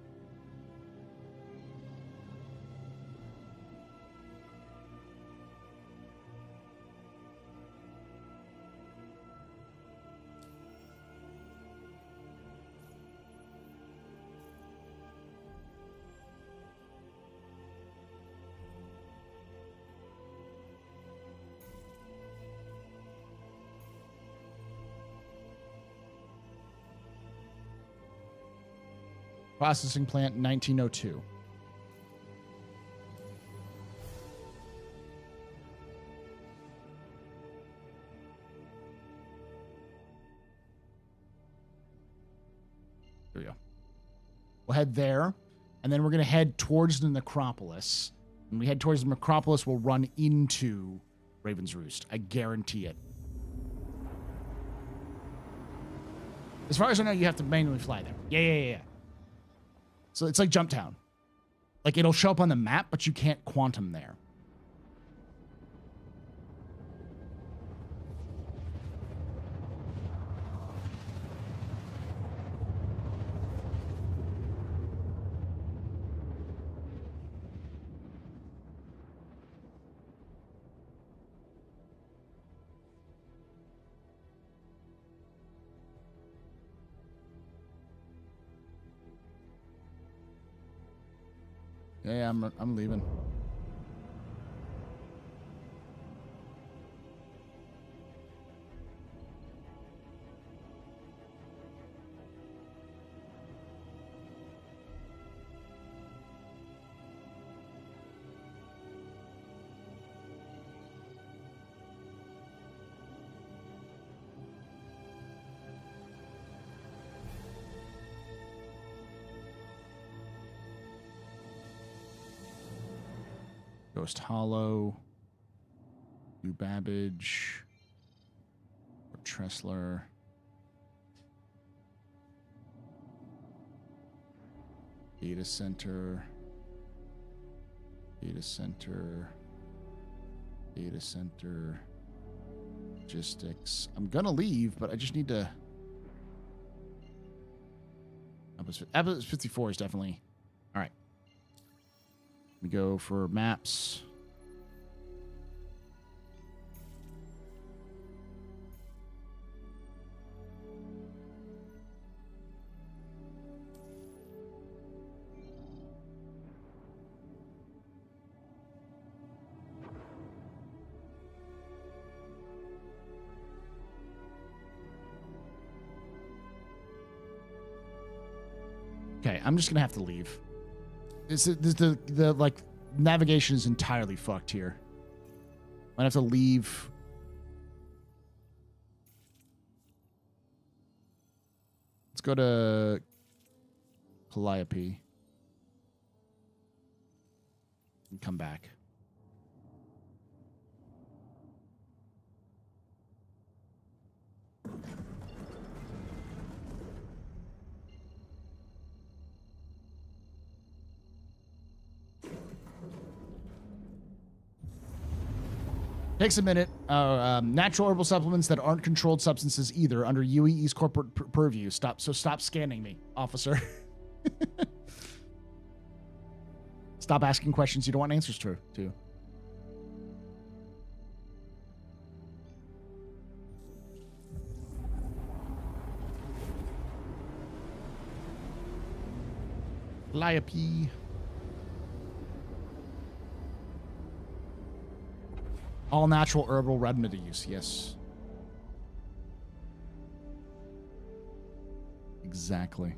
Processing plant 1902. There we go. We'll head there, and then we're going to head towards the Necropolis. When we head towards the Necropolis, we'll run into Raven's Roost. I guarantee it. As far as I know, you have to manually fly there. Yeah. So it's like Jump Town. Like, it'll show up on the map, but you can't quantum there. Yeah, I'm leaving. Ghost Hollow, New Babbage, or Tressler. Data center, logistics. I'm gonna leave, but I just need to. Apple's 54 is definitely all right. We go for maps. I'm just gonna have to leave. The like navigation is entirely fucked here. Might have to leave. Let's go to Calliope and come back. Takes a minute. Natural herbal supplements that aren't controlled substances either under UEE's corporate purview. Stop scanning me, officer. Stop asking questions you don't want answers to. Calliope. All natural herbal remedies, yes. Exactly.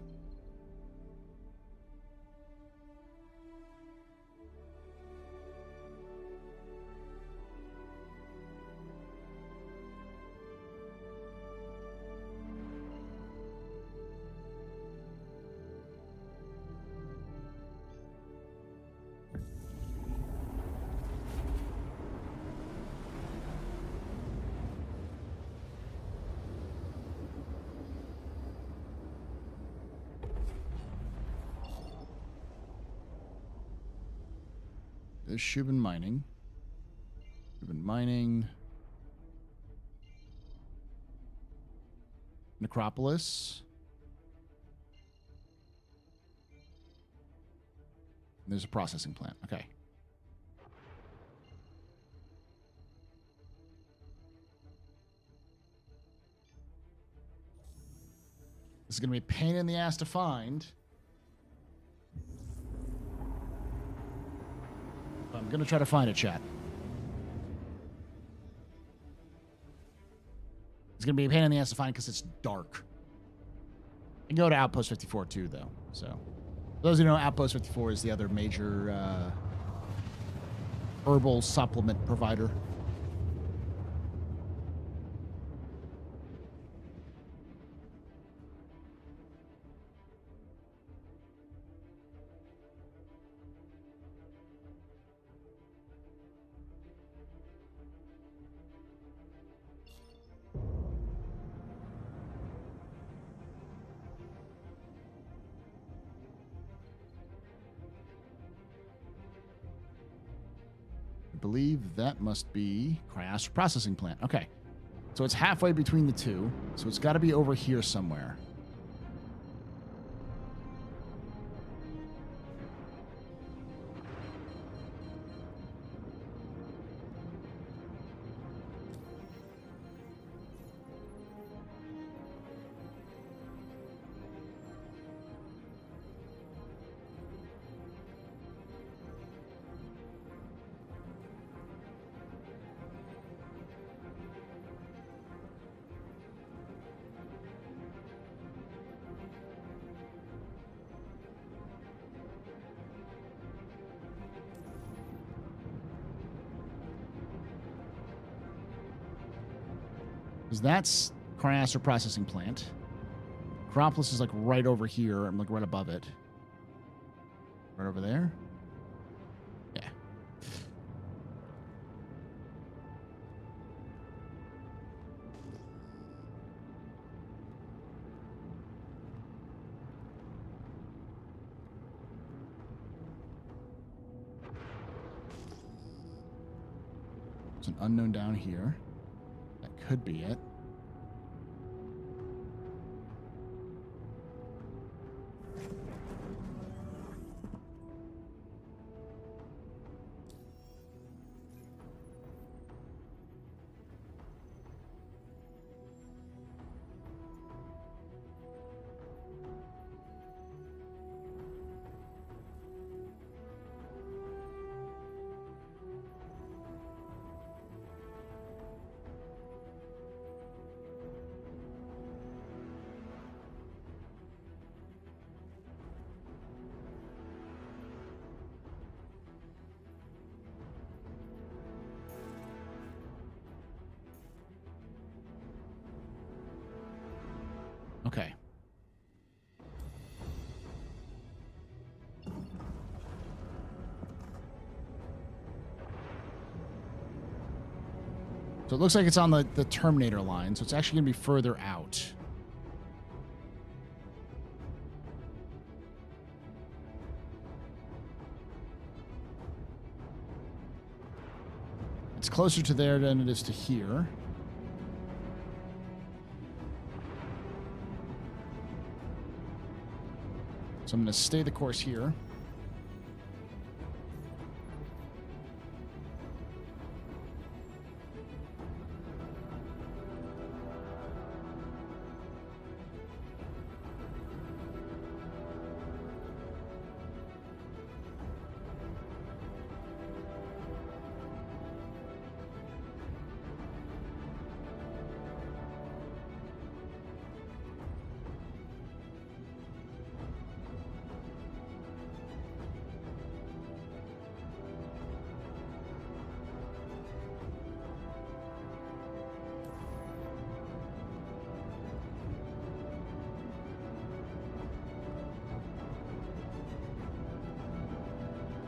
There's Shubin Mining. Necropolis. And there's a processing plant. Okay. This is going to be a pain in the ass to find. I'm going to try to find it, chat. It's going to be a pain in the ass to find because it's dark. You can go to Outpost 54 too, though. So, for those who know, Outpost 54 is the other major herbal supplement provider. I believe that must be Astro processing plant. Okay. So it's halfway between the two. So it's got to be over here somewhere. Because that's Astro processing plant. Acropolis is like right over here. I'm like right above it. Right over there. Yeah. There's an unknown down here. That could be it. Okay. So it looks like it's on the Terminator line, so it's actually going to be further out. It's closer to there than it is to here. So I'm going to stay the course here.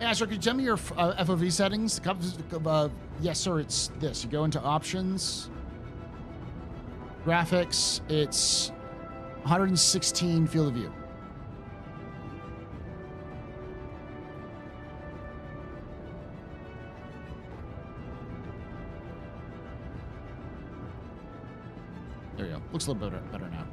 Yeah, sir, could you tell me your FOV settings? Yes, sir, it's this. You go into options, graphics, it's 116 field of view. There you go. Looks a little better now.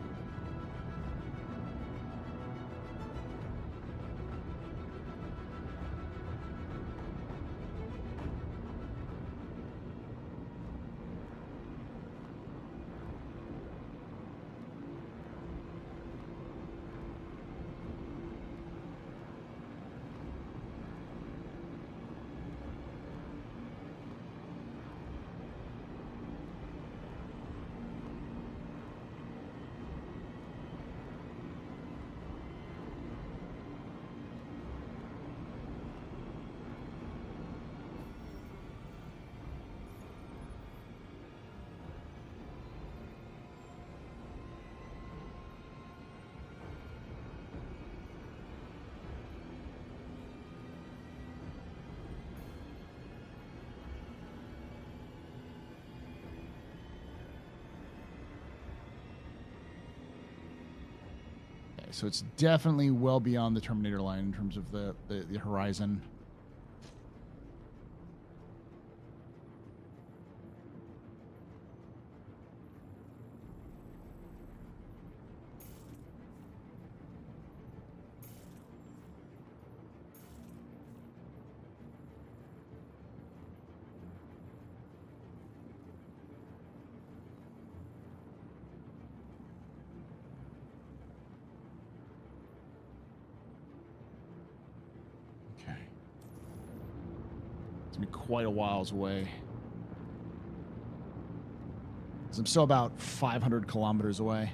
So it's definitely well beyond the Terminator line in terms of the horizon. Quite a whiles away. So I'm still about 500 kilometers away.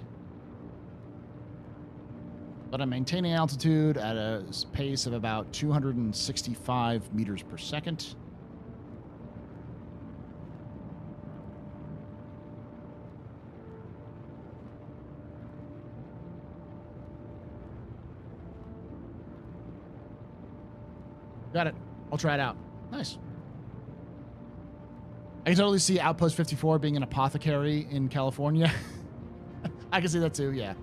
But I'm maintaining altitude at a pace of about 265 meters per second. Got it. I'll try it out. Nice. I can totally see Outpost 54 being an apothecary in California. I can see that too, yeah.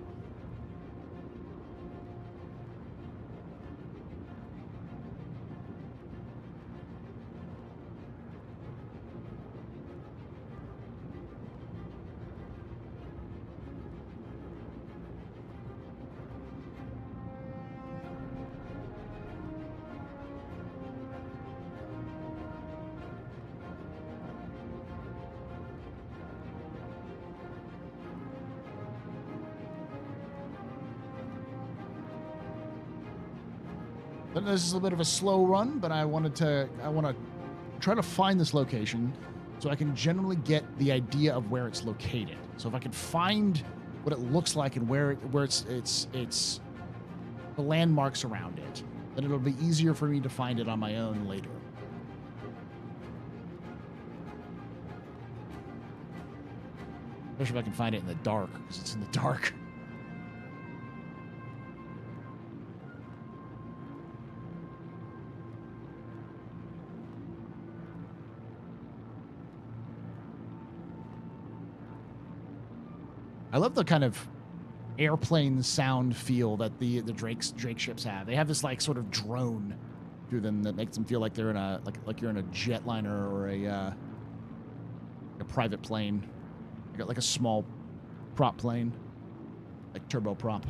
This is a bit of a slow run, but I want to try to find this location so I can generally get the idea of where it's located. So if I can find what it looks like and where it's the landmarks around it, then it'll be easier for me to find it on my own later. Especially if I can find it in the dark, because it's in the dark. I love the kind of airplane sound feel that the Drake ships have. They have this like sort of drone through them that makes them feel like they're in a like you're in a jetliner or a private plane. You got like a small prop plane, like turboprop.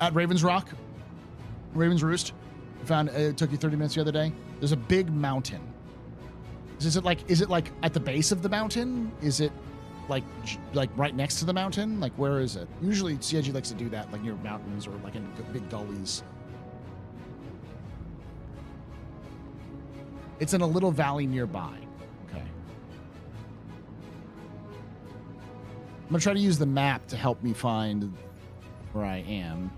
At Ravens Roost, we found it took you 30 minutes the other day. There's a big mountain. Is it like at the base of the mountain? Is it like right next to the mountain? Like where is it? Usually CIG likes to do that like near mountains or like in big gullies. It's in a little valley nearby. Okay. I'm gonna try to use the map to help me find where I am.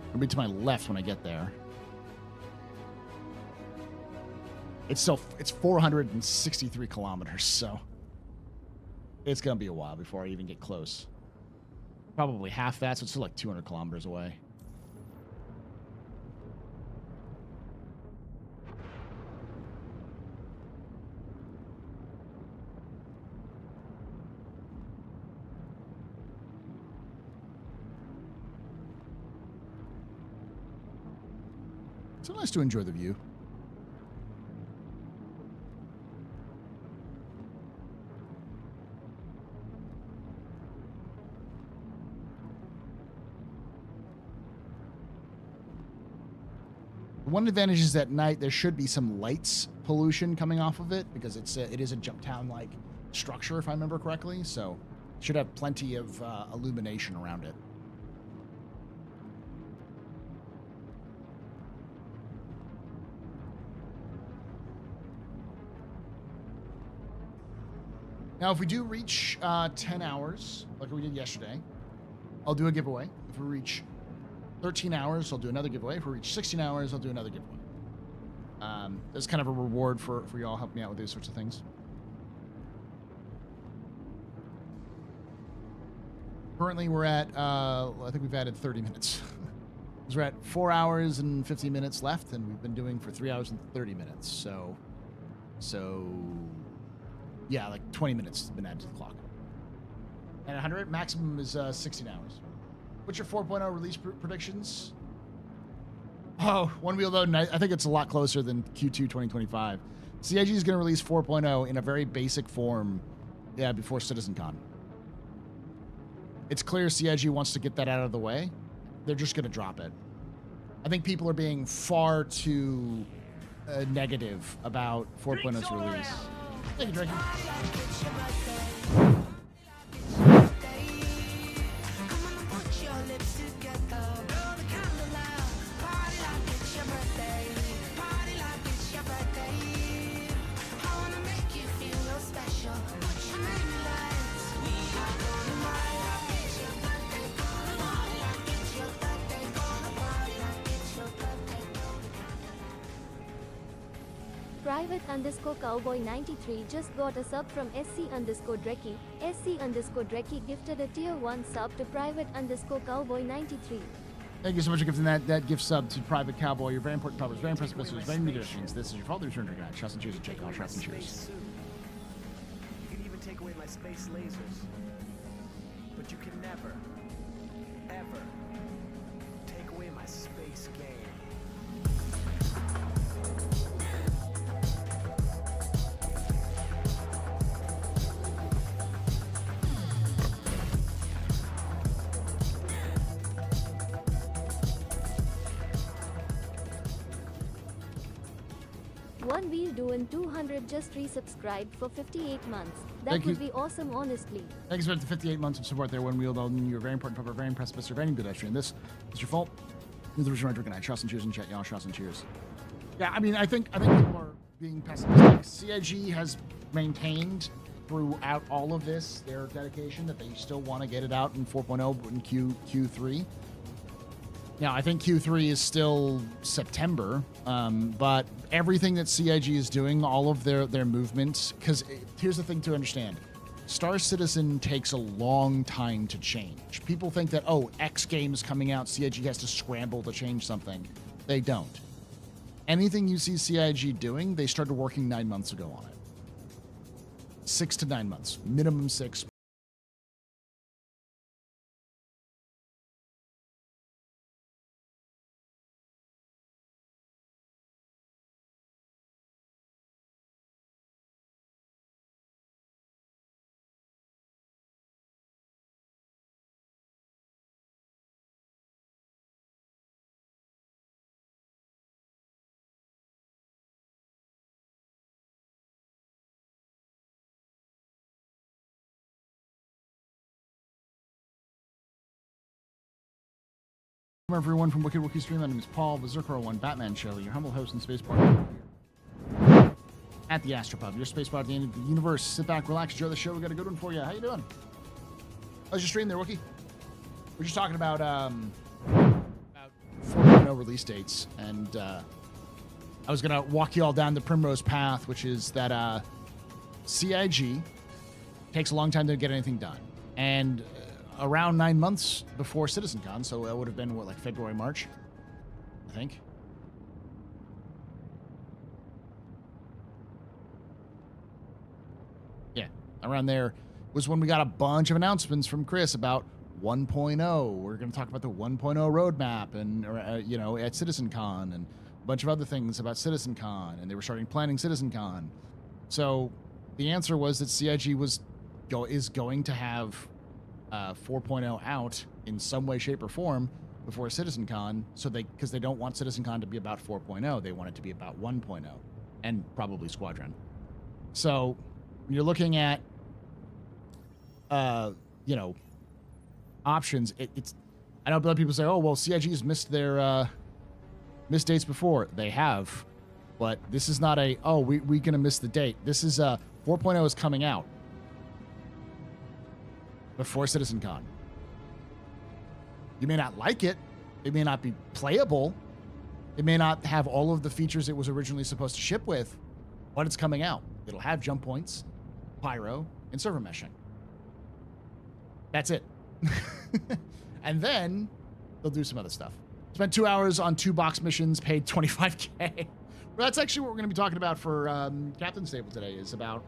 It'll be to my left when I get there. It's 463 kilometers, so it's gonna be a while before I even get close. Probably half that, so it's still like 200 kilometers away. It's so nice to enjoy the view. One advantage is at night there should be some lights pollution coming off of it because it is a jump town like structure if I remember correctly, so it should have plenty of illumination around it. Now, if we do reach 10 hours, like we did yesterday, I'll do a giveaway. If we reach 13 hours, I'll do another giveaway. If we reach 16 hours, I'll do another giveaway. There's kind of a reward for y'all helping me out with these sorts of things. Currently, we're at, I think we've added 30 minutes. We're at 4 hours and 50 minutes left, and we've been doing for 3 hours and 30 minutes. So yeah, like 20 minutes has been added to the clock. And 100, maximum is 16 hours. What's your 4.0 release predictions? Oh, one wheel though, I think it's a lot closer than Q2 2025. CIG is going to release 4.0 in a very basic form, yeah, before CitizenCon. It's clear CIG wants to get that out of the way. They're just going to drop it. I think people are being far too negative about 4.0's release. Thank you, Drake. Private_Cowboy93 just got a sub from SC_Drecky. SC_Drecky gifted a tier 1 sub to Private_Cowboy93. Thank you so much for gifting that gift sub to Private Cowboy. You're very important puppers, very impressive listeners, very media machines. This is your father's return guide. Shots and cheers and check out shots and cheers. You can even take away my space lasers. But you can never, ever take away my space game. One Wheel Doing 200 just resubscribed for 58 months. That Thank would you. be awesome, honestly. Thanks for the 58 months of support there, One Wheel. You're a very important pupper, very impressive, Mr. Very pedestrian. This is your fault. This is the return drinking night. Shots and cheers and chat, y'all. Shots and cheers. Yeah, I mean, I think people are being pessimistic. CIG has maintained throughout all of this their dedication that they still want to get it out in 4.0 in Q3. Now, I think Q3 is still September, but everything that CIG is doing, all of their movements, because here's the thing to understand. Star Citizen takes a long time to change. People think that, oh, X game is coming out, CIG has to scramble to change something. They don't. Anything you see CIG doing, they started working 9 months ago on it. 6 to 9 months, minimum 6. Welcome everyone from Wicked Wookie Stream. My name is Paul, Berserker01 Batman Show, your humble host and space partner at the AstroPub, your space bar at the end of the universe. Sit back, relax, enjoy the show. We got a good one for you. How you doing? How's your stream there, Wookie? We're just talking about 4.0 release dates, and I was gonna walk you all down the primrose path, which is that CIG takes a long time to get anything done, and around 9 months before CitizenCon, so that would have been, what, like February, March, I think. Yeah, around there was when we got a bunch of announcements from Chris about 1.0. We're going to talk about the 1.0 roadmap and, you know, at CitizenCon, and a bunch of other things about CitizenCon, and they were starting planning CitizenCon. So the answer was that CIG is going to have 4.0 out in some way, shape, or form before CitizenCon, because they don't want CitizenCon to be about 4.0. They want it to be about 1.0, and probably Squadron. So when you're looking at, you know, options, it's. I know a lot of people say, "Oh, well, CIG's missed their missed dates before." They have, but this is not a. Oh, we're gonna miss the date. This is 4.0 is coming out before CitizenCon. You may not like it. It may not be playable. It may not have all of the features it was originally supposed to ship with, but it's coming out. It'll have jump points, pyro, and server meshing. That's it. And then they'll do some other stuff. Spent 2 hours on 2 box missions, paid $25K. Well, that's actually what we're going to be talking about for Captain's Table today, is about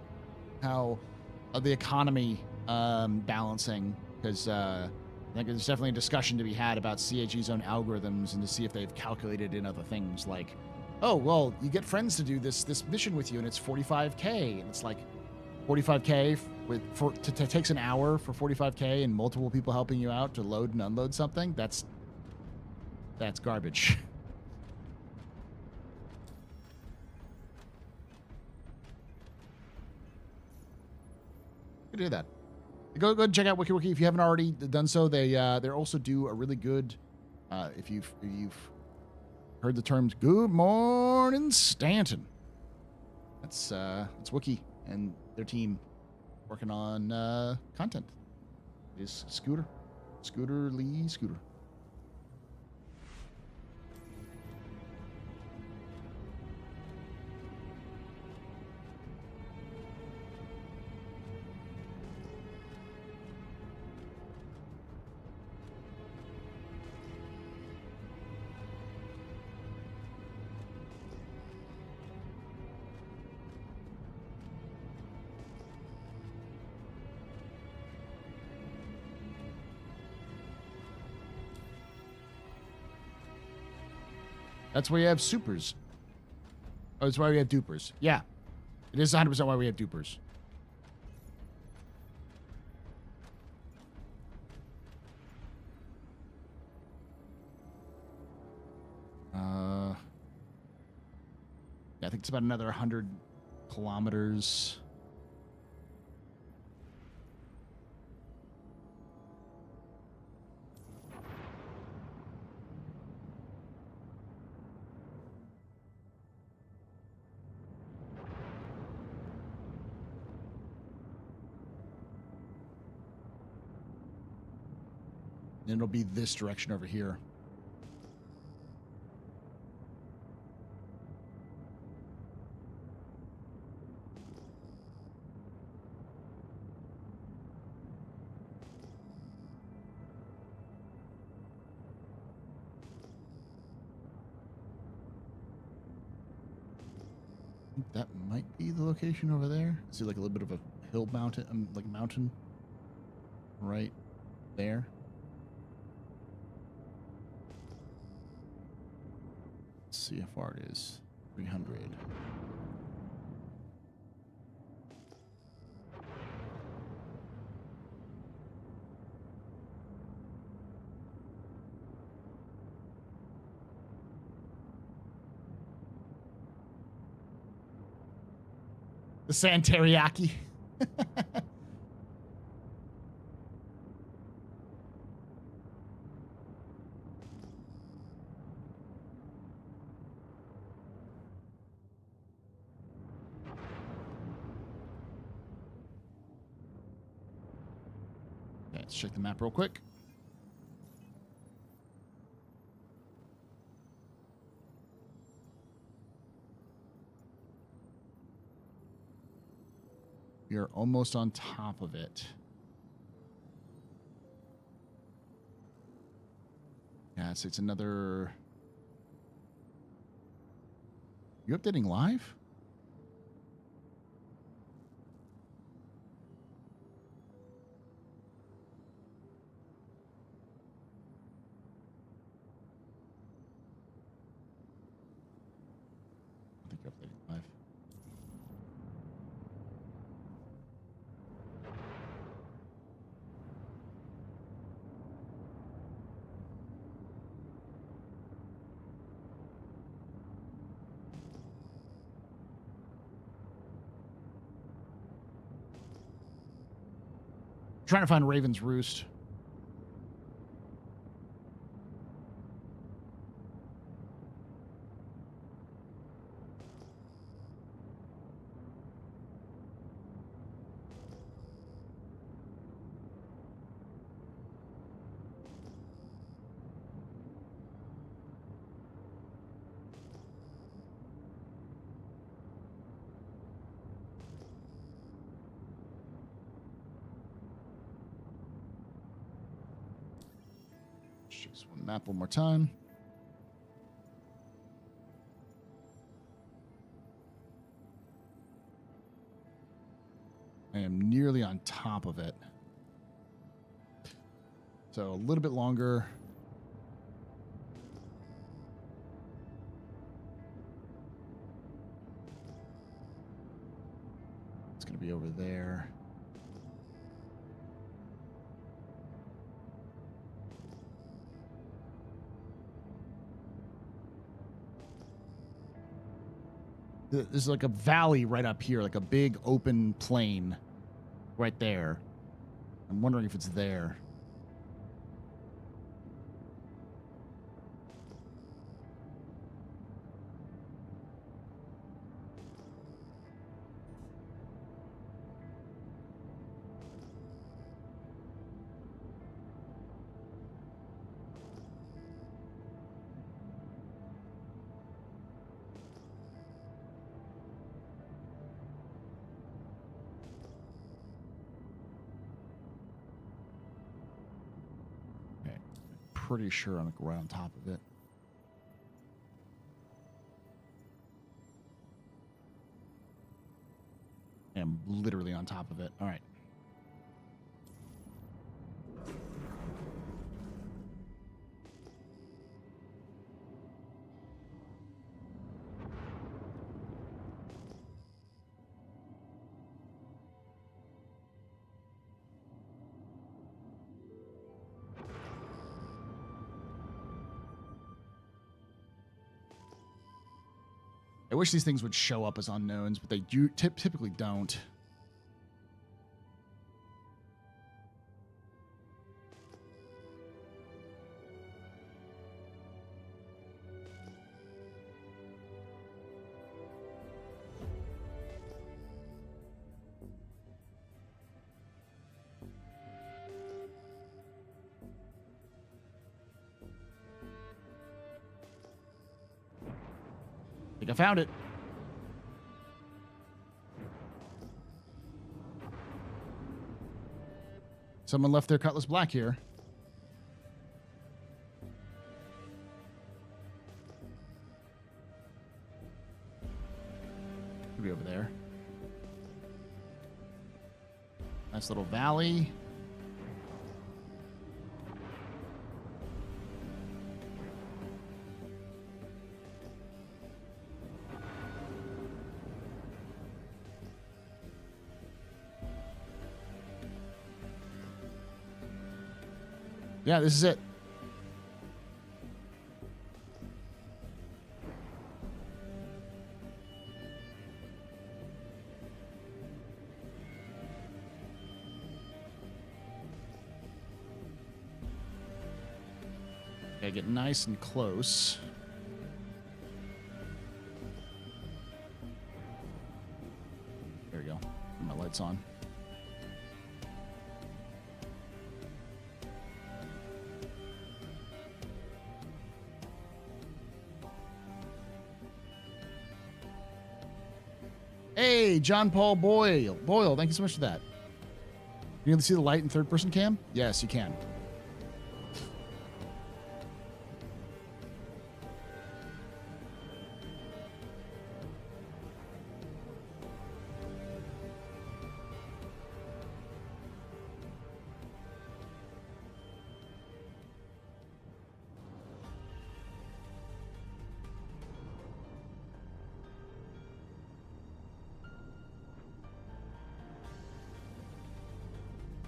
how the economy balancing, because I think there's definitely a discussion to be had about CIG's own algorithms and to see if they've calculated in other things like, oh, well, you get friends to do this mission with you and it's $45K, and it's like $45K takes an hour for $45K and multiple people helping you out to load and unload something. That's garbage. You do that. Go ahead and check out WikiWiki if you haven't already done so. They also do a really good, if you've heard the terms "Good Morning Stanton." That's Wiki and their team working on content. It is Scooter Lee Scooter. That's why you have supers. Oh, that's why we have dupers. Yeah. It is 100% why we have dupers. Yeah, I think it's about another 100 kilometers. And it'll be this direction over here. I think that might be the location over there. See, like a little bit of a hill mountain, like mountain right there. Let's see how far it is. 300. The sand teriyaki. Okay, let's check the map real quick. We are almost on top of it. Yeah, so it's another... You updating live? I think you're updating live. Trying to find Raven's Roost. Just one map one more time. I am nearly on top of it. So a little bit longer. It's going to be over there. There's like a valley right up here, like a big open plain right there. I'm wondering if it's there. Pretty sure I'm right on top of it. I'm literally on top of it. All right. I wish these things would show up as unknowns, but they do typically don't. I think I found it. Someone left their Cutlass Black here. Could be over there. Nice little valley. Yeah, this is it. Okay, get nice and close. There we go. Put my lights on. Hey, John Paul Boyle, thank you so much for that. You can see the light in third person cam? Yes, you can.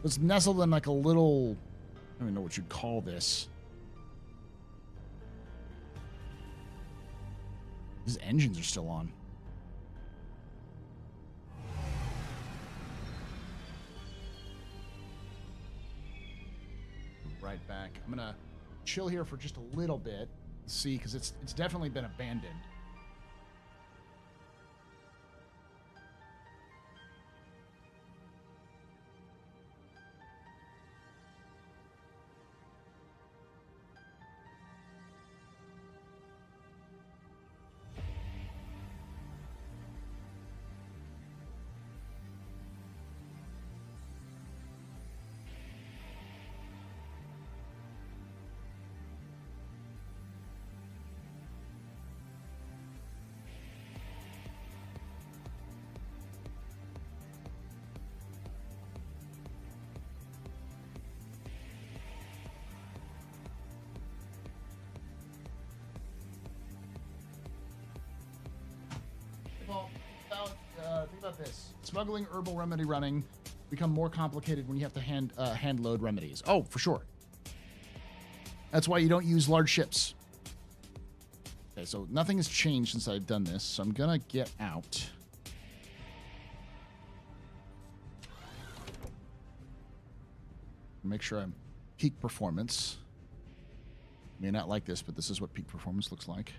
It's nestled in like a little, I don't even know what you'd call this. These engines are still on. Right back. I'm gonna chill here for just a little bit. See, because it's definitely been abandoned. Think about this. Smuggling herbal remedy running become more complicated when you have to hand load remedies. Oh, for sure. That's why you don't use large ships. Okay, so nothing has changed since I've done this, so I'm gonna get out. Make sure I'm peak performance. May not like this, but this is what peak performance looks like.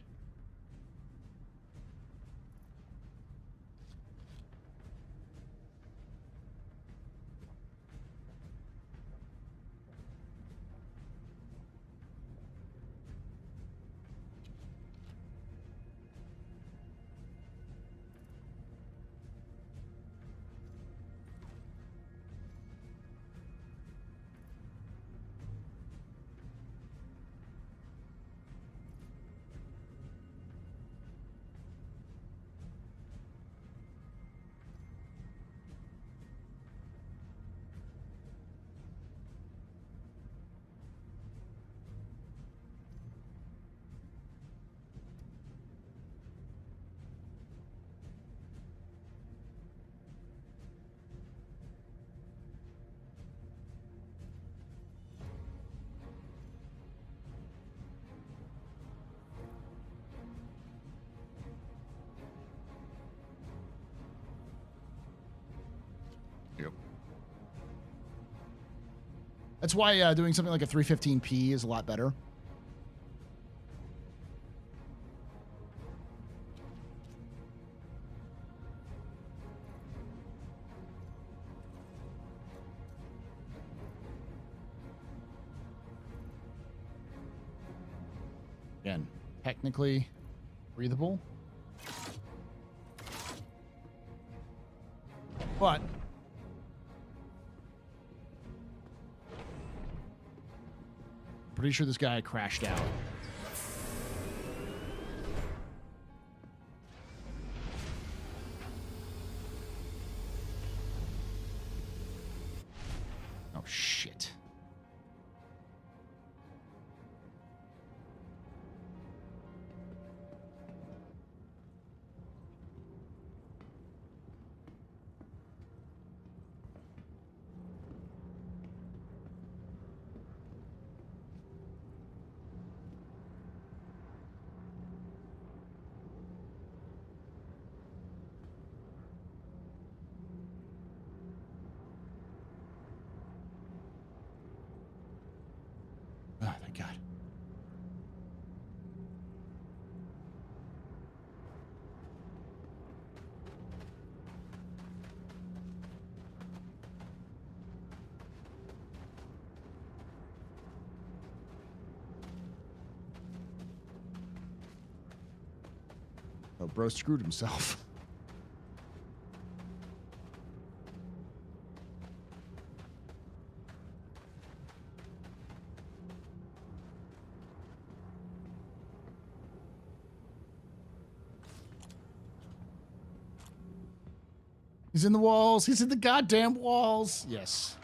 That's why doing something like a 315p is a lot better. Again, technically breathable. But pretty sure this guy crashed out. Shit. Oh, thank God. Oh, bro screwed himself. He's in the walls. He's in the goddamn walls. Yes.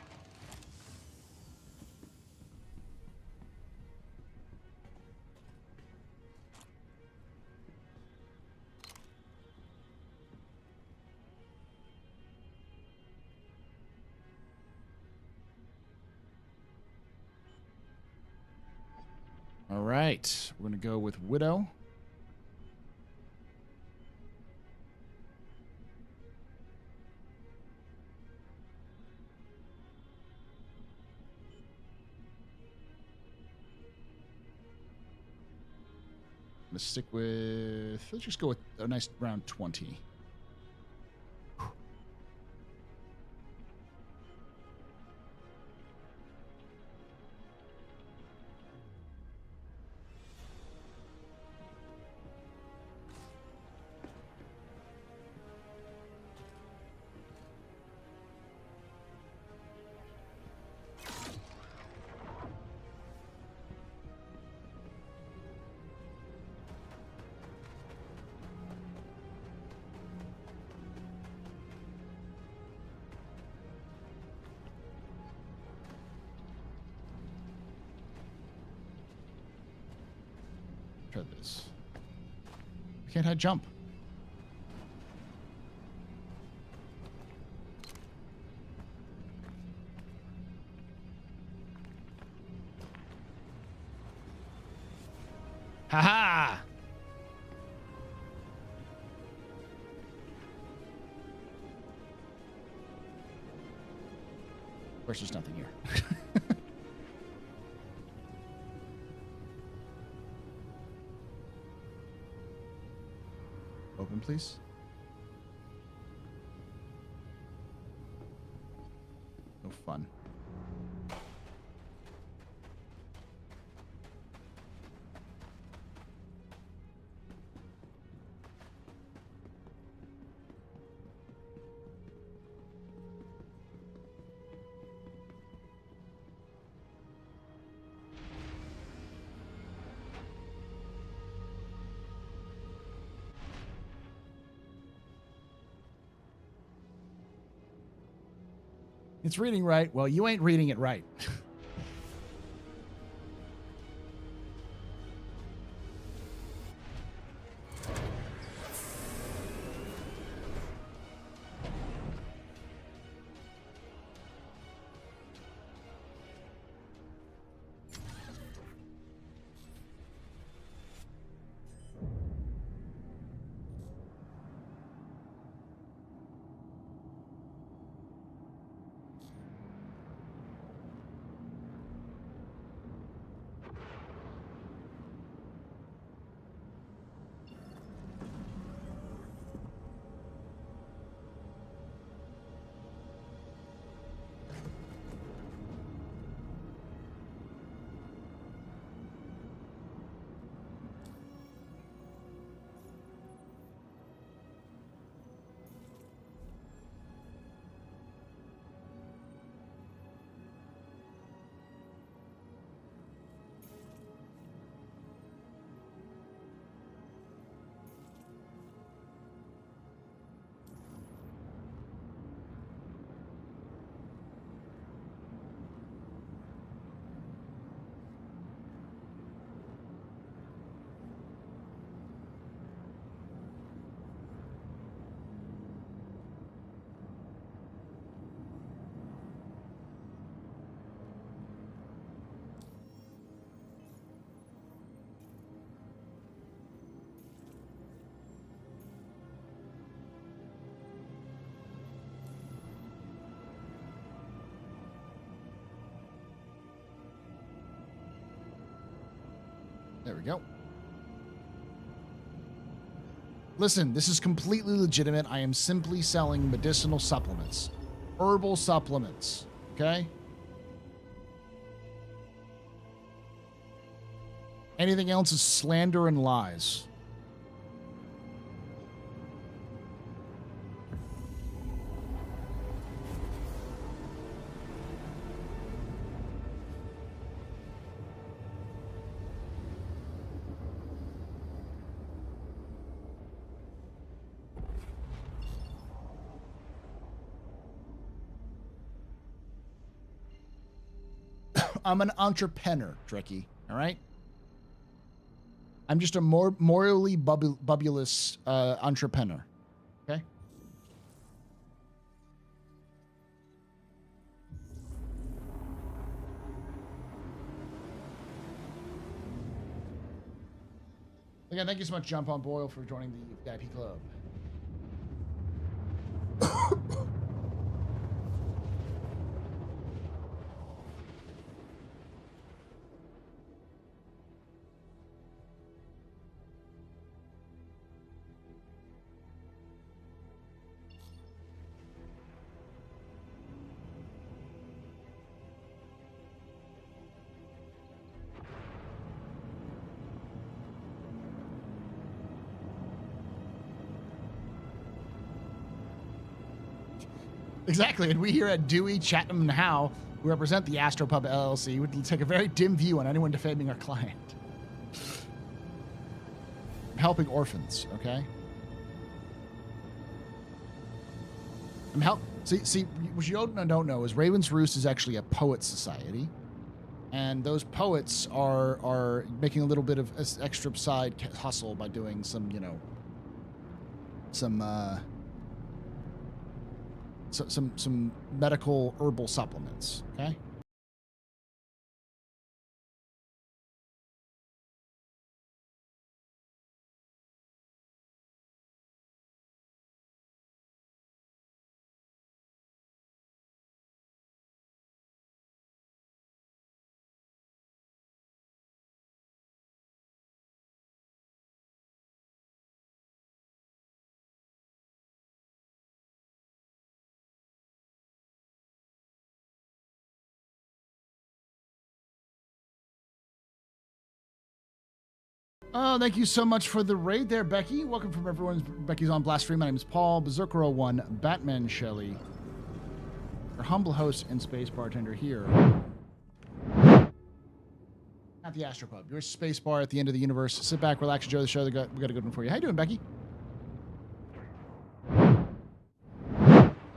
All right. We're going to go with Widow. I'm going to stick with, let's just go with a nice round 20. Try this. We can't hide jump. Ha-ha! Of course, there's nothing here. Open, please. No fun. It's reading right. Well, you ain't reading it right. There we go. Listen, this is completely legitimate. I am simply selling medicinal supplements. Herbal supplements. Okay? Anything else is slander and lies. I'm an entrepreneur, Tricky. All right? I'm just a more morally bubulous entrepreneur. Okay? Again, thank you so much, Jump on Boyle, for joining the VIP Club. Exactly, and we here at Dewey, Chatham, and Howe, who represent the AstroPub LLC, would take a very dim view on anyone defaming our client. I'm helping orphans, okay? See, what you don't know is Raven's Roost is actually a poet society, and those poets are making a little bit of extra side hustle by doing some, some medical herbal supplements, okay? Oh, thank you so much for the raid there, Becky. Welcome from everyone. Becky's on Blast Stream. My name is Paul, Berserker01, Batman Shelley, your humble host and space bartender here at the AstroPub, your space bar at the end of the universe. Sit back, relax, enjoy the show. We got a good one for you. How you doing, Becky?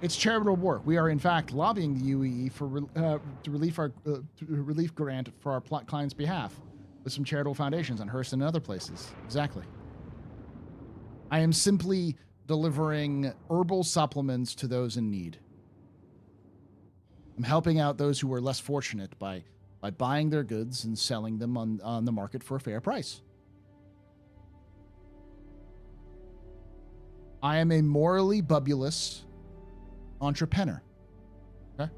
It's charitable work. We are, in fact, lobbying the UEE for relief grant for our client's behalf, with some charitable foundations on Hearst and other places. Exactly. I am simply delivering herbal supplements to those in need. I'm helping out those who are less fortunate by buying their goods and selling them on the market for a fair price. I am a morally bubulous entrepreneur. Okay?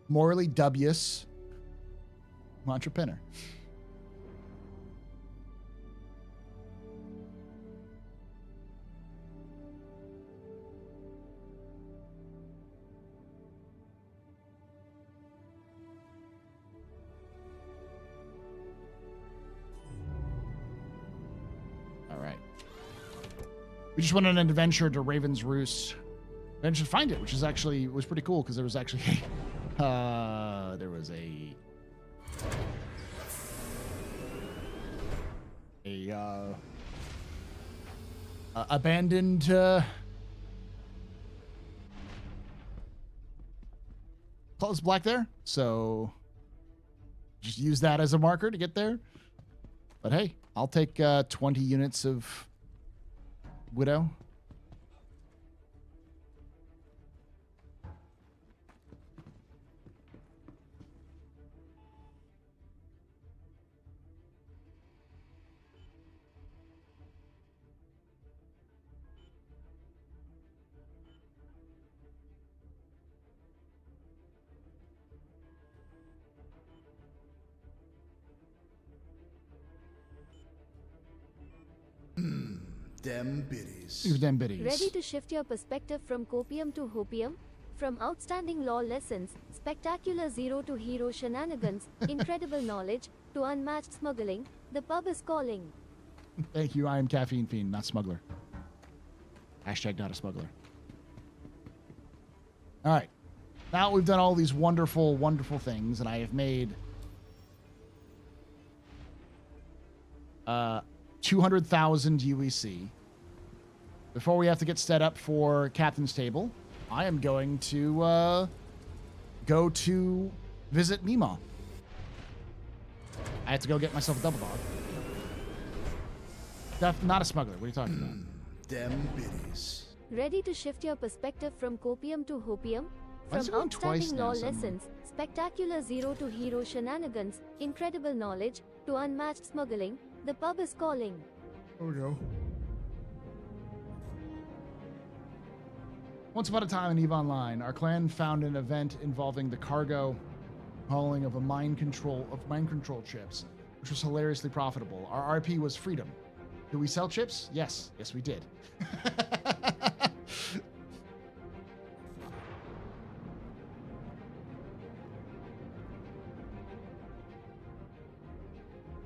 Morally dubious entrepreneur. All right. We just went on an adventure to Raven's Roost. Managed to find it, which was pretty cool because there was actually there was a abandoned closed black there, so just use that as a marker to get there. But hey, I'll take 20 units of Widow. Dem biddies. You them biddies. Ready to shift your perspective from copium to hopium? From outstanding law lessons, spectacular zero to hero shenanigans, incredible knowledge, to unmatched smuggling, the pub is calling. Thank you. I am Caffeine Fiend, not smuggler. Hashtag not a smuggler. All right. Now we've done all these wonderful, wonderful things, and I have made 200,000 UEC. Before we have to get set up for Captain's Table, I am going to go to visit Mima. I have to go get myself a double dog. Not a smuggler. What are you talking about? Dem biddies. Ready to shift your perspective from copium to hopium? Why is From it going twice outstanding now, law suddenly? lessons, spectacular zero to hero shenanigans, incredible knowledge, to unmatched smuggling, the pub is calling. There we go. Once upon a time in EVE Online, our clan found an event involving the cargo hauling of mind control chips, which was hilariously profitable. Our RP was freedom. Did we sell chips? Yes. Yes, we did.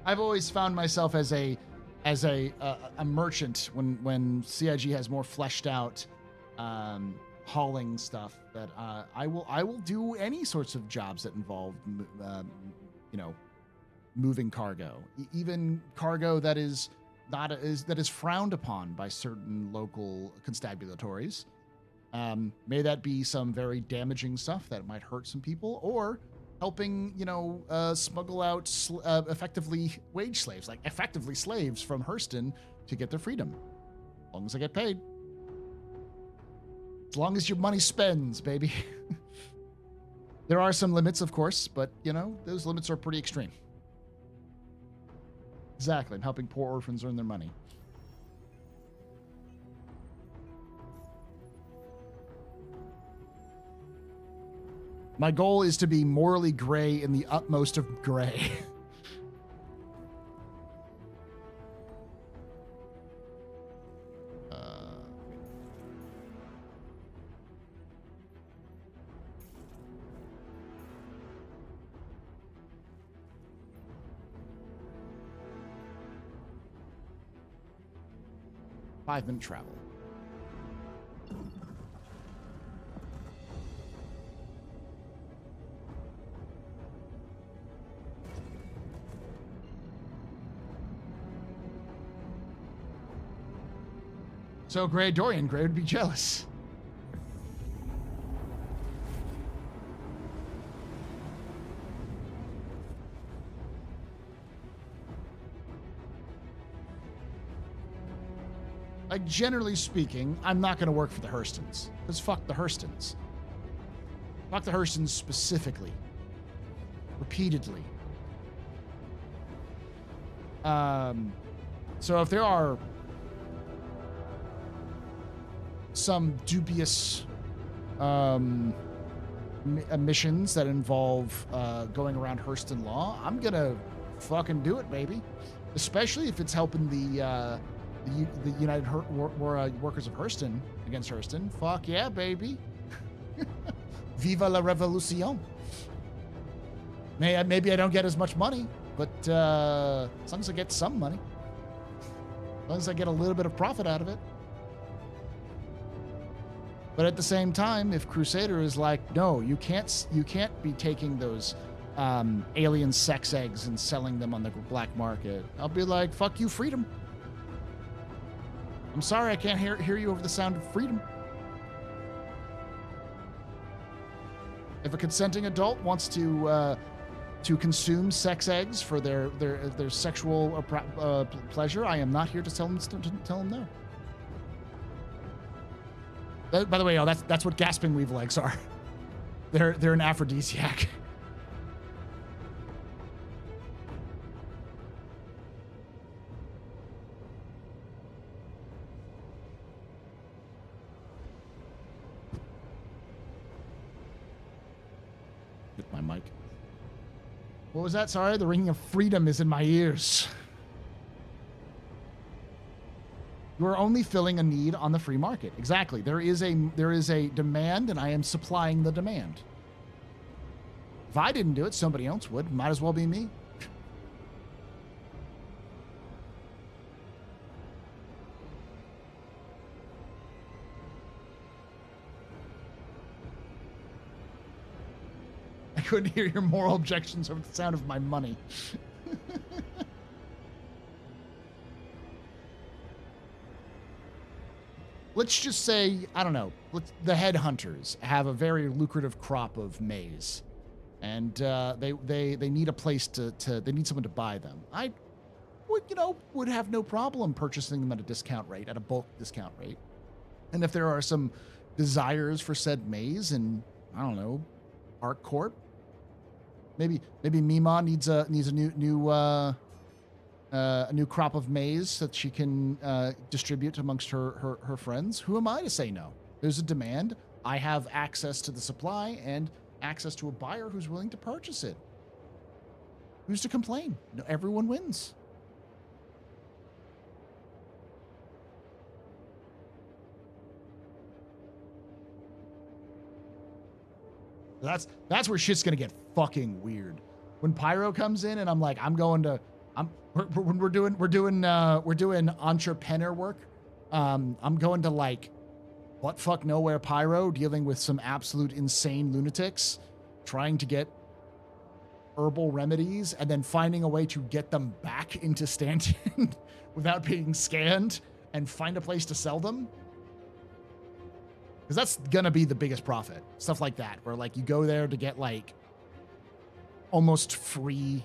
I've always found myself as a merchant when CIG has more fleshed out hauling stuff that I will do any sorts of jobs that involve moving cargo, even cargo that is frowned upon by certain local constabulatories. May that be some very damaging stuff that might hurt some people, or helping, smuggle out effectively wage slaves, like effectively slaves from Hurston to get their freedom. As long as I get paid. As long as your money spends, baby. There are some limits, of course, but, those limits are pretty extreme. Exactly. I'm helping poor orphans earn their money. My goal is to be morally gray in the utmost of gray. Five-minute travel. So Gray Dorian Gray would be jealous. Like, generally speaking, I'm not going to work for the Hurstons. Because fuck the Hurstons. Fuck the Hurstons specifically. Repeatedly. So if there are some dubious missions that involve going around Hurston law, I'm going to fucking do it, baby. Especially if it's helping the United Workers of Hurston against Hurston. Fuck yeah, baby. Viva la revolution. Maybe I don't get as much money, but as long as I get some money, as long as I get a little bit of profit out of it. But at the same time, if Crusader is like, no, you can't be taking those alien sex eggs and selling them on the black market, I'll be like, fuck you, freedom. I'm sorry, I can't hear you over the sound of freedom. If a consenting adult wants to consume sex eggs for their sexual pleasure, I am not here to tell them no. By the way, that's what gasping weevil eggs are. They're an aphrodisiac. Hit my mic. What was that? Sorry, the ringing of freedom is in my ears. You are only filling a need on the free market. Exactly. There is a demand, and I am supplying the demand. If I didn't do it, somebody else would. Might as well be me. I couldn't hear your moral objections over the sound of my money. Let's just say, I don't know, the headhunters have a very lucrative crop of maize, and they need a place they need someone to buy them. I would have no problem purchasing them at a discount rate, at a bulk discount rate. And if there are some desires for said maize, and I don't know, Arc Corp, maybe Mima needs a new crop of maize that she can distribute amongst her friends. Who am I to say no? There's a demand. I have access to the supply and access to a buyer who's willing to purchase it. Who's to complain? No, everyone wins. That's where shit's gonna get fucking weird. When Pyro comes in and I'm like, when we're doing entrepreneur work, I'm going to like butt fuck nowhere Pyro, dealing with some absolute insane lunatics, trying to get herbal remedies and then finding a way to get them back into Stanton without being scanned and find a place to sell them. Because that's gonna be the biggest profit. Stuff like that, where like you go there to get like almost free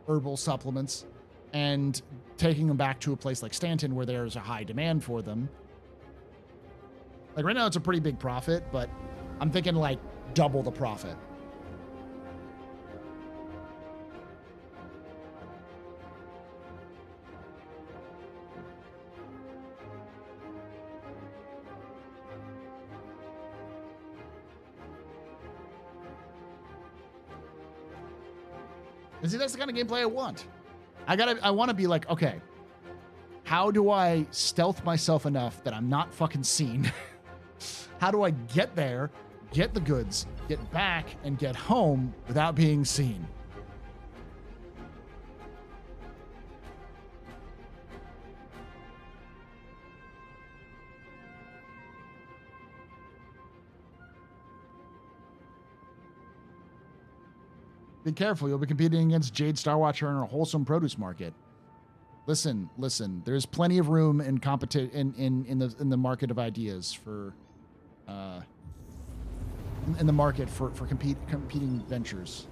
herbal supplements and taking them back to a place like Stanton where there's a high demand for them. Like right now it's a pretty big profit, but I'm thinking like double the profit. And see, that's the kind of gameplay I want. I want to be like, okay, how do I stealth myself enough that I'm not fucking seen? How do I get there, get the goods, get back, and get home without being seen? Be careful, you'll be competing against Jade Starwatcher in a wholesome produce market. Listen, there's plenty of room in in the market of ideas for in the market for competing ventures.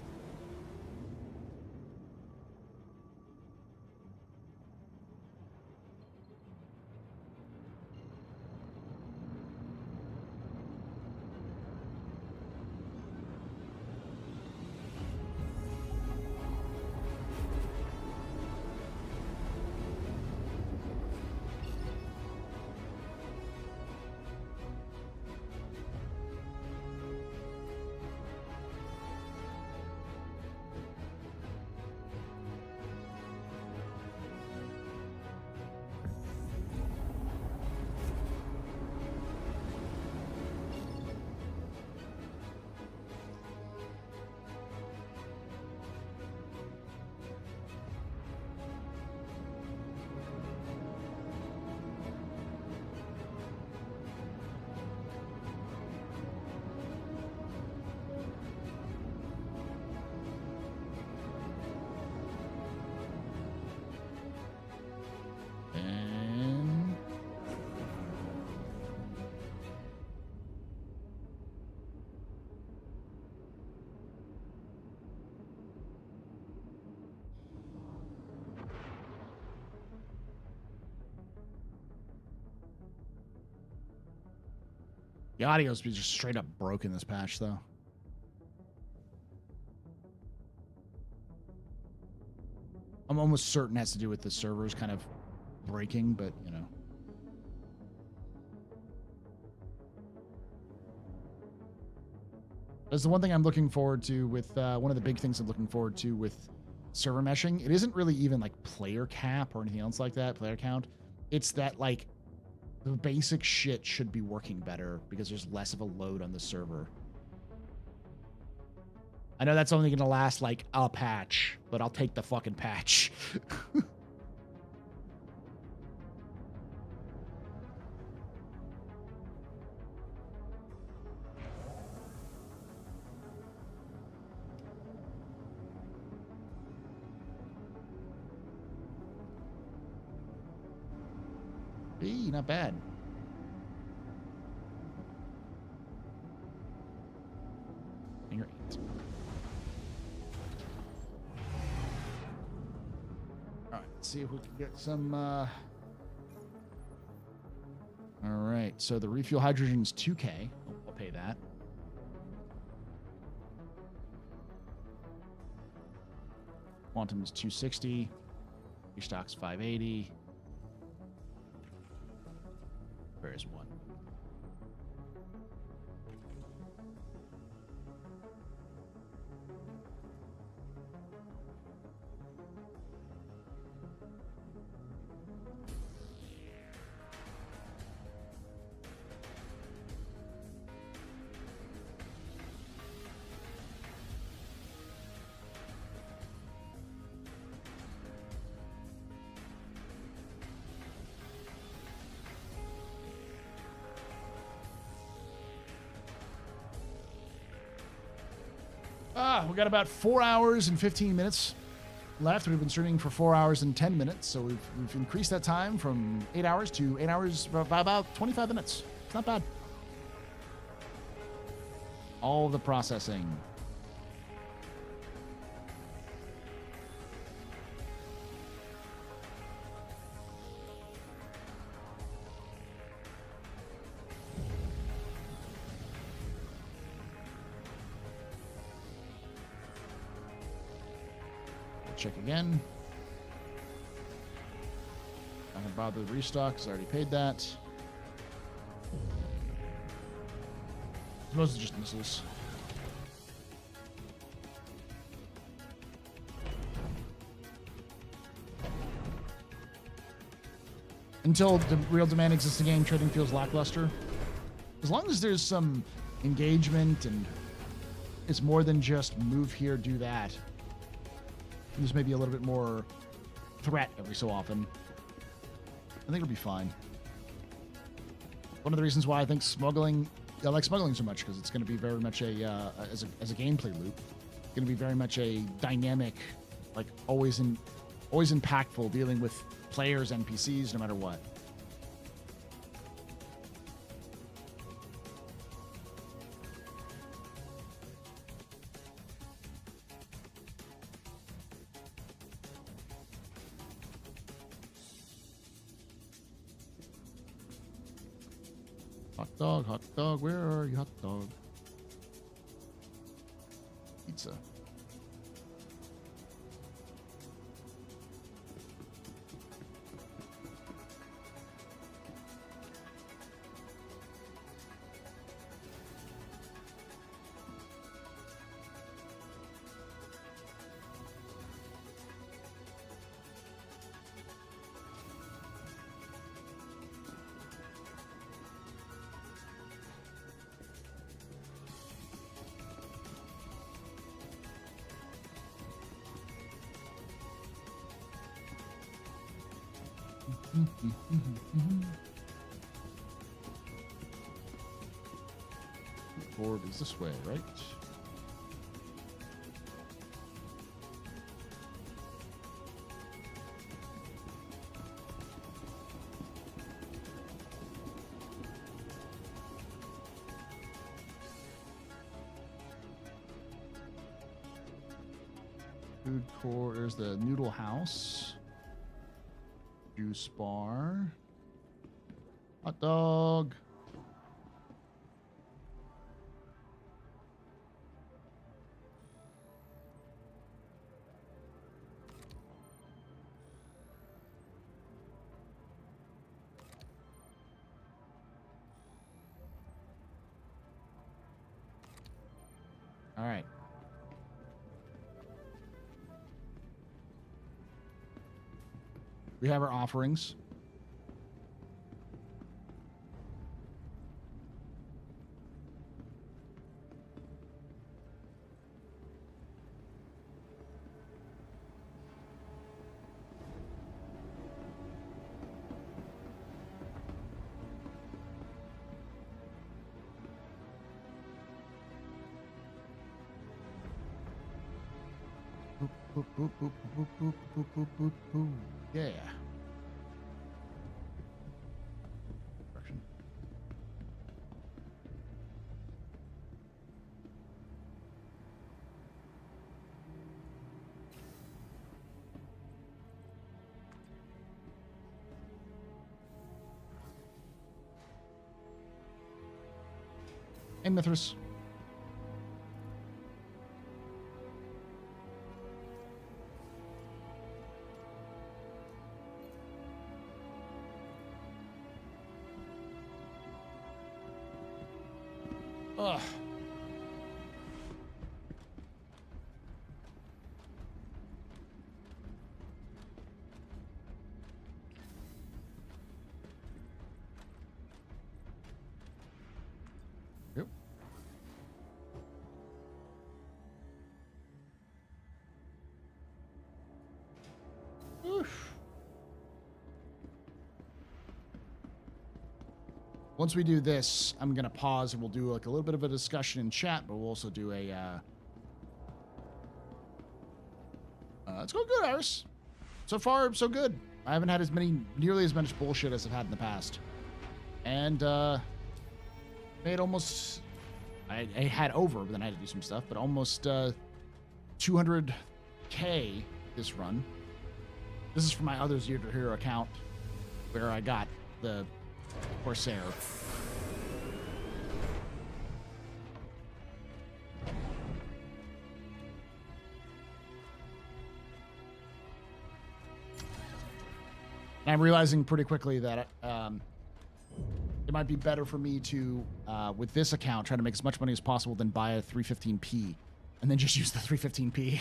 The audio's just straight up broken this patch, though. I'm almost certain it has to do with the servers kind of breaking, but, you know. That's the one thing I'm looking forward to with, one of the big things I'm looking forward to with server meshing. It isn't really even like player cap or anything else like that, player count. It's that, like, the basic shit should be working better because there's less of a load on the server. I know that's only going to last, like, a patch, but I'll take the fucking patch. Hey, not bad. And you're 8. All right, let's see if we can get some. All right, so the refuel hydrogen's 2K. I'll pay that. Quantum is 260. Restock's 580. Where is 1? We got about 4 hours and 15 minutes left. We've been streaming for 4 hours and 10 minutes, so we've increased that time from 8 hours to 8 hours by about 25 minutes. It's not bad. All the processing. Check again. I haven't bothered the restock because I already paid that. Mostly just missiles. Until the real demand exists in the game, trading feels lackluster. As long as there's some engagement and it's more than just move here, do that. There's maybe a little bit more threat every so often. I think it'll be fine. One of the reasons why I think I like smuggling so much, because it's going to be very much as a gameplay loop. It's going to be very much a dynamic, like always impactful, dealing with players, NPCs, no matter what. Hot dog, where are you, hot dog? Pizza. Orb is this way, right? Food core, there's the noodle house. Juice bar. Hot dog. All right. We have our offerings. Boop, boop, boop, boop, boop, boop, boop, boop, boop. Yeah. Correction. Hey, Mithras. Ugh. Yep. Oof. Once we do this, I'm gonna pause and we'll do like a little bit of a discussion in chat, but we'll also do a. It's going good, Iris. So far, so good. I haven't had nearly as much bullshit as I've had in the past, and made almost. I had over, but then I had to do some stuff, but almost 200K this run. This is for my other Zero to Hero account, where I got the Corsair. And I'm realizing pretty quickly that it might be better for me to, with this account, try to make as much money as possible than buy a 315p and then just use the 315p.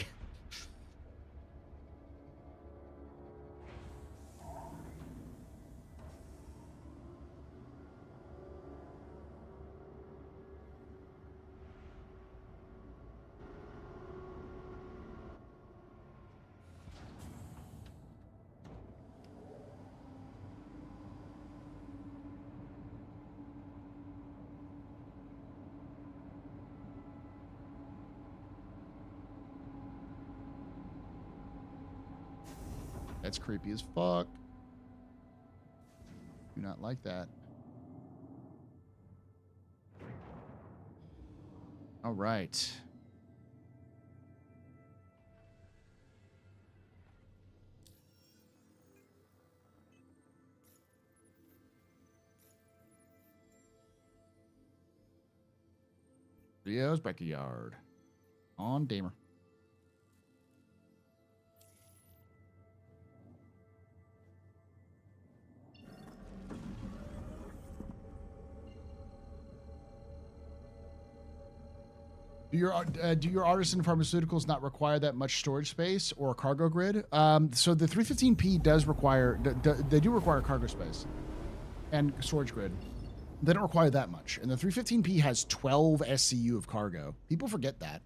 That's creepy as fuck. Do not like that. All right. Rio's backyard. On Damer. Do your artisan pharmaceuticals not require that much storage space or cargo grid? So the 315P does require, they do require cargo space and storage grid. They don't require that much. And the 315P has 12 SCU of cargo. People forget that.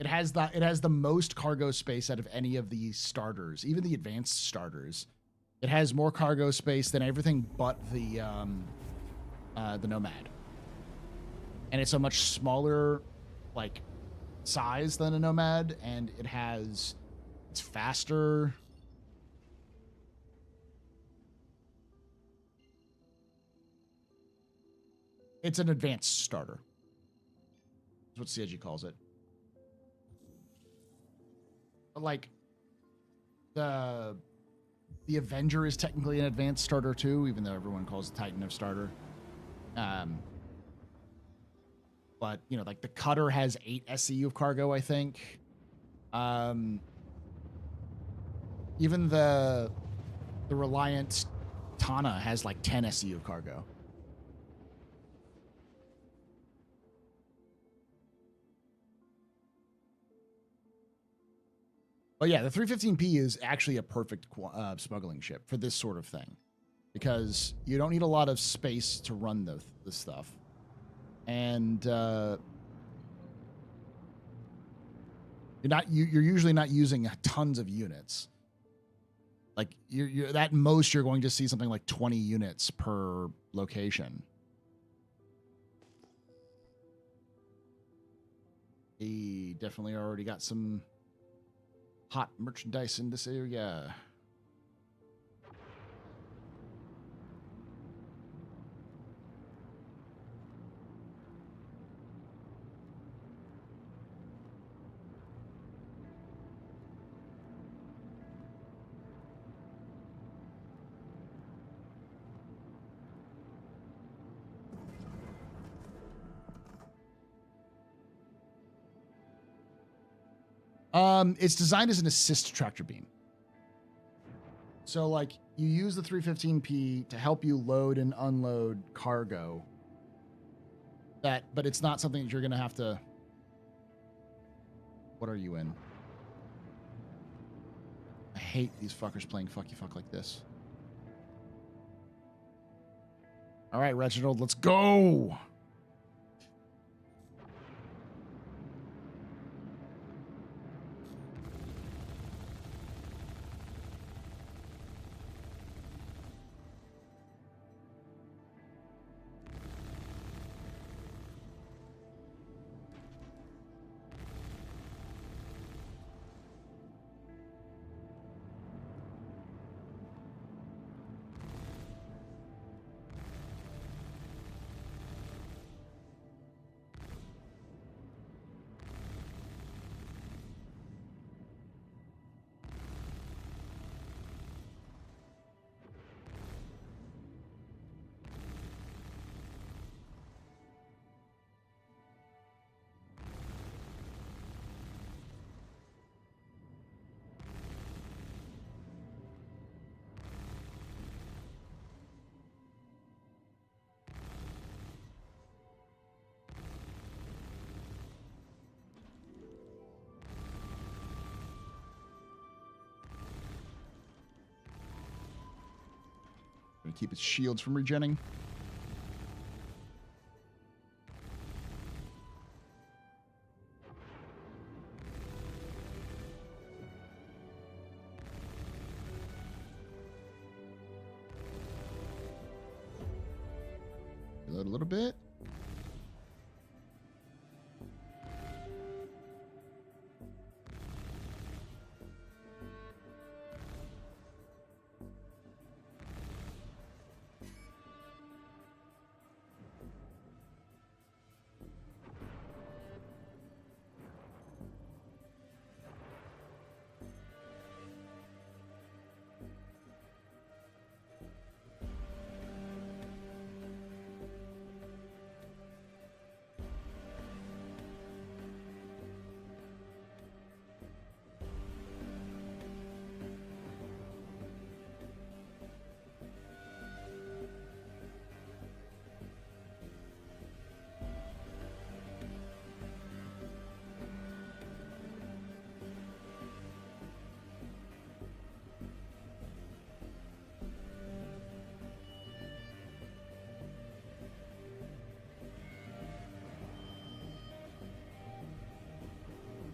It has the most cargo space out of any of the starters, even the advanced starters. It has more cargo space than everything but the Nomad. And it's a much smaller, like, size than a Nomad, and it's faster. It's an advanced starter. That's what CIG calls it. But, like, the Avenger is technically an advanced starter too, even though everyone calls the Titan a starter. But, you know, like the Cutter has 8 SCU of cargo, I think. Even the Reliant Tana has like 10 SCU of cargo. But yeah, the 315P is actually a perfect smuggling ship for this sort of thing, because you don't need a lot of space to run the stuff. And you're usually not using tons of units. Like you're at most you're going to see something like 20 units per location. He definitely already got some hot merchandise in this area. It's designed as an assist tractor beam. So, like, you use the 315P to help you load and unload cargo. But it's not something that you're going to have to... What are you in? I hate these fuckers playing fucky fuck like this. All right, Reginald, let's go! Gonna keep its shields from regenning. Reload a little bit.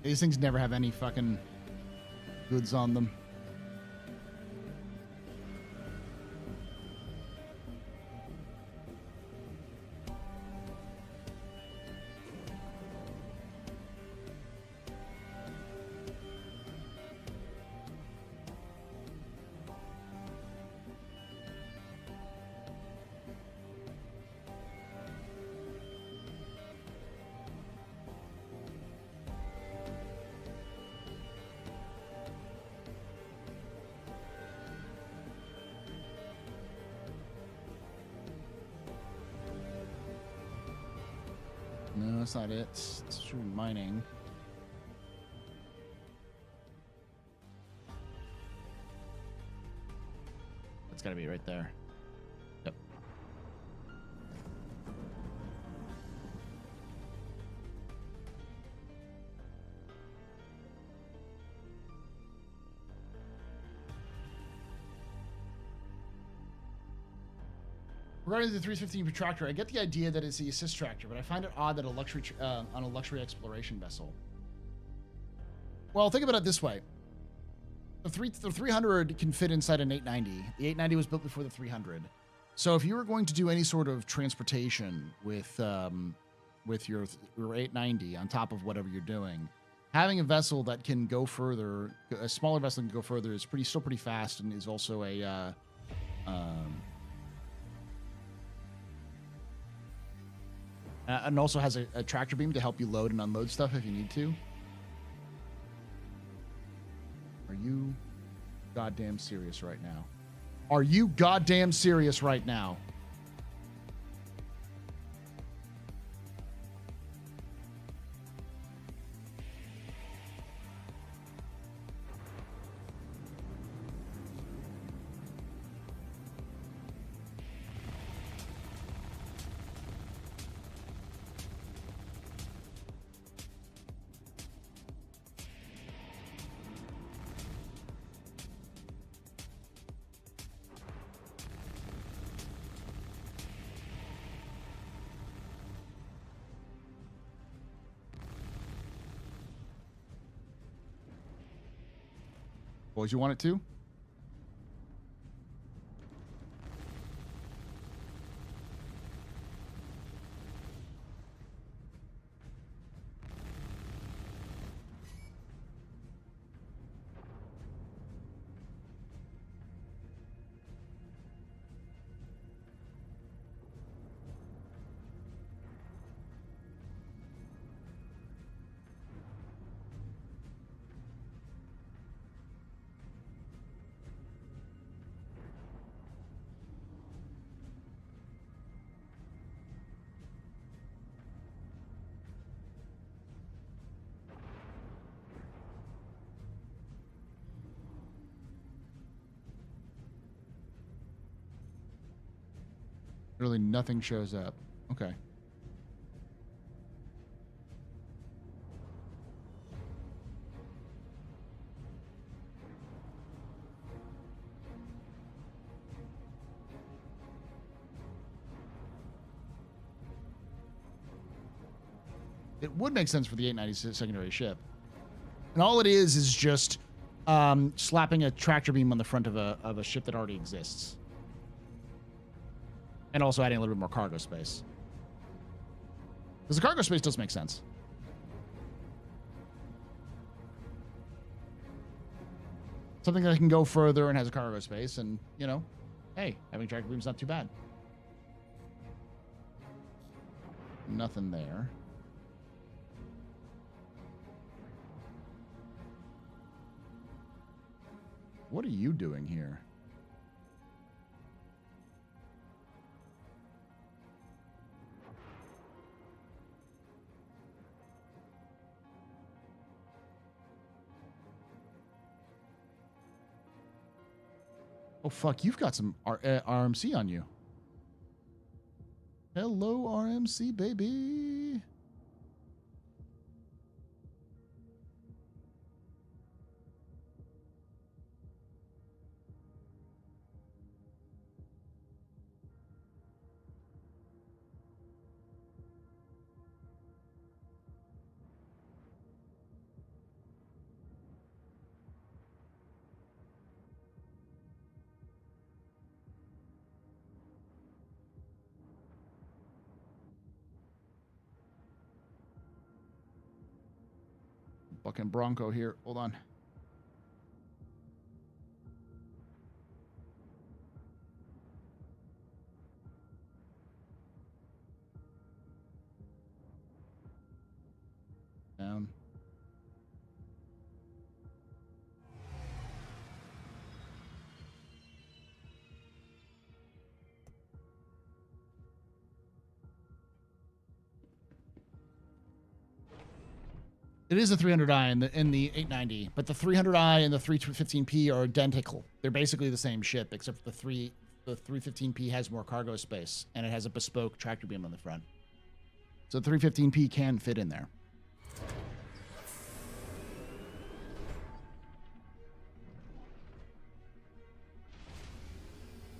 These things never have any fucking goods on them. No, that's not it. It's true mining. That's gotta be right there. Yep. Regarding the 315 protractor, I get the idea that it's the assist tractor, but I find it odd that on a luxury exploration vessel. Well, think about it this way. The 300 can fit inside an 890. The 890 was built before the 300. So if you were going to do any sort of transportation with your 890 on top of whatever you're doing, having a vessel that can go further, a smaller vessel that can go further, is still pretty fast, and is also a and also has a tractor beam to help you load and unload stuff if you need to. Are you goddamn serious right now? Are you goddamn serious right now? Boys, you want it too? Really, nothing shows up. Okay. It would make sense for the 890 secondary ship. And all it is just slapping a tractor beam on the front of a ship that already exists. And also adding a little bit more cargo space. Because the cargo space does make sense. Something that can go further and has a cargo space, and, you know, hey, having tractor beam's not too bad. Nothing there. What are you doing here? Oh, fuck, you've got some RMC on you. Hello, RMC, baby. Fucking Bronco here. Hold on. Down. It is a 300i in the 890, but the 300i and the 315p are identical. They're basically the same ship, except for the 315p has more cargo space, and it has a bespoke tractor beam on the front. So the 315p can fit in there.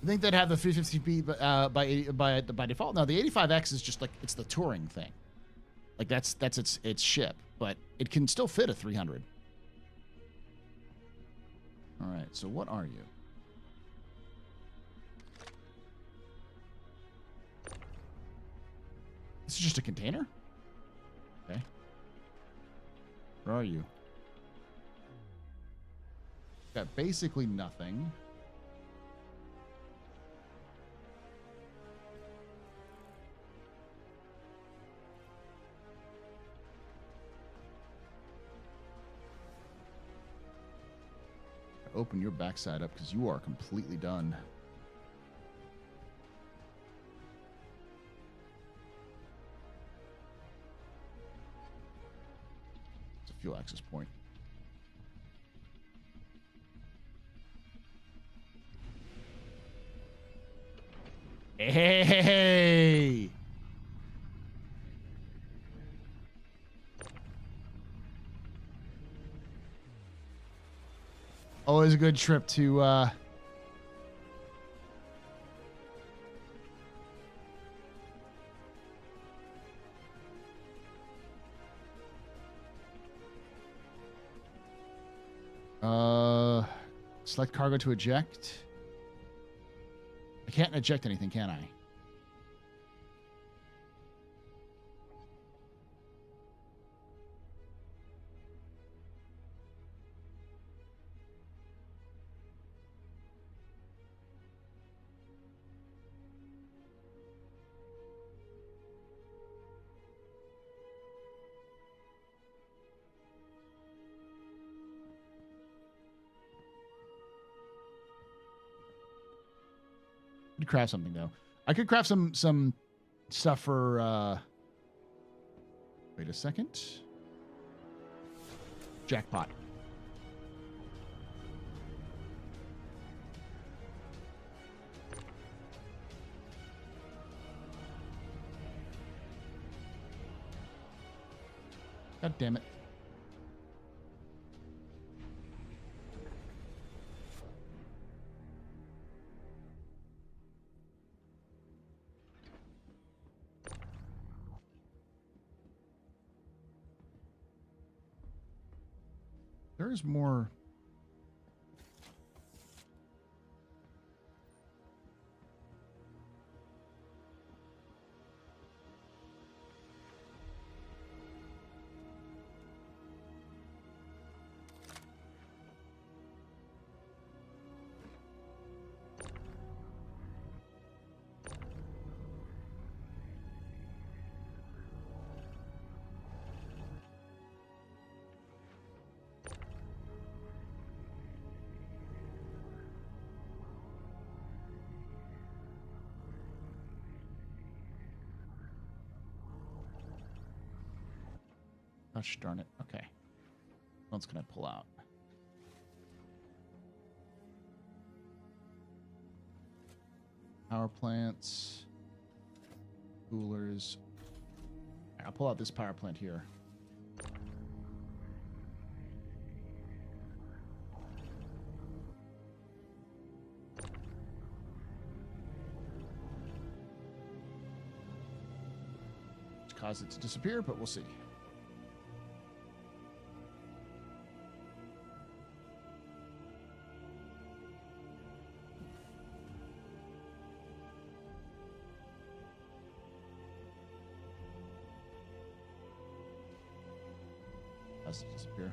I think they'd have the 350p by default. Now the 85X is just like, it's the touring thing. Like that's its ship, but it can still fit a 300. All right, so what are you? This is just a container? Okay. Where are you? Got basically nothing. Open your backside up because you are completely done. It's a fuel access point. Hey! Always a good trip to select cargo to eject. I can't eject anything, can I? Could craft something though. I could craft some stuff for wait a second. Jackpot. God damn it. There's more. Gosh darn it. Okay. What else can I pull out? Power plants. Coolers. I'll pull out this power plant here. Which caused it to disappear, but we'll see. To disappear.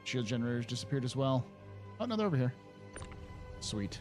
Shield generators disappeared as well. Oh no, they're over here. Sweet.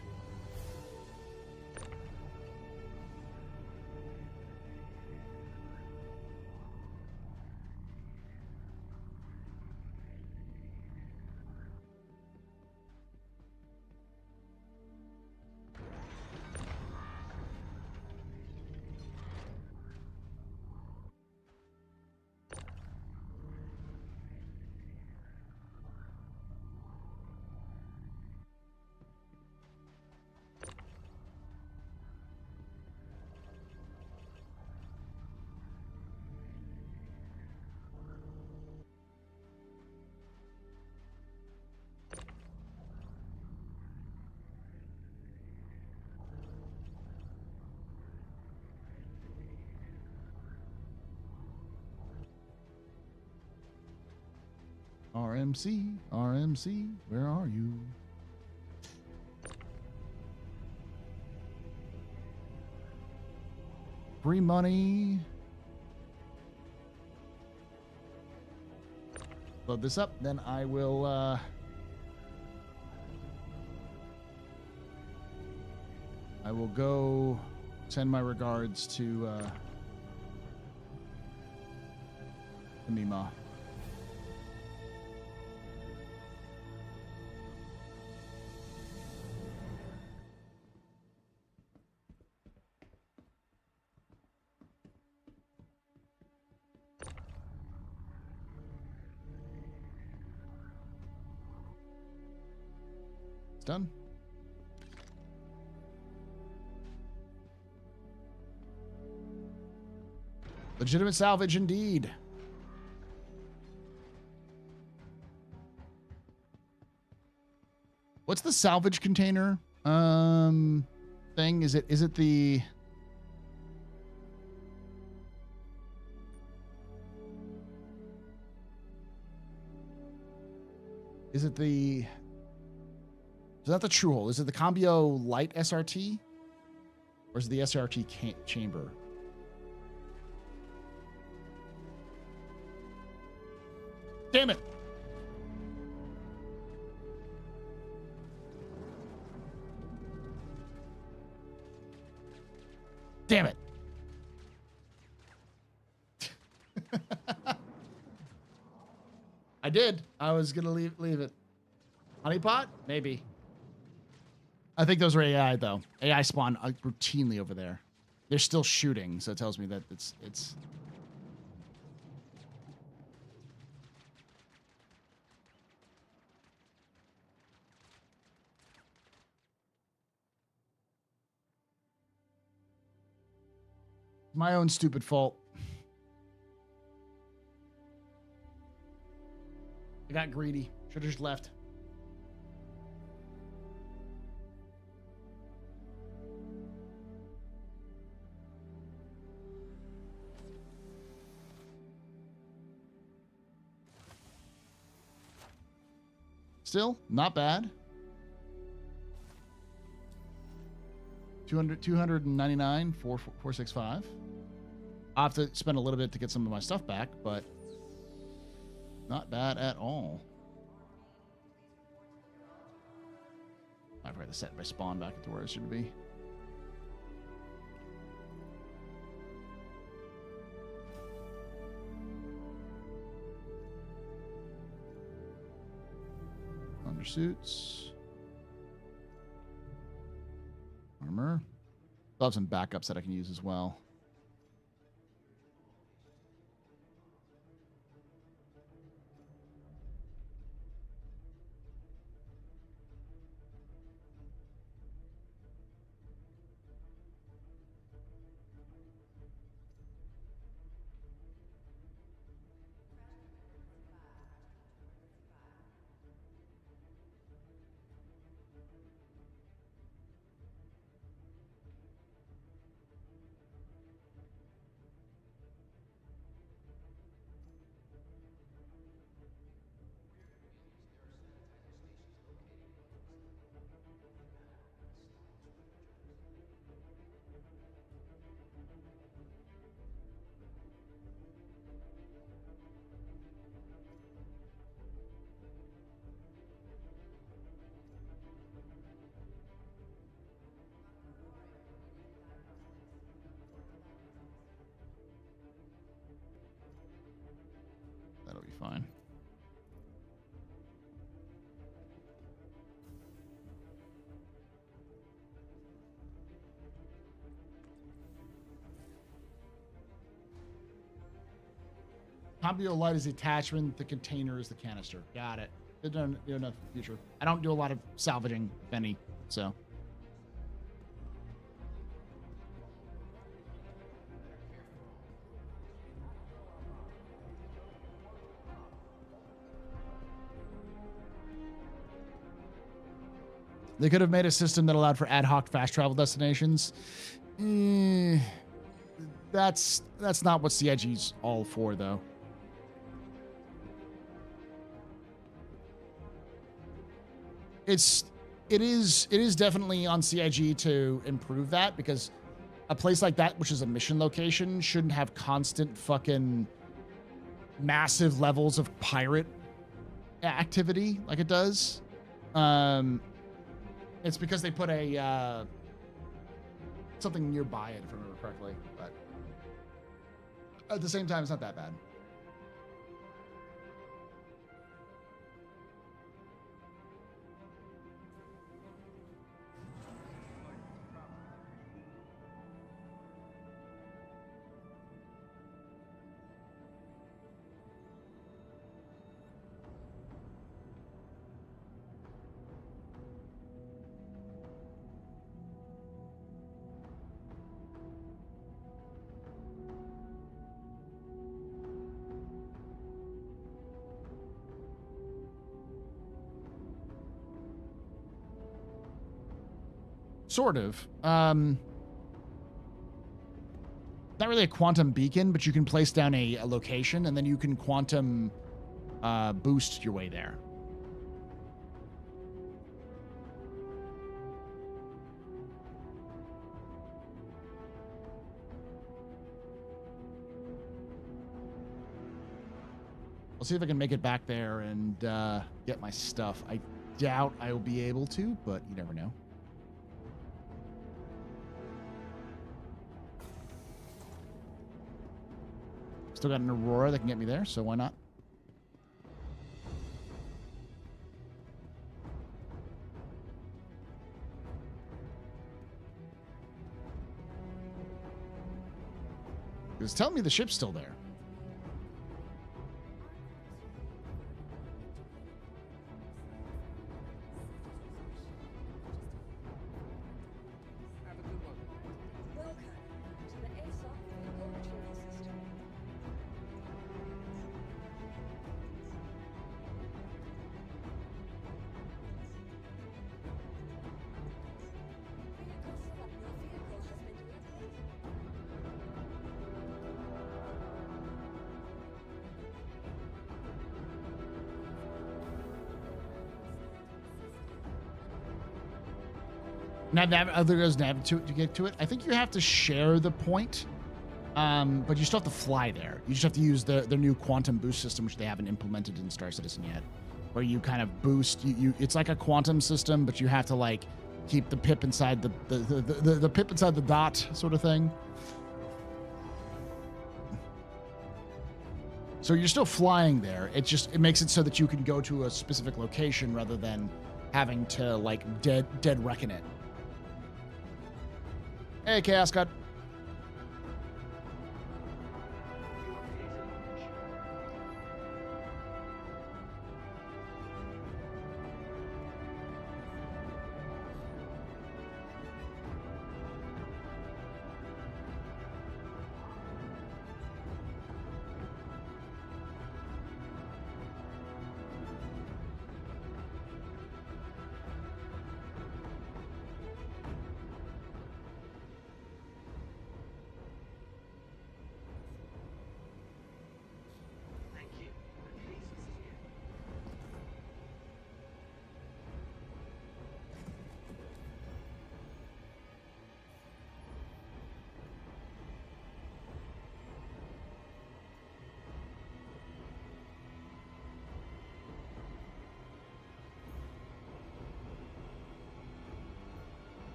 RMC, RMC, where are you? Free money. Load this up, then I will go send my regards to Mima. It's done. Legitimate salvage indeed. What's the salvage container thing? Is it the Is that the true hole? Is it the Cambio Light SRT? Or is it the SRT chamber? Damn it. Damn it. I did. I was going to leave it. Honeypot? Maybe. I think those are AI, though. AI spawn routinely over there. They're still shooting, so it tells me that it's... my own stupid fault. I got greedy. Should have just left. Still, not bad. 299, 465. I'll have to spend a little bit to get some of my stuff back, but not bad at all. I forgot to set my spawn back to where it should be. Undersuits. Armor. I'll have some backups that I can use as well. That'll be fine. Cambio light is the attachment. The container is the canister. Got it. Good to know in the future. I don't do a lot of salvaging, if any, so. They could have made a system that allowed for ad hoc fast travel destinations. That's not what CIG's all for, though. It is definitely on CIG to improve that, because a place like that, which is a mission location, shouldn't have constant fucking massive levels of pirate activity like it does. It's because they put a something nearby it, if I remember correctly. But at the same time, it's not that bad. Sort of. Not really a quantum beacon, but you can place down a location and then you can quantum boost your way there. I'll see if I can make it back there and get my stuff. I doubt I will be able to, but you never know. Still got an Aurora that can get me there, so why not? It's telling me the ship's still there. Welcome to the ASOP vehicle retrieval system. Your vehicle has been delivered. Now, other goes nav to get to it. I think you have to share the point, but you still have to fly there. You just have to use the new quantum boost system, which they haven't implemented in Star Citizen yet, where you kind of boost. It's like a quantum system, but you have to like keep the pip inside the pip inside the dot sort of thing. So you're still flying there. It makes it so that you can go to a specific location rather than having to like dead reckon it. Hey, Chaos God.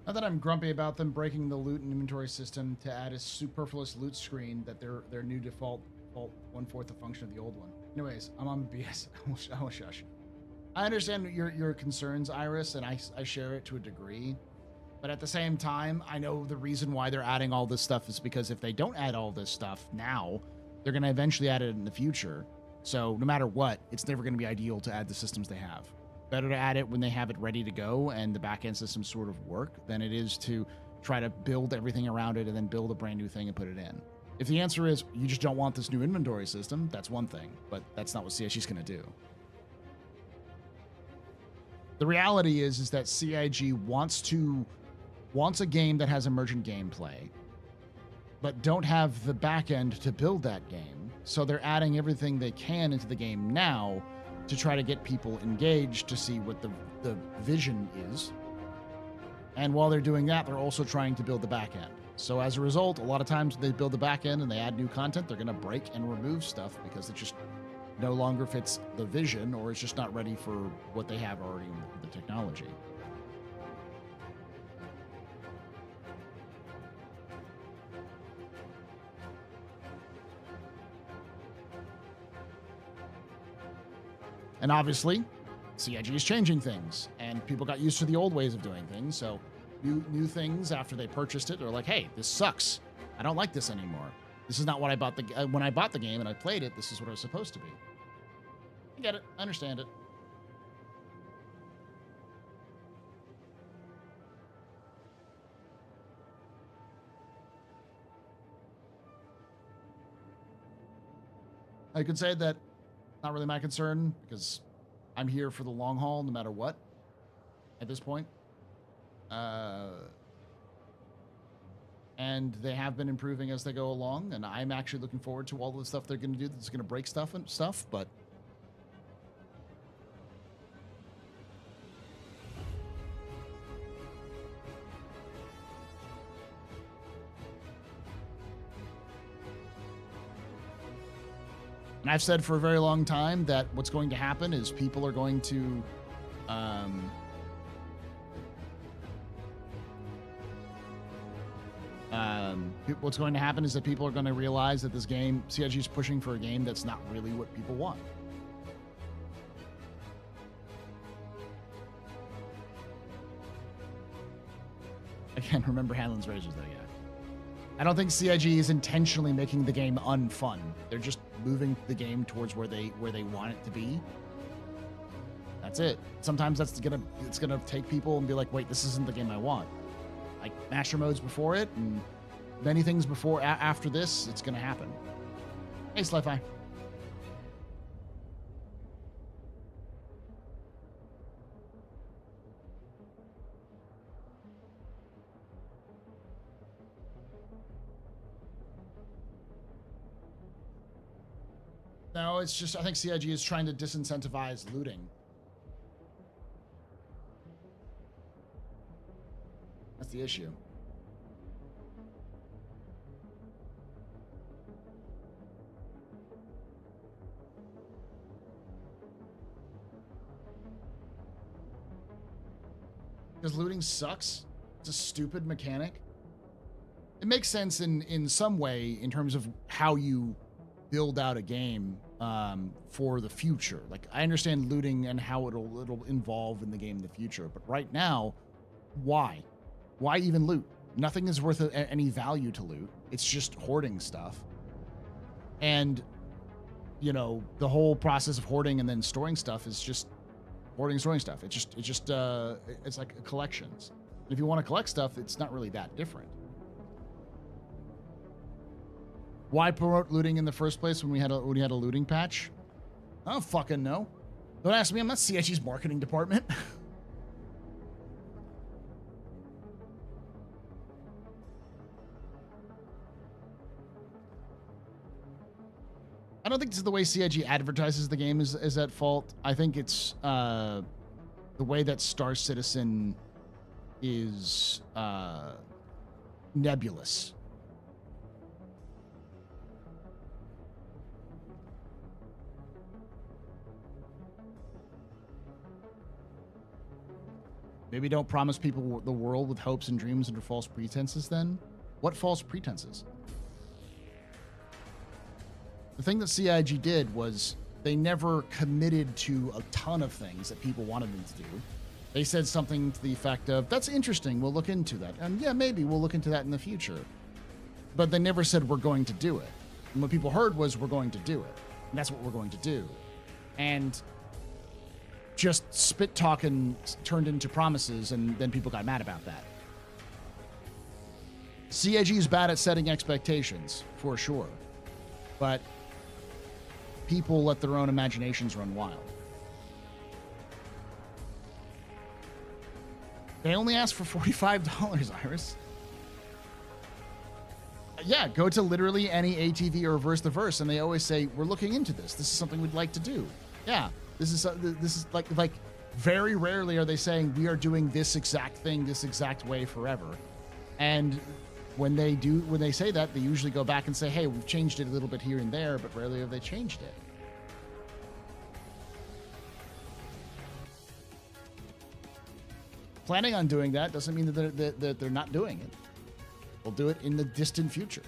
Not that I'm grumpy about them breaking the loot and inventory system to add a superfluous loot screen that their new default 1/4 the function of the old one. Anyways, I'm on BS. I will shush. I understand your concerns, Iris, and I share it to a degree. But at the same time, I know the reason why they're adding all this stuff is because if they don't add all this stuff now, they're going to eventually add it in the future. So no matter what, it's never going to be ideal to add the systems they have. Better to add it when they have it ready to go and the back-end systems sort of work than it is to try to build everything around it and then build a brand new thing and put it in. If the answer is you just don't want this new inventory system, that's one thing, but that's not what CIG's going to do. The reality is that CIG wants a game that has emergent gameplay, but don't have the back end to build that game. So they're adding everything they can into the game now to try to get people engaged to see what the vision is. And while they're doing that, they're also trying to build the back end. So as a result, a lot of times they build the back end and they add new content, they're going to break and remove stuff because it just no longer fits the vision or it's just not ready for what they have already in the technology. And obviously, CIG is changing things, and people got used to the old ways of doing things. So new things after they purchased it are like, hey, this sucks. I don't like this anymore. This is not what I bought when I bought the game and I played it. This is what it was supposed to be. I get it. I understand it. I could say that not really my concern because I'm here for the long haul no matter what at this point. And they have been improving as they go along, and I'm actually looking forward to all the stuff they're going to do that's going to break stuff, but and I've said for a very long time that what's going to happen is people are going to what's going to happen is that people are going to realize that this game, CIG is pushing for a game that's not really what people want. I can't remember Hanlon's razors though yet. I don't think CIG is intentionally making the game unfun. They're just moving the game towards where they want it to be. That's it. Sometimes it's gonna take people and be like, wait, this isn't the game I want. Like master modes before it and many things before after this, it's gonna happen. Hey, Sli-Fi. No, it's just I think CIG is trying to disincentivize looting. That's the issue. Because looting sucks. It's a stupid mechanic. It makes sense in some way in terms of how you build out a game for the future. Like I understand looting and how it'll involve in the game in the future, but right now, why? Why even loot? Nothing is worth any value to loot. It's just hoarding stuff. And you know, the whole process of hoarding and then storing stuff is just hoarding, storing stuff. It's like collections. If you want to collect stuff, it's not really that different. Why promote looting in the first place when we had a looting patch? I don't fucking know. Don't ask me. I'm not CIG's marketing department. I don't think this is the way CIG advertises the game is at fault. I think it's the way that Star Citizen is nebulous. Maybe don't promise people the world with hopes and dreams under false pretenses then? What false pretenses? The thing that CIG did was they never committed to a ton of things that people wanted them to do. They said something to the effect of, that's interesting, we'll look into that. And yeah, maybe we'll look into that in the future. But they never said we're going to do it. And what people heard was we're going to do it. And that's what we're going to do. And just spit talking turned into promises, and then people got mad about that. CIG is bad at setting expectations, for sure. But people let their own imaginations run wild. They only asked for $45, Iris. Yeah, go to literally any ATV or Reverse the Verse, and they always say, we're looking into this. This is something we'd like to do. Yeah, this is like very rarely are they saying we are doing this exact thing, this exact way forever. And when they say that, they usually go back and say, hey, we've changed it a little bit here and there, but rarely have they changed it. Planning on doing that doesn't mean that they're not doing it. They'll do it in the distant future.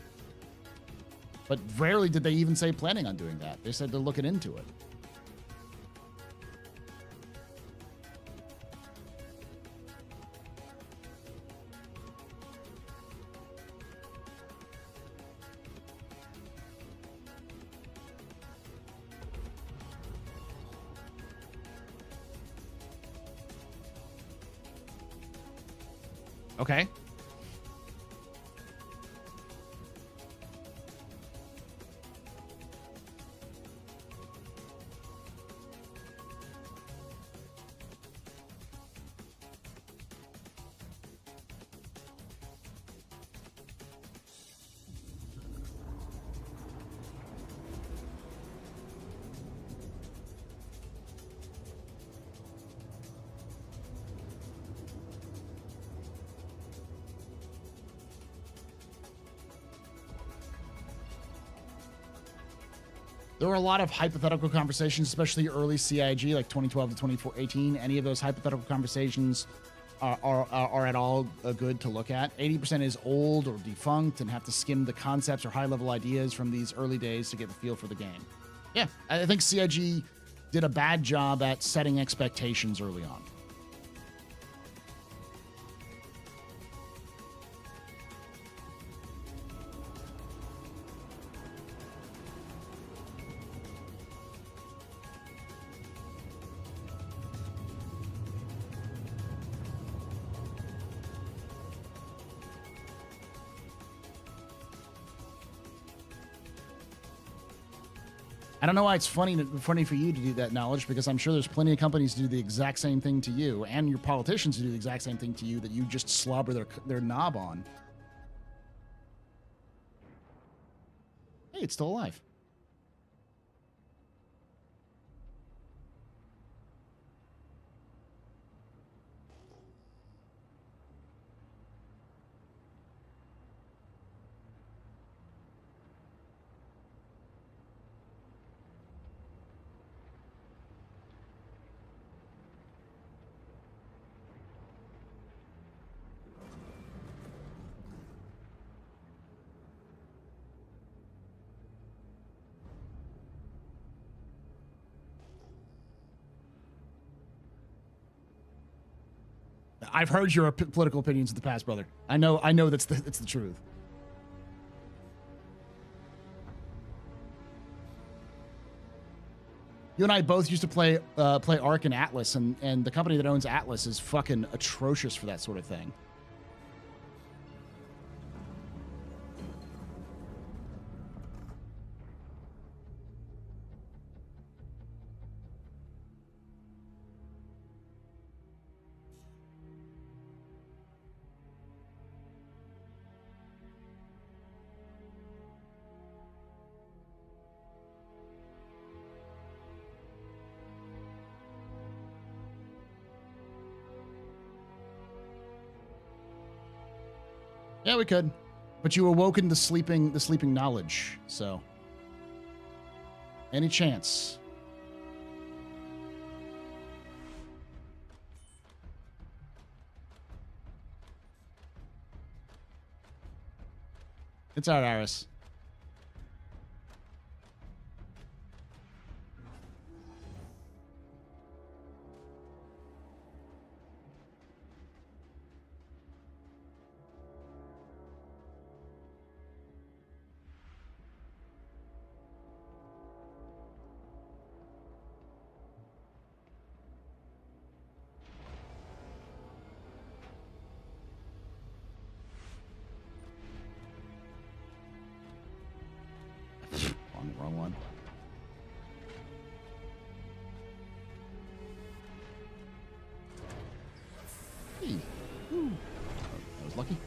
But rarely did they even say planning on doing that. They said they're looking into it. Okay. There were a lot of hypothetical conversations, especially early CIG, like 2012 to 2018. Any of those hypothetical conversations are at all good to look at. 80% is old or defunct and have to skim the concepts or high-level ideas from these early days to get the feel for the game. Yeah, I think CIG did a bad job at setting expectations early on. I don't know why it's funny for you to do that, Knowledge, because I'm sure there's plenty of companies who do the exact same thing to you, and your politicians who do the exact same thing to you that you just slobber their knob on. Hey, it's still alive. I've heard your political opinions in the past, brother. I know it's the truth. You and I both used to play Ark and Atlas, and the company that owns Atlas is fucking atrocious for that sort of thing. Yeah, we could, but you awoken the sleeping knowledge. So, any chance? It's all right, Iris. Wrong one. Hey. Ooh. That was lucky.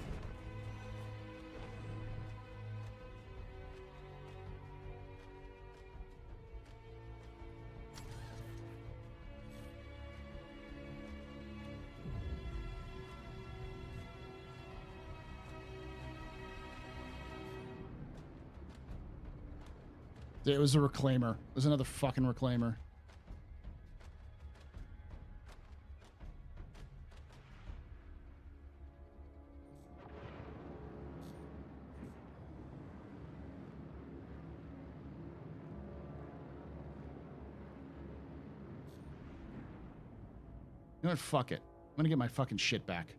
It was a reclaimer. It was another fucking reclaimer. You know what? Fuck it. I'm gonna get my fucking shit back.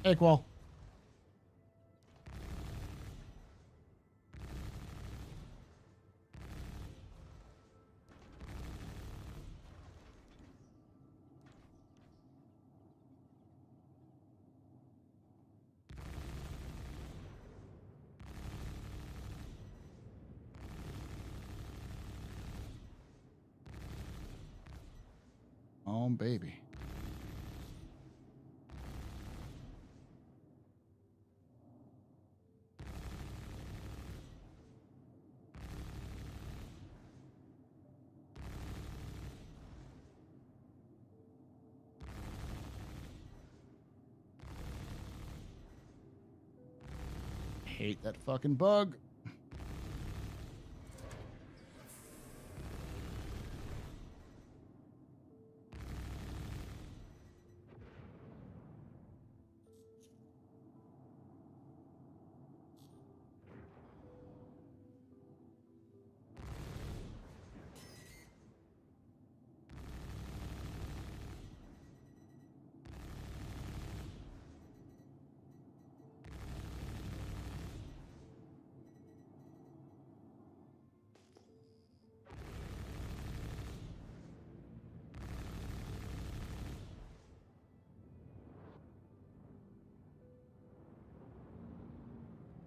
Hey, Qual. Oh, baby. Hate that fucking bug.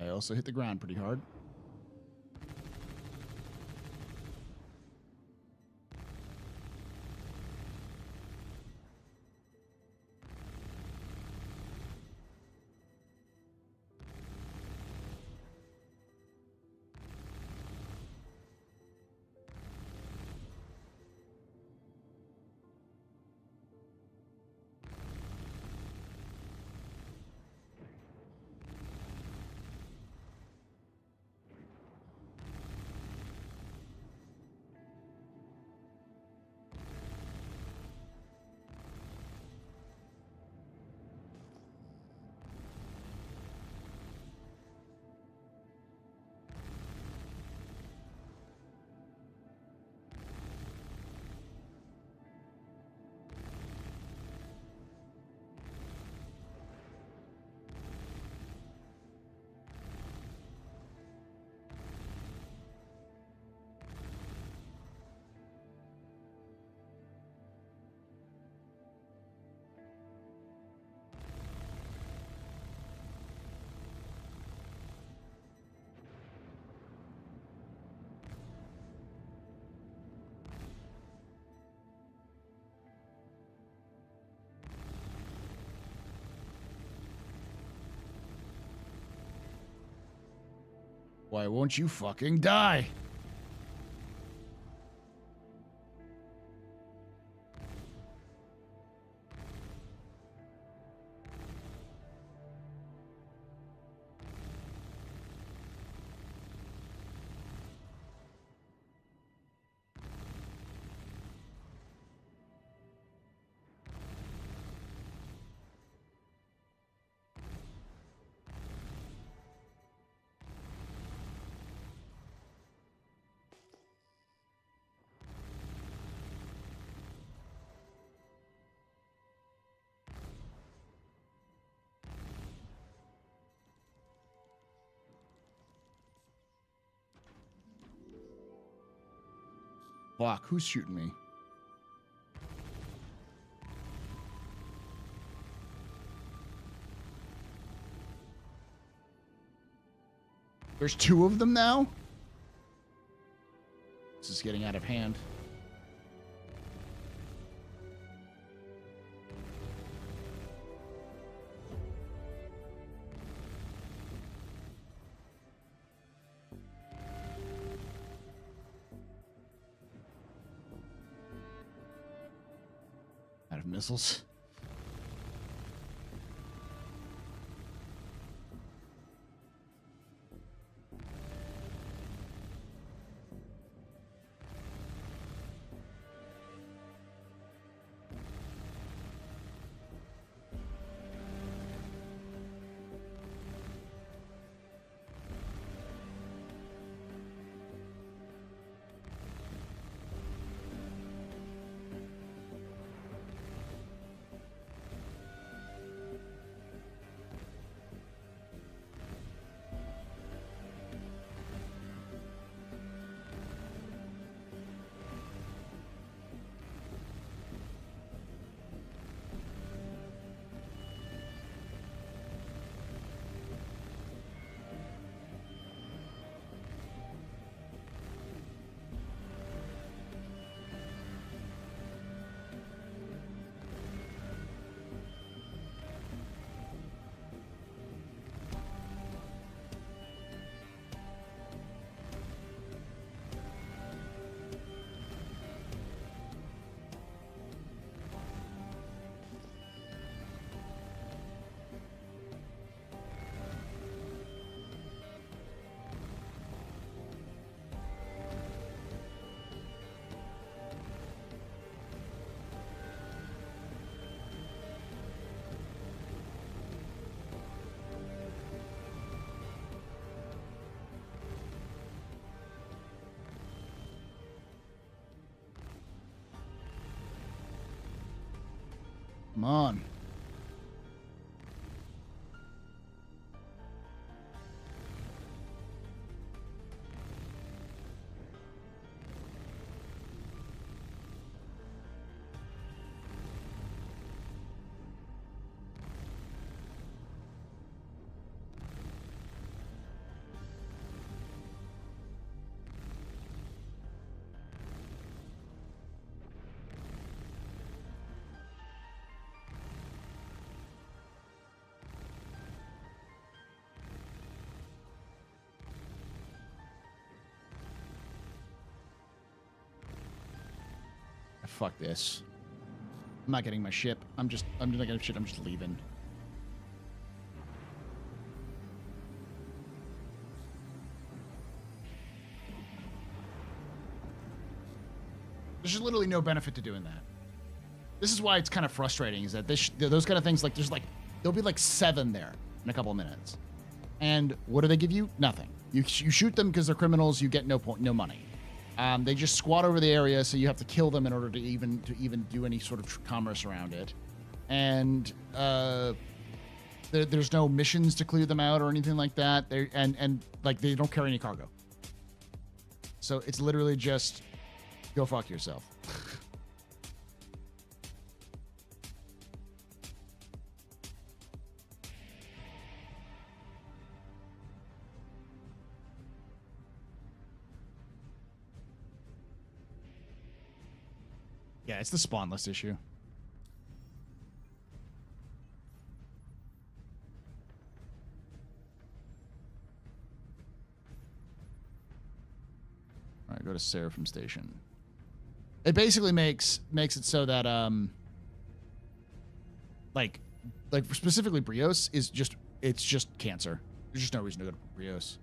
I also hit the ground pretty hard. Why won't you fucking die? Fuck, who's shooting me? There's 2 of them now? This is getting out of hand. Out of missiles. Come on. Fuck this. I'm not getting my ship. I'm just not getting shit. I'm just leaving. There's just literally no benefit to doing that. This is why it's kind of frustrating, is that those kind of things, like, there'll be like 7 there in a couple of minutes. And what do they give you? Nothing. You shoot them because they're criminals, you get no money. They just squat over the area, so you have to kill them in order to even do any sort of commerce around it. And there's no missions to clear them out or anything like that. They don't carry any cargo. So it's literally just go fuck yourself. Yeah, it's the spawn list issue. Go to Seraphim Station. It basically makes it so that like specifically Brios is just cancer. There's just no reason to go to Brios.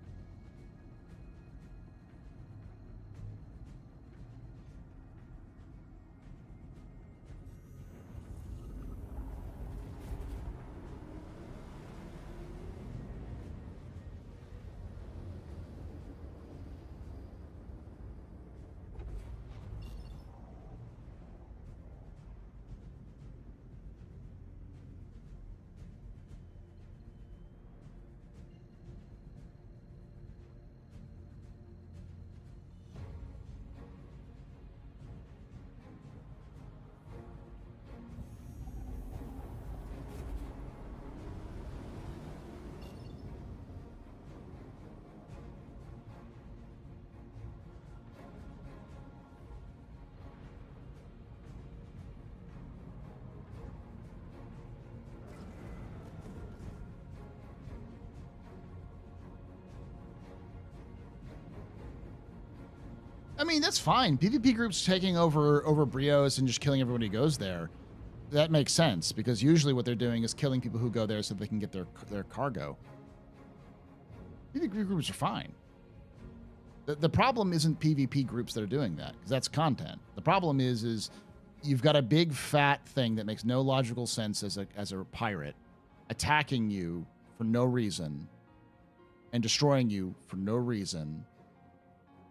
I mean, that's fine. PvP groups taking over Brios and just killing everybody who goes there. That makes sense, because usually what they're doing is killing people who go there so they can get their cargo. PvP groups are fine. The problem isn't PvP groups that are doing that, because that's content. The problem is you've got a big fat thing that makes no logical sense as a pirate attacking you for no reason and destroying you for no reason.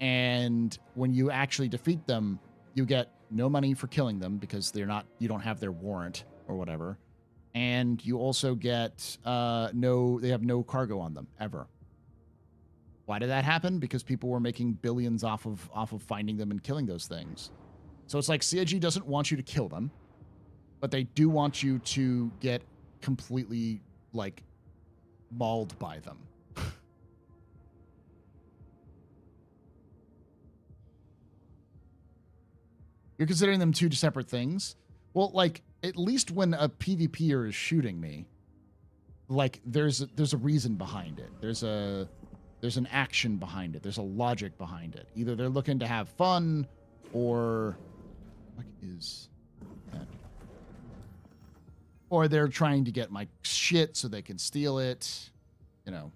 And when you actually defeat them, you get no money for killing them because you don't have their warrant or whatever. And you also get they have no cargo on them ever. Why did that happen? Because people were making billions off of finding them and killing those things. So it's like CIG doesn't want you to kill them, but they do want you to get completely like mauled by them. You're considering them two separate things? Well, like, at least when a PvPer is shooting me, like, there's a reason behind it. There's an action behind it. There's a logic behind it. Either they're looking to have fun, or what is that? Or they're trying to get my shit so they can steal it. You know.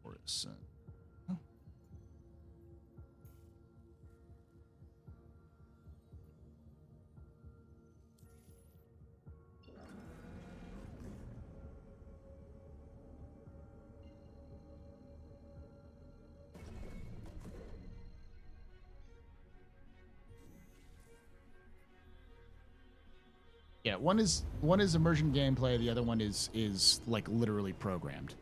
Or is yeah, one is immersion gameplay, the other one is like literally programmed.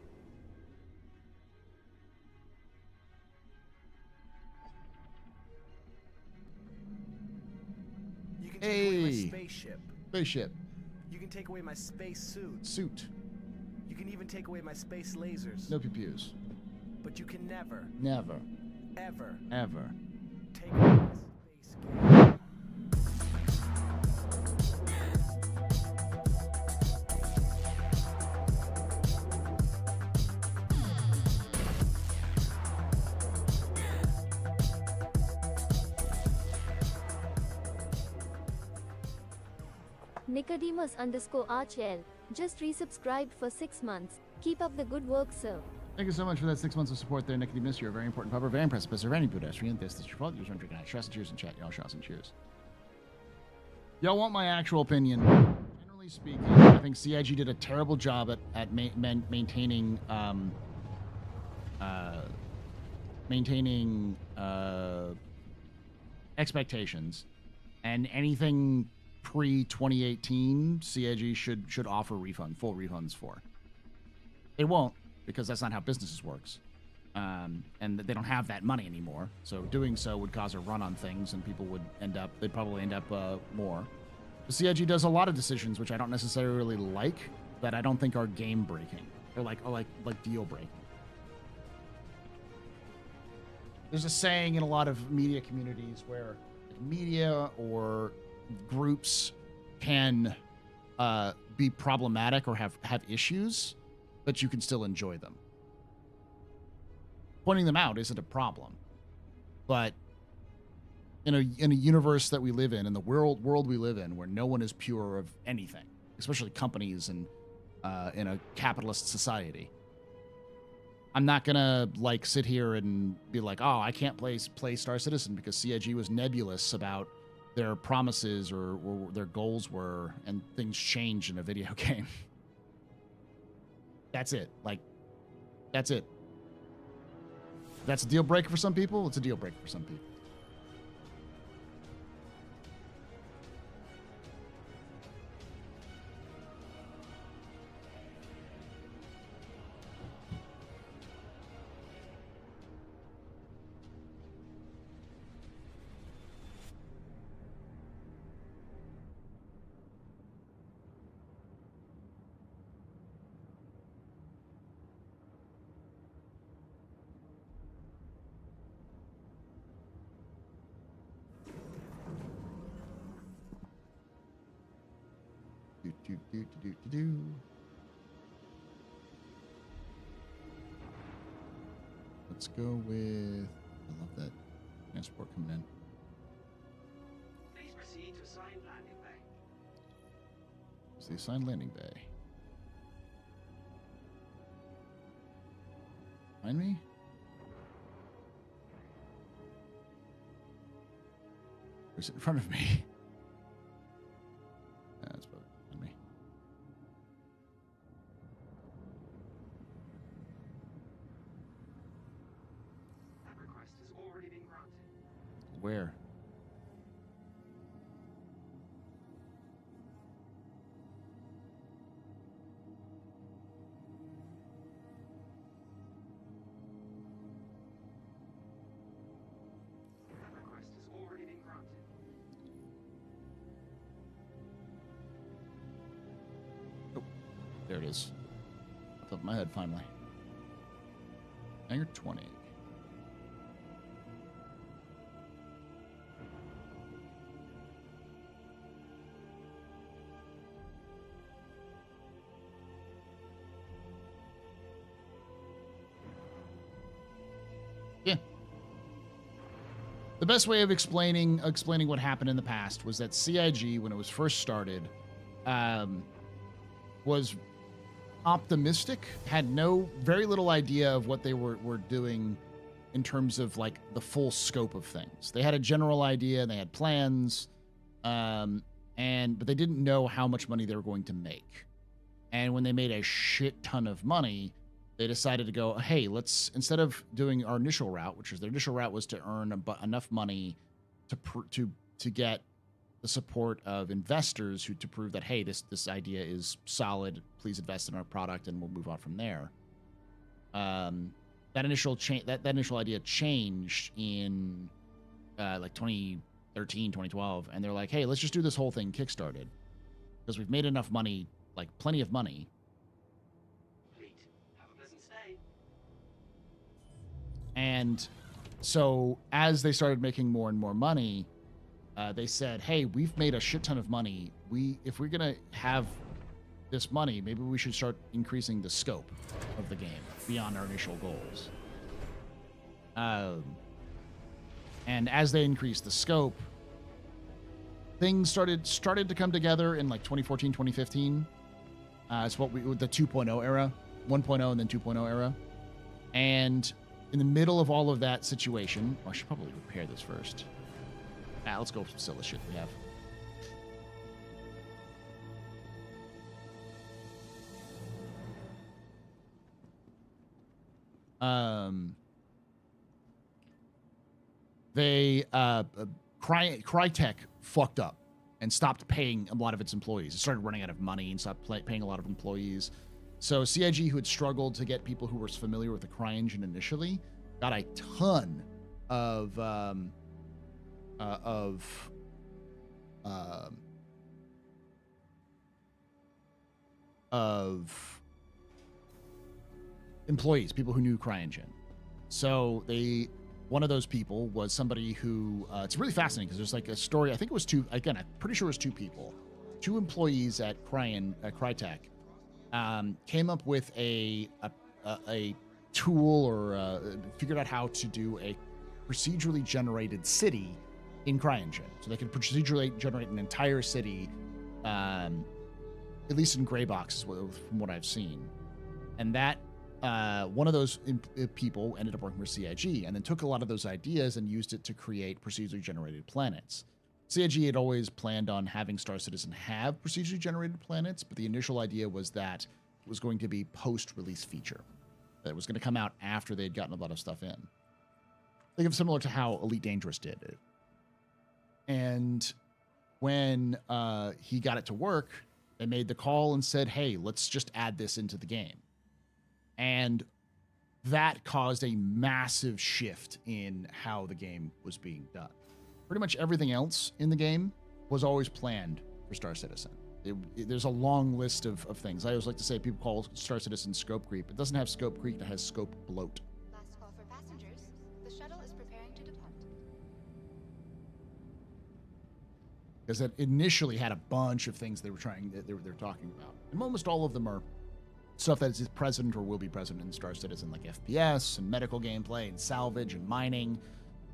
You can take away my spaceship. Spaceship. You can take away my space suit. Suit. You can even take away my space lasers. No PPUs. But you can never, ever take away my space game. Nicodemus_RHL just resubscribed for 6 months. Keep up the good work, sir. Thank you so much for that 6 months of support there, Nicodemus. You're a very important pupper, very impressive, but very pedestrian. This is your fault. You're drinking ice. Shots and cheers in chat. Y'all shots and cheers. Y'all want my actual opinion? Generally speaking, I think CIG did a terrible job at maintaining expectations, and anything pre-2018 CIG should offer full refunds for. They won't, because that's not how businesses works, and they don't have that money anymore. So doing so would cause a run on things, and people they'd probably end up more. The CIG does a lot of decisions which I don't necessarily like, that I don't think are game breaking or like deal breaking. There's a saying in a lot of media communities where media or groups can be problematic or have issues, but you can still enjoy them. pointing them out isn't a problem. But in a universe that we live in the world we live in, where no one is pure of anything, especially companies and in a capitalist society, I'm not gonna like sit here and be like, oh, I can't play Star Citizen because CIG was nebulous about their promises or their goals were, and things change in a video game. That's it. Like, that's it. That's a deal breaker for some people. It's a deal breaker for some people. Do. Let's go with. I love that transport coming in. Please proceed to assigned landing bay. It's the assigned landing bay. Find me? Or is it in front of me? That's probably behind me. That request has already been granted. Where? That request has already been granted. There it is. Up top of my head, finally. Hangar 20. Yeah. The best way of explaining what happened in the past was that CIG, when it was first started, was optimistic, had very little idea of what they were doing in terms of like the full scope of things. They had a general idea, they had plans, but they didn't know how much money they were going to make. And when they made a shit ton of money, they decided to go, hey, let's, instead of doing our initial route, which was their initial route was to earn enough money to get the support of investors to prove that, hey, this idea is solid, please invest in our product and we'll move on from there. That initial idea changed in like 2013, 2012, and they're like, hey, let's just do this whole thing kickstarted because we've made enough money, like plenty of money. Have a pleasant stay. And so as they started making more and more money, they said, hey, we've made a shit ton of money. If we're going to have this money, maybe we should start increasing the scope of the game beyond our initial goals. And as they increased the scope, things started to come together in like 2014, 2015. It's the 2.0 era, 1.0 and then 2.0 era. And in the middle of all of that situation, I should probably repair this first. Let's go with some silly shit we have. Crytek fucked up and stopped paying a lot of its employees. It started running out of money and stopped paying a lot of employees. So CIG, who had struggled to get people who were familiar with the CryEngine initially, got a ton of employees, people who knew CryEngine. So one of those people was somebody who, it's really fascinating because there's like a story, I think it was two, again, I'm pretty sure it was two people, two employees at Crytek, came up with a tool or figured out how to do a procedurally generated city in CryEngine. So they could procedurally generate an entire city, at least in gray boxes, from what I've seen. And that one of those people ended up working for CIG and then took a lot of those ideas and used it to create procedurally generated planets. CIG had always planned on having Star Citizen have procedurally generated planets, but the initial idea was that it was going to be post-release feature. That it was going to come out after they had gotten a lot of stuff in. Think of similar to how Elite Dangerous did it. And when he got it to work, they made the call and said, hey, let's just add this into the game. And that caused a massive shift in how the game was being done. Pretty much everything else in the game was always planned for Star Citizen. There's a long list of things. I always like to say people call Star Citizen scope creep. It doesn't have scope creep, it has scope bloat. Last call for passengers. The shuttle is preparing to depart. Because it initially had a bunch of things they were talking about. And almost all of them are stuff that is present or will be present in Star Citizen, like FPS and medical gameplay and salvage and mining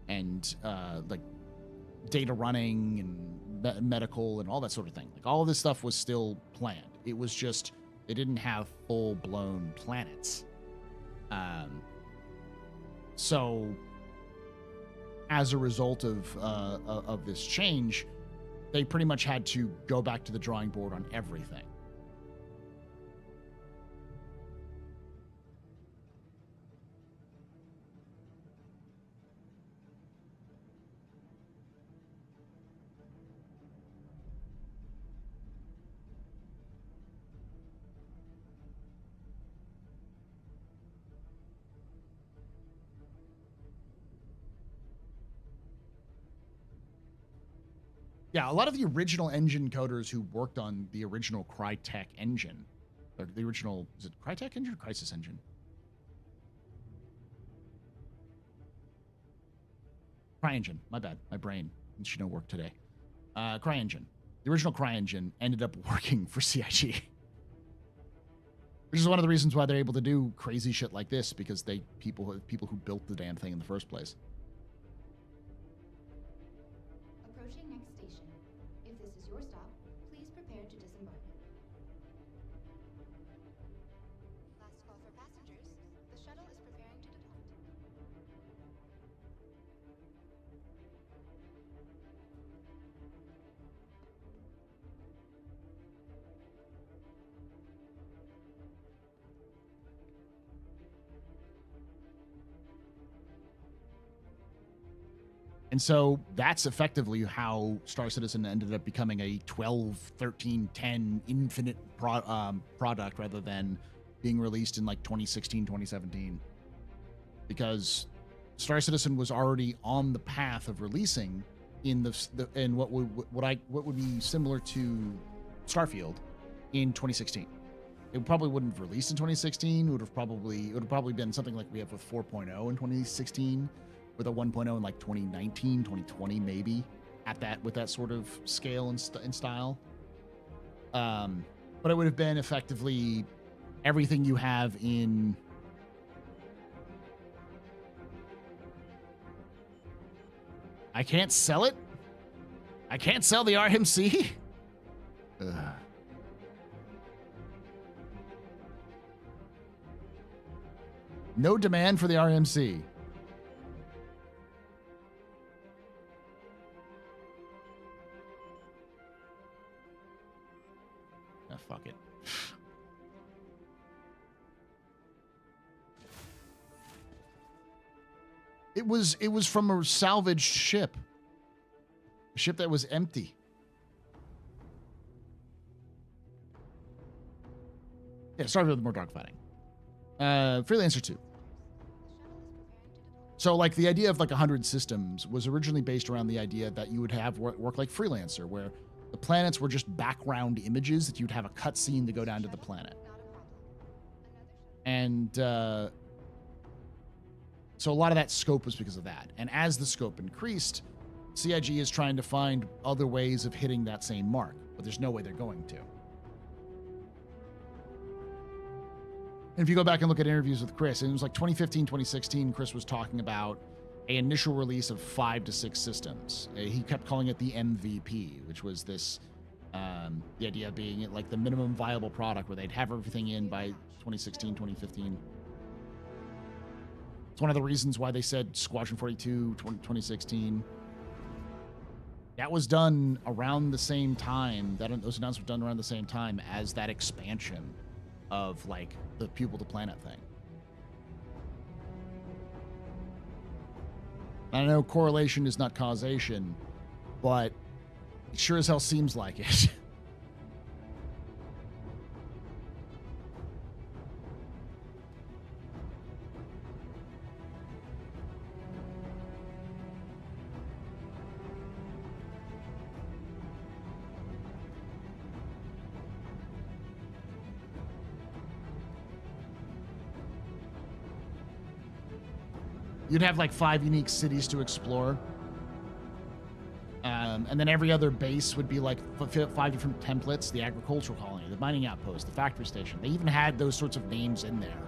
and like data running and medical and all that sort of thing. Like all of this stuff was still planned. It was just they didn't have full-blown planets. So as a result of this change, they pretty much had to go back to the drawing board on everything. Yeah, a lot of the original engine coders who worked on the original Crytek engine, or the original, is it Crytek engine or Crisis engine? CryEngine, my bad, my brain should know work today. CryEngine, the original CryEngine ended up working for CIG, which is one of the reasons why they're able to do crazy shit like this, because people who built the damn thing in the first place. Approaching next station. If this is your stop, please prepare to disembark. Last call for passengers. The shuttle is preparing to depart. And so that's effectively how Star Citizen ended up becoming a 12, 13, 10 infinite product rather than being released in like 2016, 2017. Because Star Citizen was already on the path of releasing in what would be similar to Starfield in 2016. It probably wouldn't have released in 2016. It would have probably been something like we have with 4.0 in 2016. With a 1.0 in like 2019, 2020, maybe with that sort of scale and style. But it would have been effectively everything you have in. I can't sell it. I can't sell the RMC. Ugh. No demand for the RMC. Fuck it. It was from a salvaged ship. A ship that was empty. Yeah, sorry for the more dogfighting. Freelancer 2. So, like, the idea of, like, 100 systems was originally based around the idea that you would have work like Freelancer, where the planets were just background images that you'd have a cutscene to go down to the planet. And so a lot of that scope was because of that. And as the scope increased, CIG is trying to find other ways of hitting that same mark, but there's no way they're going to. And if you go back and look at interviews with Chris, and it was like 2015, 2016, Chris was talking about an initial release of 5 to 6 systems. He kept calling it the MVP, which was this, the idea being it like the minimum viable product where they'd have everything in by 2016, 2015. It's one of the reasons why they said Squadron 42, 2016. That was done around the same time. Those announcements were done around the same time as that expansion of like the Pupil to Planet thing. I know correlation is not causation, but it sure as hell seems like it. You'd have like 5 unique cities to explore. And then every other base would be like 5 different templates. The agricultural colony, the mining outpost, the factory station. They even had those sorts of names in there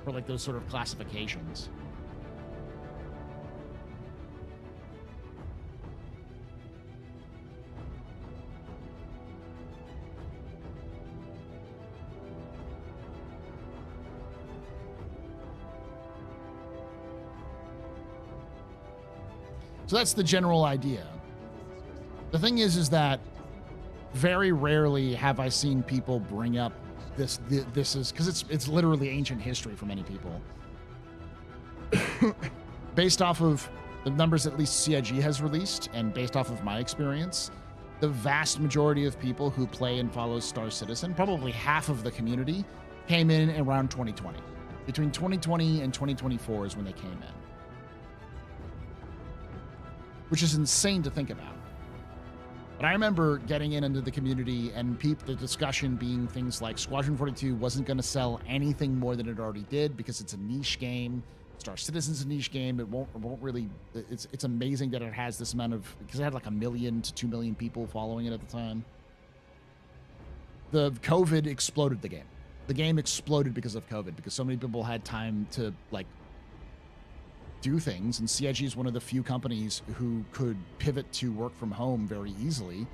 for like those sort of classifications. So that's the general idea. The thing is that very rarely have I seen people bring up this is because it's literally ancient history for many people. Based off of the numbers at least CIG has released, and based off of my experience, the vast majority of people who play and follow Star Citizen, probably half of the community, came in around 2020. Between 2020 and 2024 is when they came in. Which is insane to think about. But I remember getting into the community and the discussion being things like Squadron 42 wasn't going to sell anything more than it already did because it's a niche game. Star Citizen's a niche game. It won't really. It's amazing that it has this amount of, because it had like 1 million to 2 million people following it at the time. The COVID exploded the game. The game exploded because of COVID, because so many people had time to like do things, and CIG is one of the few companies who could pivot to work from home very easily.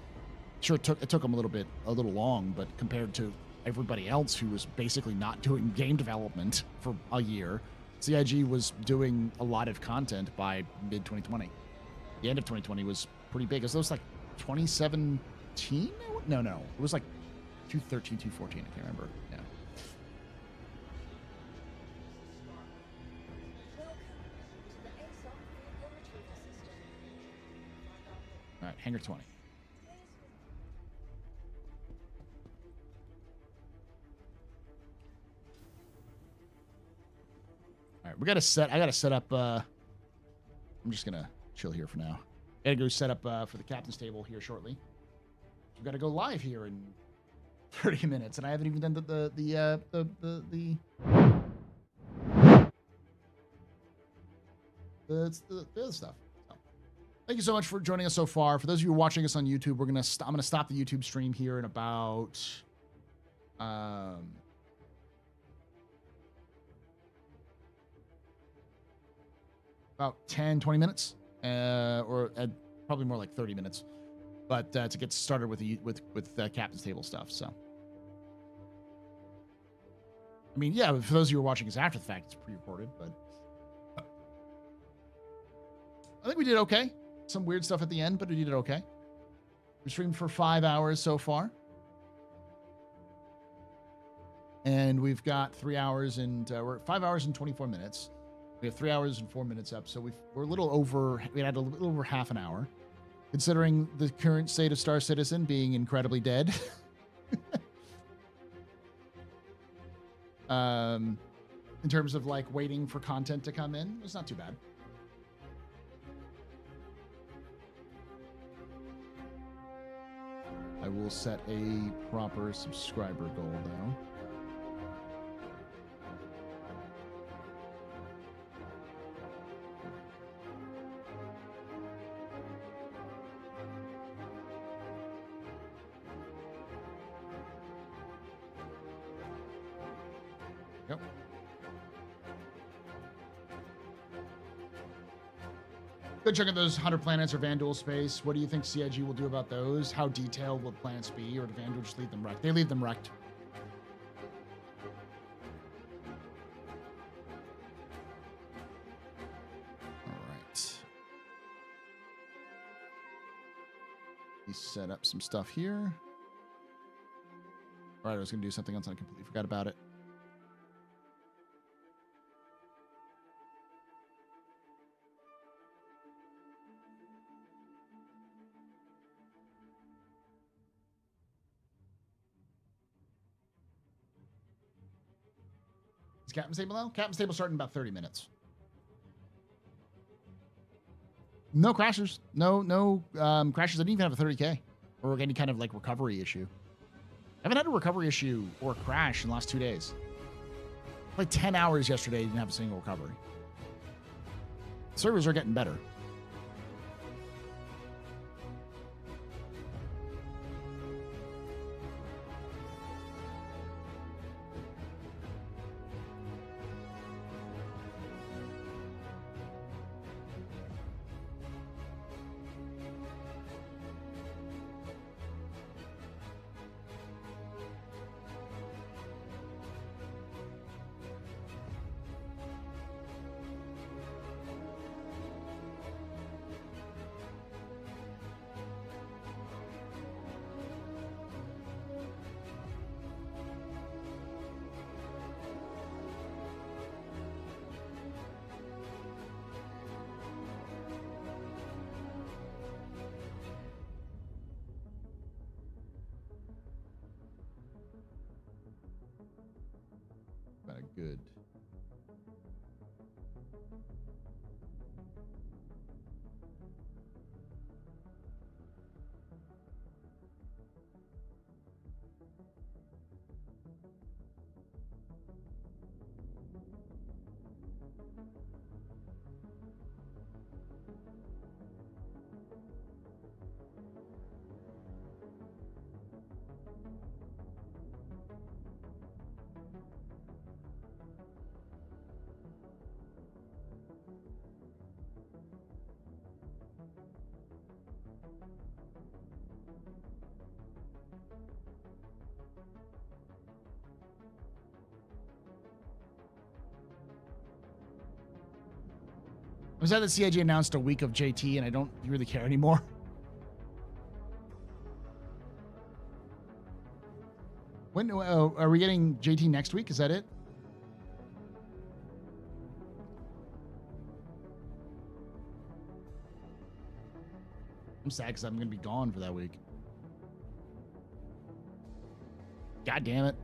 Sure, it took them a little long, but compared to everybody else who was basically not doing game development for a year, CIG was doing a lot of content by mid 2020. The end of 2020 was pretty big. It was like 2017? No, it was like 2013, 2014. I can't remember. Yeah. All right, Hangar 20. All right, I gotta set up, I'm just gonna chill here for now. Gotta go set up for the captain's table here shortly. We've got to go live here in 30 minutes, and I haven't even done the other stuff. Thank you so much for joining us so far. For those of you watching us on YouTube, I'm gonna stop the YouTube stream here in about about 10, 20 minutes, or probably more like 30 minutes, but to get started with the captain's table stuff. So, I mean, yeah, for those of you who are watching us after the fact, it's pre-recorded, but I think we did okay. Some weird stuff at the end, but we did okay. We streamed for 5 hours so far. And we've got 3 hours and we're at 5 hours and 24 minutes. We have 3 hours and 4 minutes up. So we're a little over, we had a little over half an hour, considering the current state of Star Citizen being incredibly dead. In terms of like waiting for content to come in, it's not too bad. I will set a proper subscriber goal, though. Yep. Good chunk of those 100 planets are Vanduul space. What do you think CIG will do about those? How detailed will planets be, or do Vanduul just leave them wrecked? They leave them wrecked. All right. He set up some stuff here. All right, I was going to do something else and I completely forgot about it. Is Captain's Table now? Captain's Table starting in about 30 minutes. No crashes. No crashes. I didn't even have a 30K or any kind of like recovery issue. I haven't had a recovery issue or a crash in the last 2 days. Like 10 hours yesterday, didn't have a single recovery. Servers are getting better. Good. I was at the CIG announced a week of JT, and I don't really care anymore. When are we getting JT next week? Is that it? I'm sad because I'm going to be gone for that week. God damn it.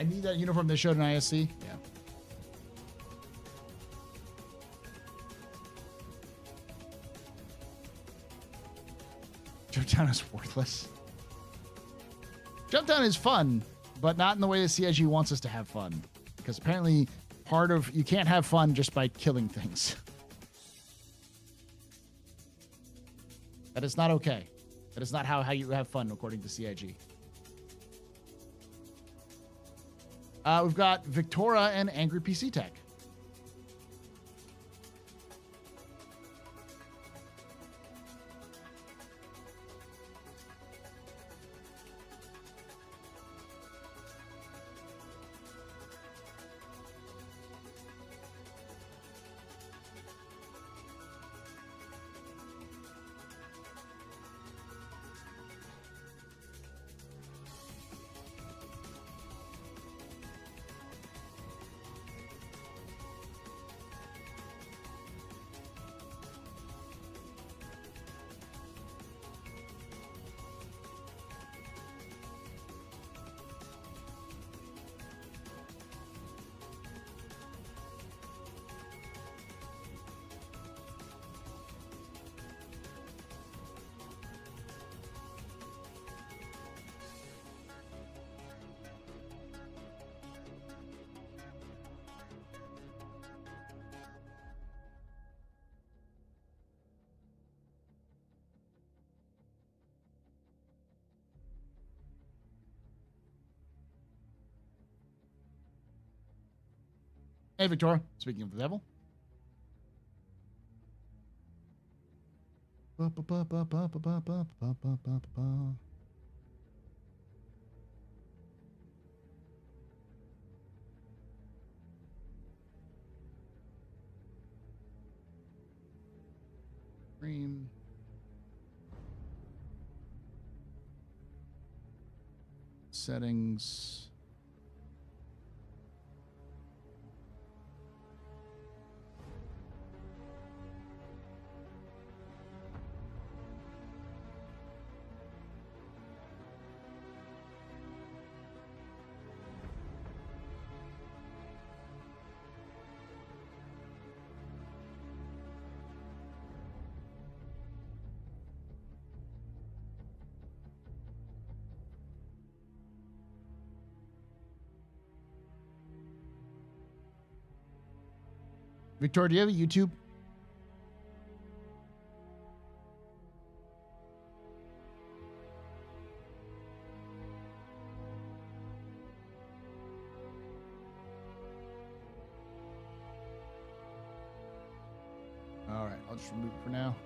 I need that uniform they showed in ISC. Yeah. Jumpdown is worthless. Jumpdown is fun, but not in the way the CIG wants us to have fun. Because apparently part of you can't have fun just by killing things. That is not okay. That is not how you have fun according to CIG. We've got Victoria and Angry PC Tech. Hey, Victoria. Speaking of the devil. Stream. Settings. Victoria, do you have a YouTube? All right, I'll just remove it for now.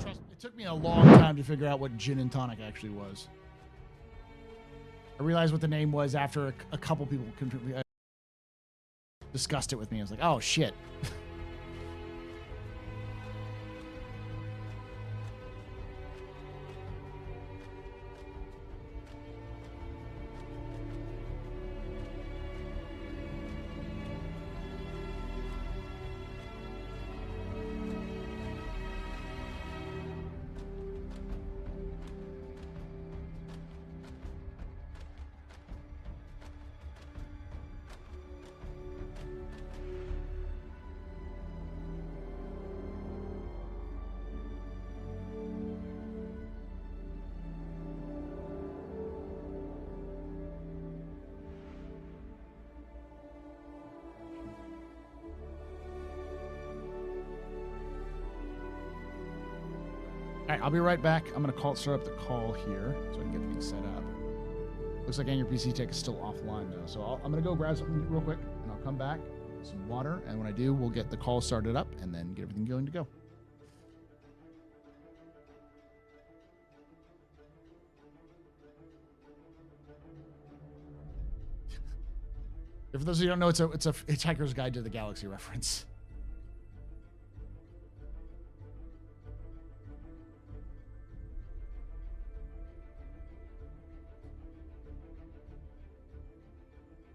It took me a long time to figure out what gin and tonic actually was. I realized what the name was after a couple people discussed it with me. I was like, oh, shit. All right, I'll be right back. I'm going to start up the call here so I can get things set up. Looks like Angry PC Tech is still offline, though. So I'm going to go grab something real quick, and I'll I'll come back, some water, and when I do, we'll get the call started up and then get everything going to go. For those of you who don't know, it's a Hitchhiker's Guide to the Galaxy reference.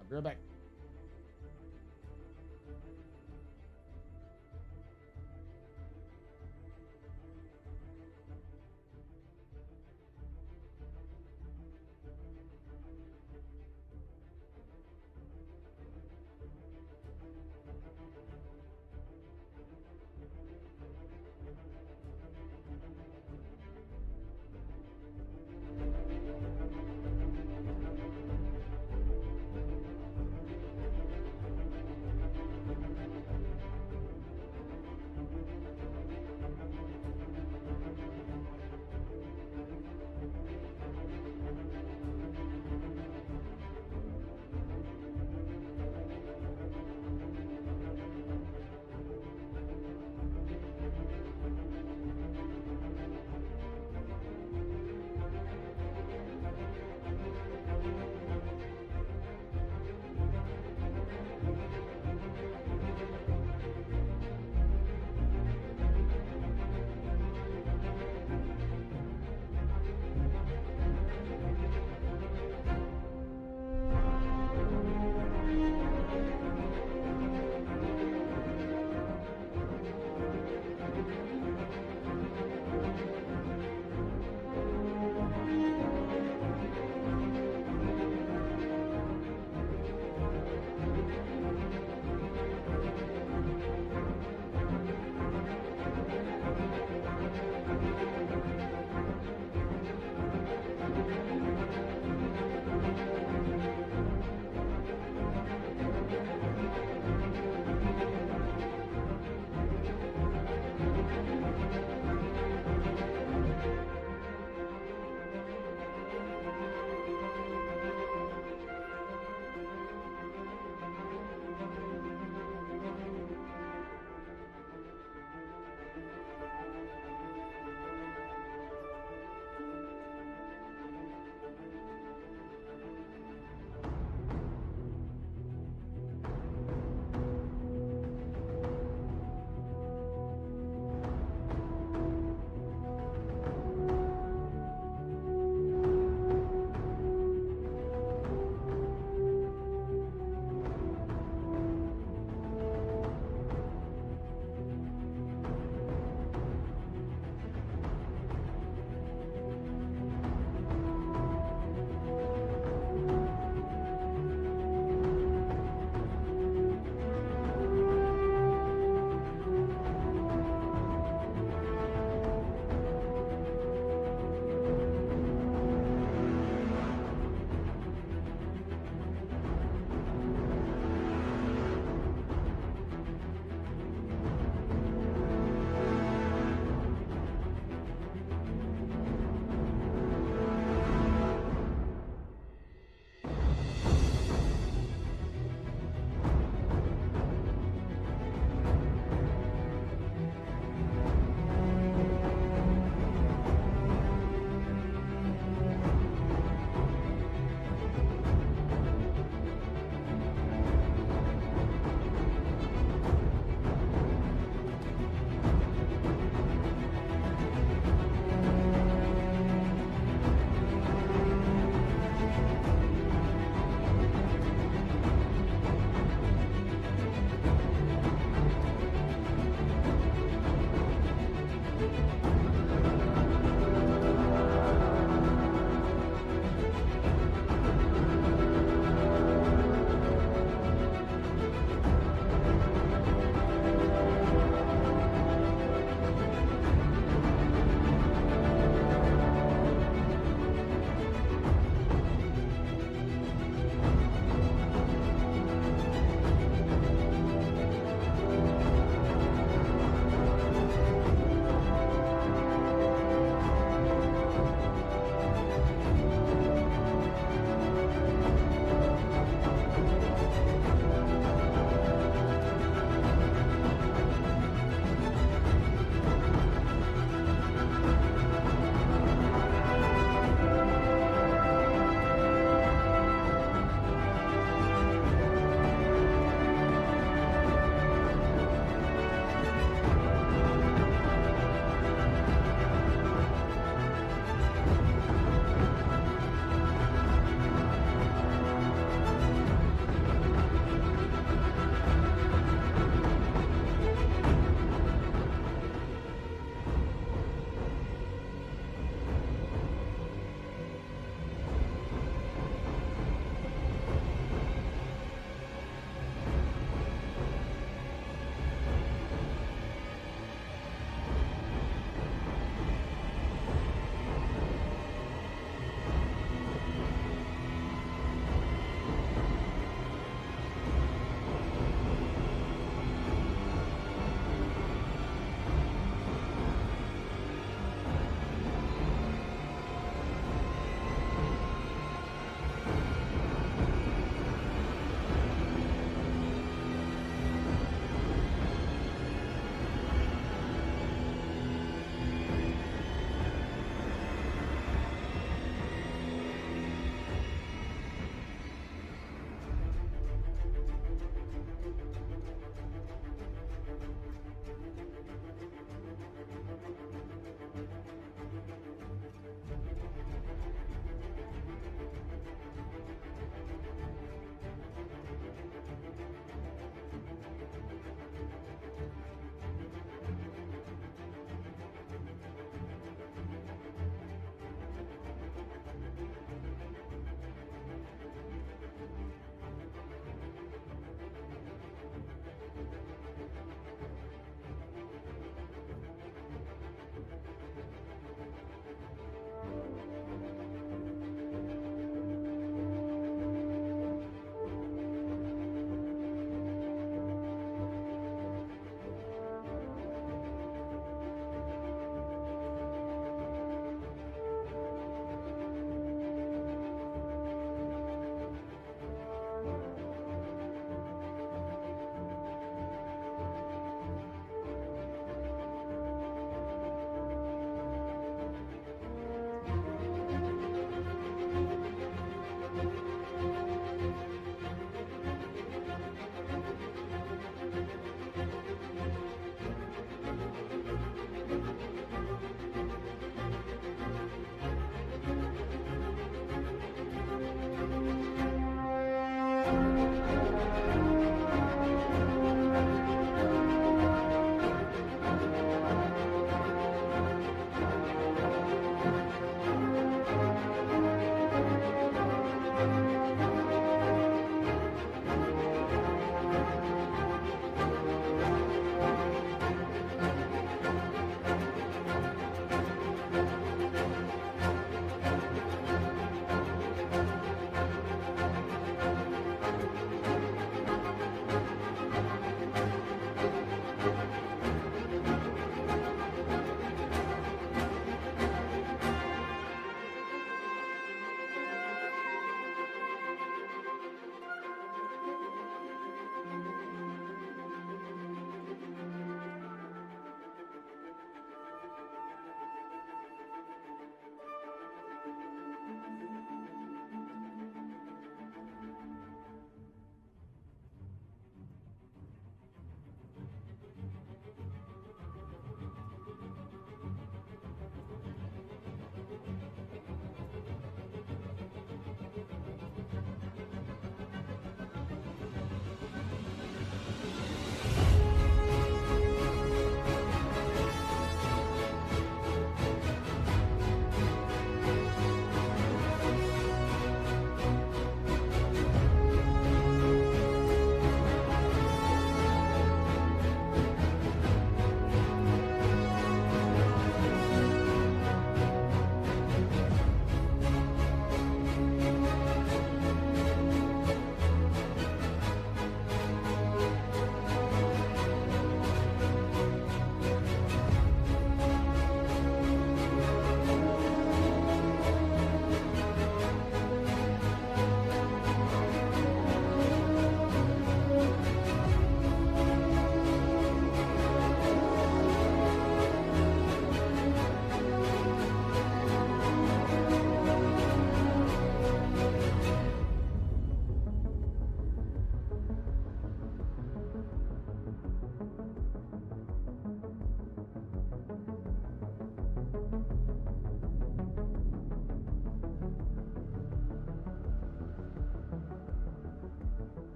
I'll be right back.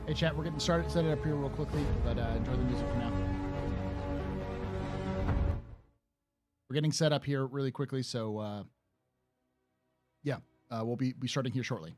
Hey, chat, we're getting started. Set it up here real quickly, but enjoy the music for now. We're getting set up here really quickly, so yeah, we'll be starting here shortly.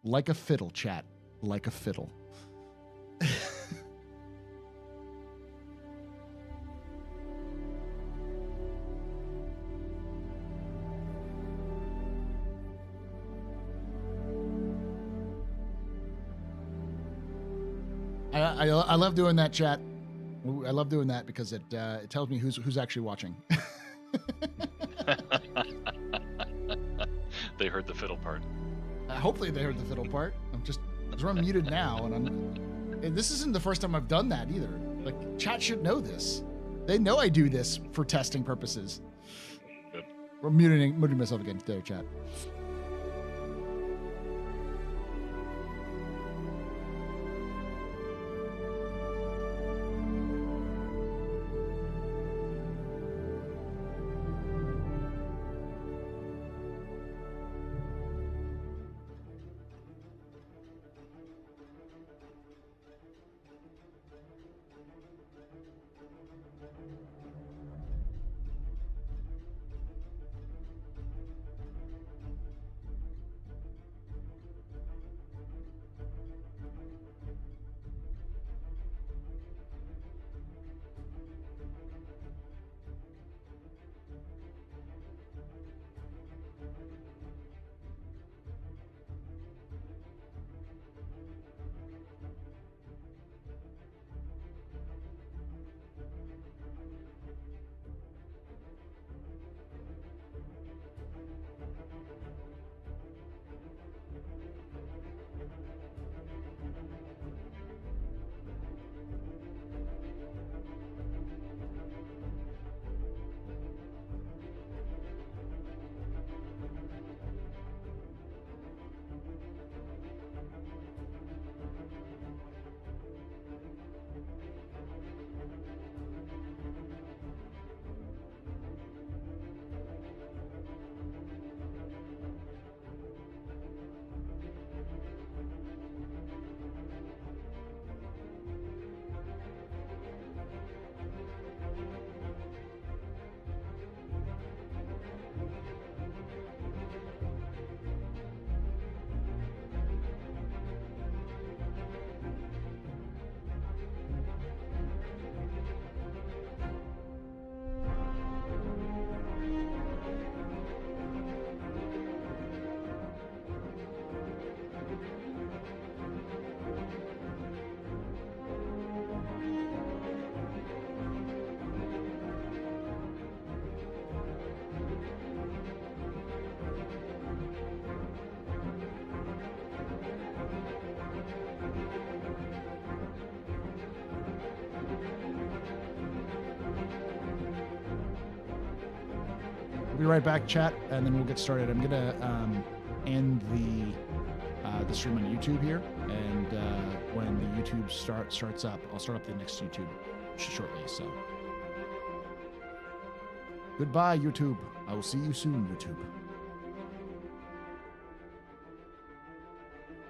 Like a fiddle, chat. Like a fiddle. I love doing that, chat. I love doing that because it tells me who's actually watching. They heard the fiddle part. Hopefully they heard the fiddle part. Because I'm muted now, and this isn't the first time I've done that either. Like, chat should know this. They know I do this for testing purposes. Good. We're muting myself again. There, chat. Be right back, chat, and then we'll get started. I'm gonna end the stream on YouTube here, and when the YouTube starts up, I'll start up the next YouTube shortly. So, goodbye, YouTube. I will see you soon, YouTube.